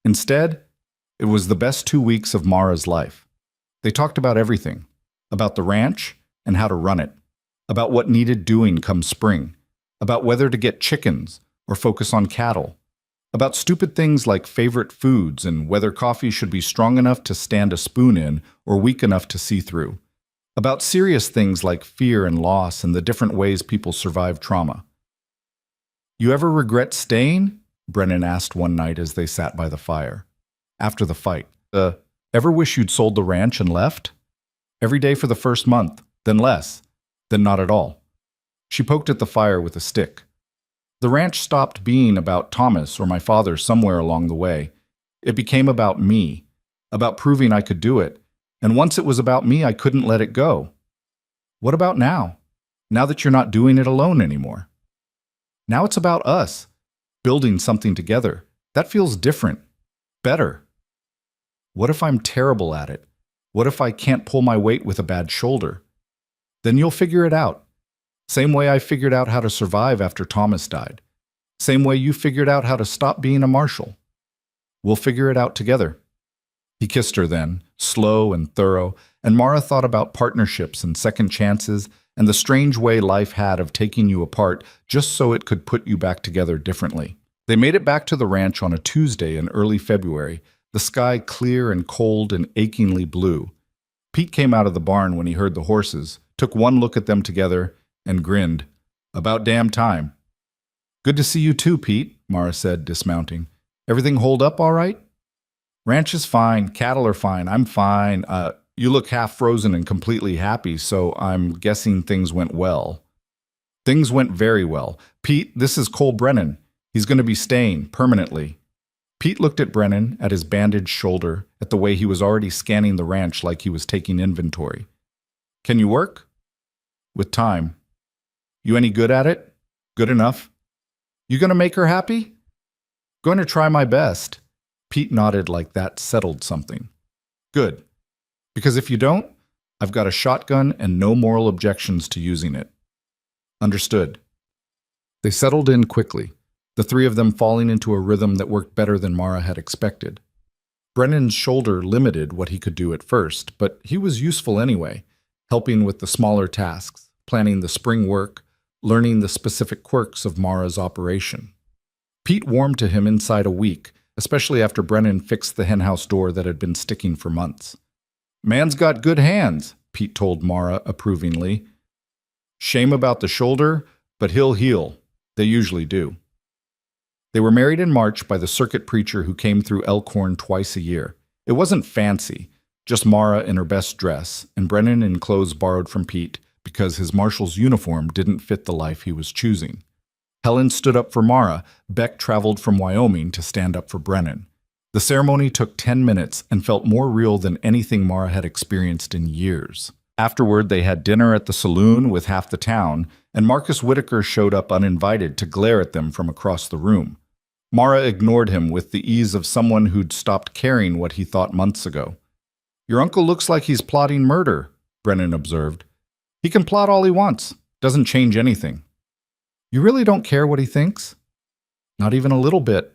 S1: Instead, it was the best 2 weeks of Mara's life. They talked about everything, about the ranch and how to run it, about what needed doing come spring, about whether to get chickens or focus on cattle, about stupid things like favorite foods and whether coffee should be strong enough to stand a spoon in or weak enough to see through, about serious things like fear and loss and the different ways people survive trauma. "You ever regret staying?" Brennan asked one night as they sat by the fire. After the fight. Ever wish you'd sold the ranch and left? Every day for the first month, then less, then not at all. She poked at the fire with a stick. The ranch stopped being about Thomas or my father somewhere along the way. It became about me, about proving I could do it, and once it was about me, I couldn't let it go. What about now? Now that you're not doing it alone anymore? Now it's about us, building something together. That feels different, better. What if I'm terrible at it? What if I can't pull my weight with a bad shoulder? Then you'll figure it out. Same way I figured out how to survive after Thomas died. Same way you figured out how to stop being a marshal. We'll figure it out together. He kissed her then, slow and thorough, and Mara thought about partnerships and second chances and the strange way life had of taking you apart just so it could put you back together differently. They made it back to the ranch on a Tuesday in early February, the sky clear and cold and achingly blue. Pete came out of the barn when he heard the horses, took one look at them together, and grinned. "About damn time." "Good to see you too, Pete," Mara said, dismounting. "Everything hold up all right?" "Ranch is fine, cattle are fine, I'm fine. You look half frozen and completely happy, so I'm guessing things went well." "Things went very well. Pete, this is Cole Brennan. He's going to be staying permanently." Pete looked at Brennan, at his bandaged shoulder, at the way he was already scanning the ranch like he was taking inventory. "Can you work?" "With time." "You any good at it?" "Good enough." "You gonna make her happy?" "Going to try my best." Pete nodded like that settled something. "Good. Because if you don't, I've got a shotgun and no moral objections to using it." "Understood." They settled in quickly, the three of them falling into a rhythm that worked better than Mara had expected. Brennan's shoulder limited what he could do at first, but he was useful anyway, helping with the smaller tasks, planning the spring work, learning the specific quirks of Mara's operation. Pete warmed to him inside a week, especially after Brennan fixed the henhouse door that had been sticking for months. "Man's got good hands," Pete told Mara approvingly. "Shame about the shoulder, but he'll heal. They usually do." They were married in March by the circuit preacher who came through Elkhorn twice a year. It wasn't fancy, just Mara in her best dress, and Brennan in clothes borrowed from Pete because his marshal's uniform didn't fit the life he was choosing. Helen stood up for Mara. Beck traveled from Wyoming to stand up for Brennan. The ceremony took 10 minutes and felt more real than anything Mara had experienced in years. Afterward, they had dinner at the saloon with half the town, and Marcus Whitaker showed up uninvited to glare at them from across the room. Mara ignored him with the ease of someone who'd stopped caring what he thought months ago. "Your uncle looks like he's plotting murder," Brennan observed. "He can plot all he wants. Doesn't change anything." "You really don't care what he thinks?" "Not even a little bit.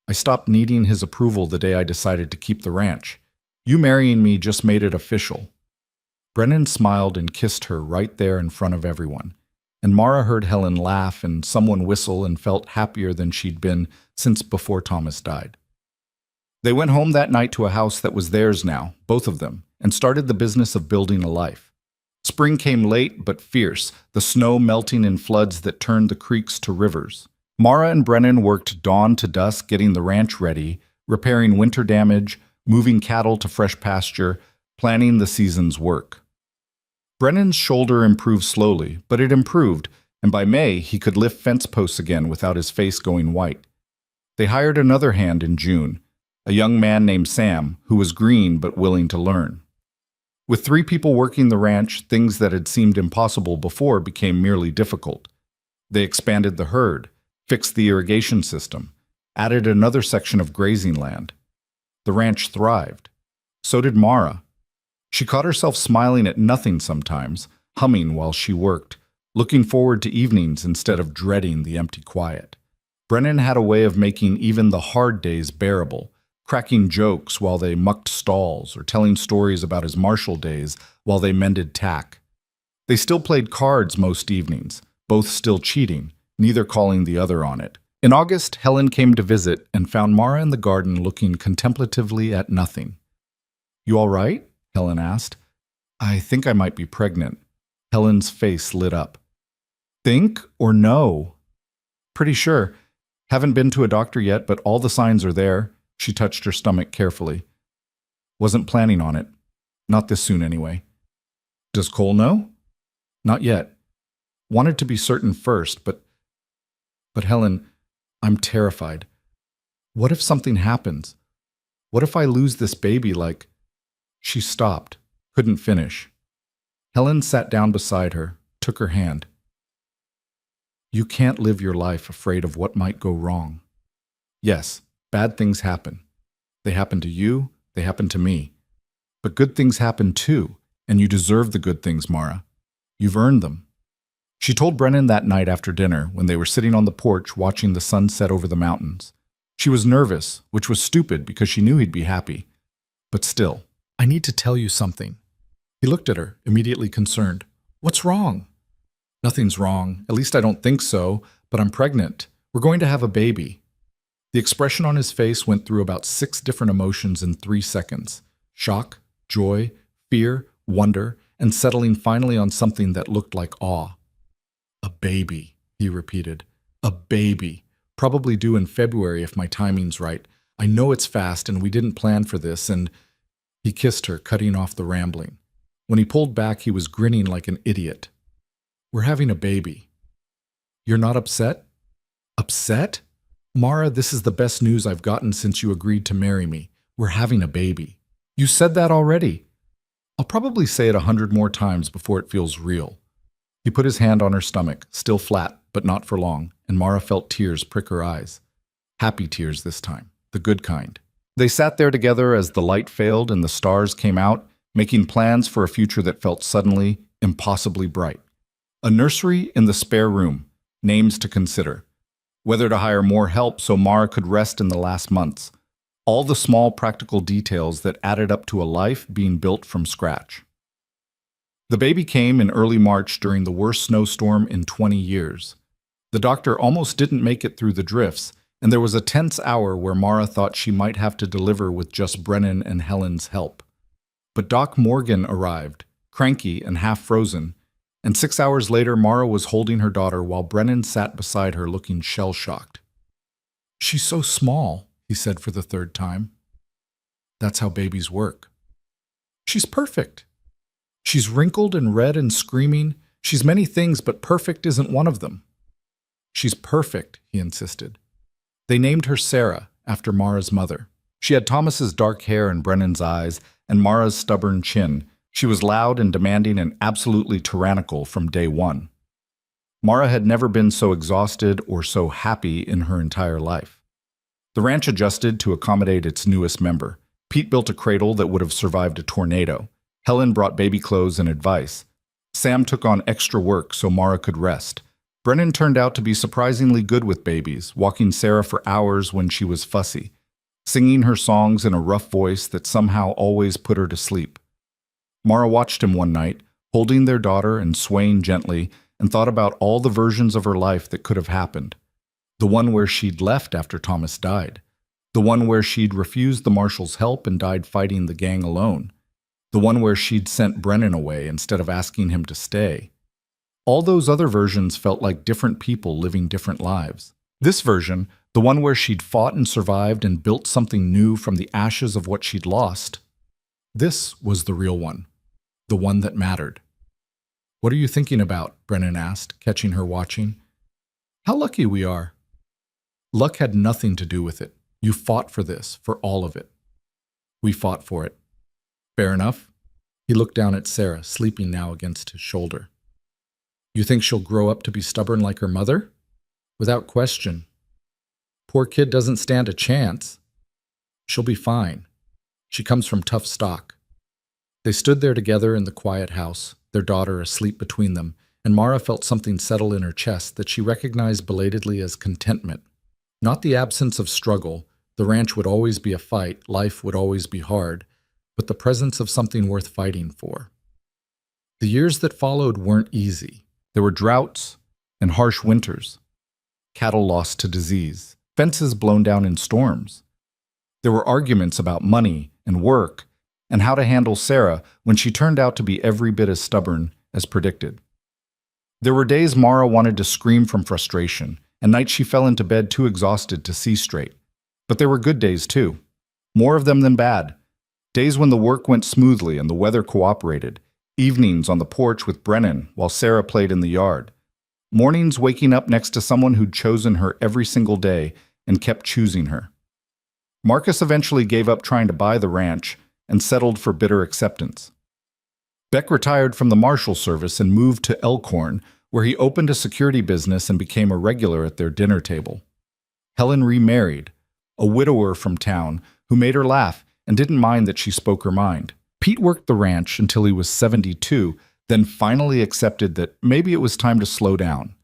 S1: I stopped needing his approval the day I decided to keep the ranch. You marrying me just made it official." Brennan smiled and kissed her right there in front of everyone, and Mara heard Helen laugh and someone whistle and felt happier than she'd been since before Thomas died. They went home that night to a house that was theirs now, both of them, and started the business of building a life. Spring came late but fierce, the snow melting in floods that turned the creeks to rivers. Mara and Brennan worked dawn to dusk getting the ranch ready, repairing winter damage, moving cattle to fresh pasture, planning the season's work. Brennan's shoulder improved slowly, but it improved, and by May he could lift fence posts again without his face going white. They hired another hand in June, a young man named Sam, who was green but willing to learn. With 3 people working the ranch, things that had seemed impossible before became merely difficult. They expanded the herd, fixed the irrigation system, added another section of grazing land. The ranch thrived. So did Mara. She caught herself smiling at nothing sometimes, humming while she worked, looking forward to evenings instead of dreading the empty quiet. Brennan had a way of making even the hard days bearable, cracking jokes while they mucked stalls or telling stories about his marshal days while they mended tack. They still played cards most evenings, both still cheating, neither calling the other on it. In August, Helen came to visit and found Mara in the garden looking contemplatively at nothing. "You all right?" Helen asked. "I think I might be pregnant." Helen's face lit up. "Think or know?" "Pretty sure. Haven't been to a doctor yet, but all the signs are there." She touched her stomach carefully. "Wasn't planning on it. Not this soon anyway." "Does Cole know?" "Not yet. Wanted to be certain first, but Helen, I'm terrified. What if something happens? What if I lose this baby like—" She stopped, couldn't finish. Helen sat down beside her, took her hand. "You can't live your life afraid of what might go wrong. Yes, bad things happen. They happen to you, they happen to me. But good things happen too, and you deserve the good things, Mara. You've earned them." She told Brennan that night after dinner when they were sitting on the porch watching the sun set over the mountains. She was nervous, which was stupid because she knew he'd be happy. But still, "I need to tell you something." He looked at her, immediately concerned. "What's wrong?" "Nothing's wrong. At least I don't think so, but I'm pregnant. We're going to have a baby." The expression on his face went through about 6 different emotions in 3 seconds. Shock, joy, fear, wonder, and settling finally on something that looked like awe. "A baby," he repeated. "A baby. Probably due in February if my timing's right. I know it's fast and we didn't plan for this," and he kissed her, cutting off the rambling. When he pulled back, he was grinning like an idiot. "We're having a baby." "You're not upset?" "Upset? Mara, this is the best news I've gotten since you agreed to marry me. We're having a baby." "You said that already." "I'll probably say it 100 more times before it feels real." He put his hand on her stomach, still flat, but not for long, and Mara felt tears prick her eyes. Happy tears this time, the good kind. They sat there together as the light failed and the stars came out, making plans for a future that felt suddenly, impossibly bright. A nursery in the spare room, names to consider. Whether to hire more help so Mara could rest in the last months. All the small practical details that added up to a life being built from scratch. The baby came in early March during the worst snowstorm in 20 years. The doctor almost didn't make it through the drifts, and there was a tense hour where Mara thought she might have to deliver with just Brennan and Helen's help. But Doc Morgan arrived, cranky and half frozen, and 6 hours later Mara was holding her daughter while Brennan sat beside her looking shell-shocked. "She's so small," he said for the 3rd time. "That's how babies work." "She's perfect." "She's wrinkled and red and screaming. She's many things, but perfect isn't one of them." "She's perfect," he insisted. They named her Sarah, after Mara's mother. She had Thomas's dark hair and Brennan's eyes, and Mara's stubborn chin. She was loud and demanding and absolutely tyrannical from day one. Mara had never been so exhausted or so happy in her entire life. The ranch adjusted to accommodate its newest member. Pete built a cradle that would have survived a tornado. Helen brought baby clothes and advice. Sam took on extra work so Mara could rest. Brennan turned out to be surprisingly good with babies, walking Sarah for hours when she was fussy, singing her songs in a rough voice that somehow always put her to sleep. Mara watched him one night, holding their daughter and swaying gently, and thought about all the versions of her life that could have happened. The one where she'd left after Thomas died. The one where she'd refused the marshal's help and died fighting the gang alone. The one where she'd sent Brennan away instead of asking him to stay. All those other versions felt like different people living different lives. This version, the one where she'd fought and survived and built something new from the ashes of what she'd lost, this was the real one, the one that mattered. "What are you thinking about?" Brennan asked, catching her watching. "How lucky we are." "Luck had nothing to do with it. You fought for this, for all of it." "We fought for it." "Fair enough. He looked down at Sarah, sleeping now against his shoulder. You think she'll grow up to be stubborn like her mother? Without question. Poor kid doesn't stand a chance. She'll be fine. She comes from tough stock. They stood there together in the quiet house, their daughter asleep between them, and Mara felt something settle in her chest that she recognized belatedly as contentment. Not the absence of struggle. The ranch would always be a fight, life would always be hard, but the presence of something worth fighting for. The years that followed weren't easy. There were droughts and harsh winters, cattle lost to disease, fences blown down in storms. There were arguments about money and work and how to handle Sarah when she turned out to be every bit as stubborn as predicted. There were days Mara wanted to scream from frustration, and nights she fell into bed too exhausted to see straight. But there were good days too, more of them than bad. Days when the work went smoothly and the weather cooperated. Evenings on the porch with Brennan while Sarah played in the yard. Mornings waking up next to someone who'd chosen her every single day and kept choosing her. Marcus eventually gave up trying to buy the ranch and settled for bitter acceptance. Beck retired from the Marshal Service and moved to Elkhorn, where he opened a security business and became a regular at their dinner table. Helen remarried, a widower from town who made her laugh and didn't mind that she spoke her mind. Pete worked the ranch until he was 72, then finally accepted that maybe it was time to slow down.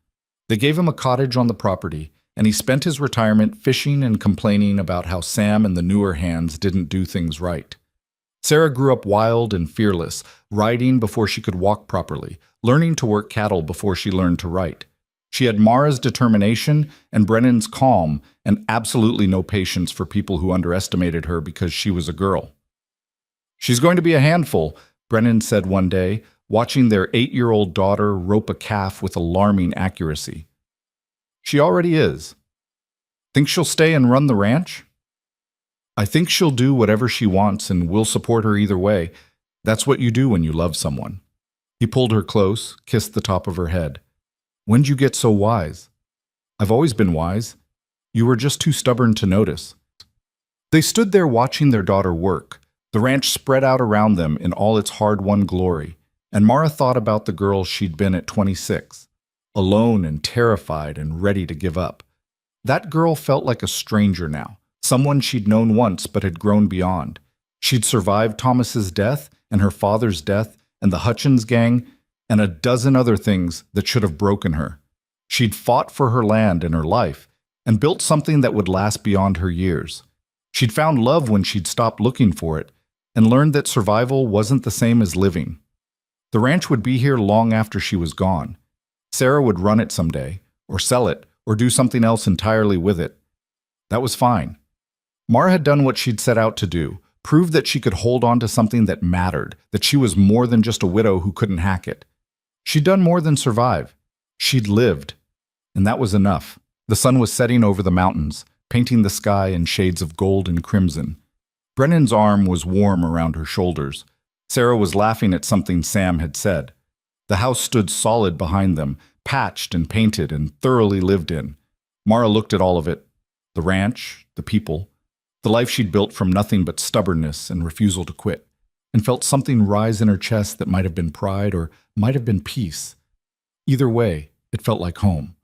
S1: They gave him a cottage on the property, and he spent his retirement fishing and complaining about how Sam and the newer hands didn't do things right. Sarah grew up wild and fearless, riding before she could walk properly, learning to work cattle before she learned to write. She had Mara's determination and Brennan's calm and absolutely no patience for people who underestimated her because she was a girl. She's going to be a handful, Brennan said one day, watching their 8-year-old daughter rope a calf with alarming accuracy. She already is. Think she'll stay and run the ranch? I think she'll do whatever she wants and we'll support her either way. That's what you do when you love someone. He pulled her close, kissed the top of her head. When'd you get so wise? I've always been wise. You were just too stubborn to notice. They stood there watching their daughter work. The ranch spread out around them in all its hard-won glory, and Mara thought about the girl she'd been at 26, alone and terrified and ready to give up. That girl felt like a stranger now, someone she'd known once but had grown beyond. She'd survived Thomas's death and her father's death and the Hutchins gang and a dozen other things that should have broken her. She'd fought for her land and her life and built something that would last beyond her years. She'd found love when she'd stopped looking for it and learned that survival wasn't the same as living. The ranch would be here long after she was gone. Sarah would run it someday, or sell it, or do something else entirely with it. That was fine. Mara had done what she'd set out to do, proved that she could hold on to something that mattered, that she was more than just a widow who couldn't hack it. She'd done more than survive. She'd lived. And that was enough. The sun was setting over the mountains, painting the sky in shades of gold and crimson. Brennan's arm was warm around her shoulders. Sarah was laughing at something Sam had said. The house stood solid behind them, patched and painted and thoroughly lived in. Mara looked at all of it, the ranch, the people, the life she'd built from nothing but stubbornness and refusal to quit, and felt something rise in her chest that might have been pride or might have been peace. Either way, it felt like home.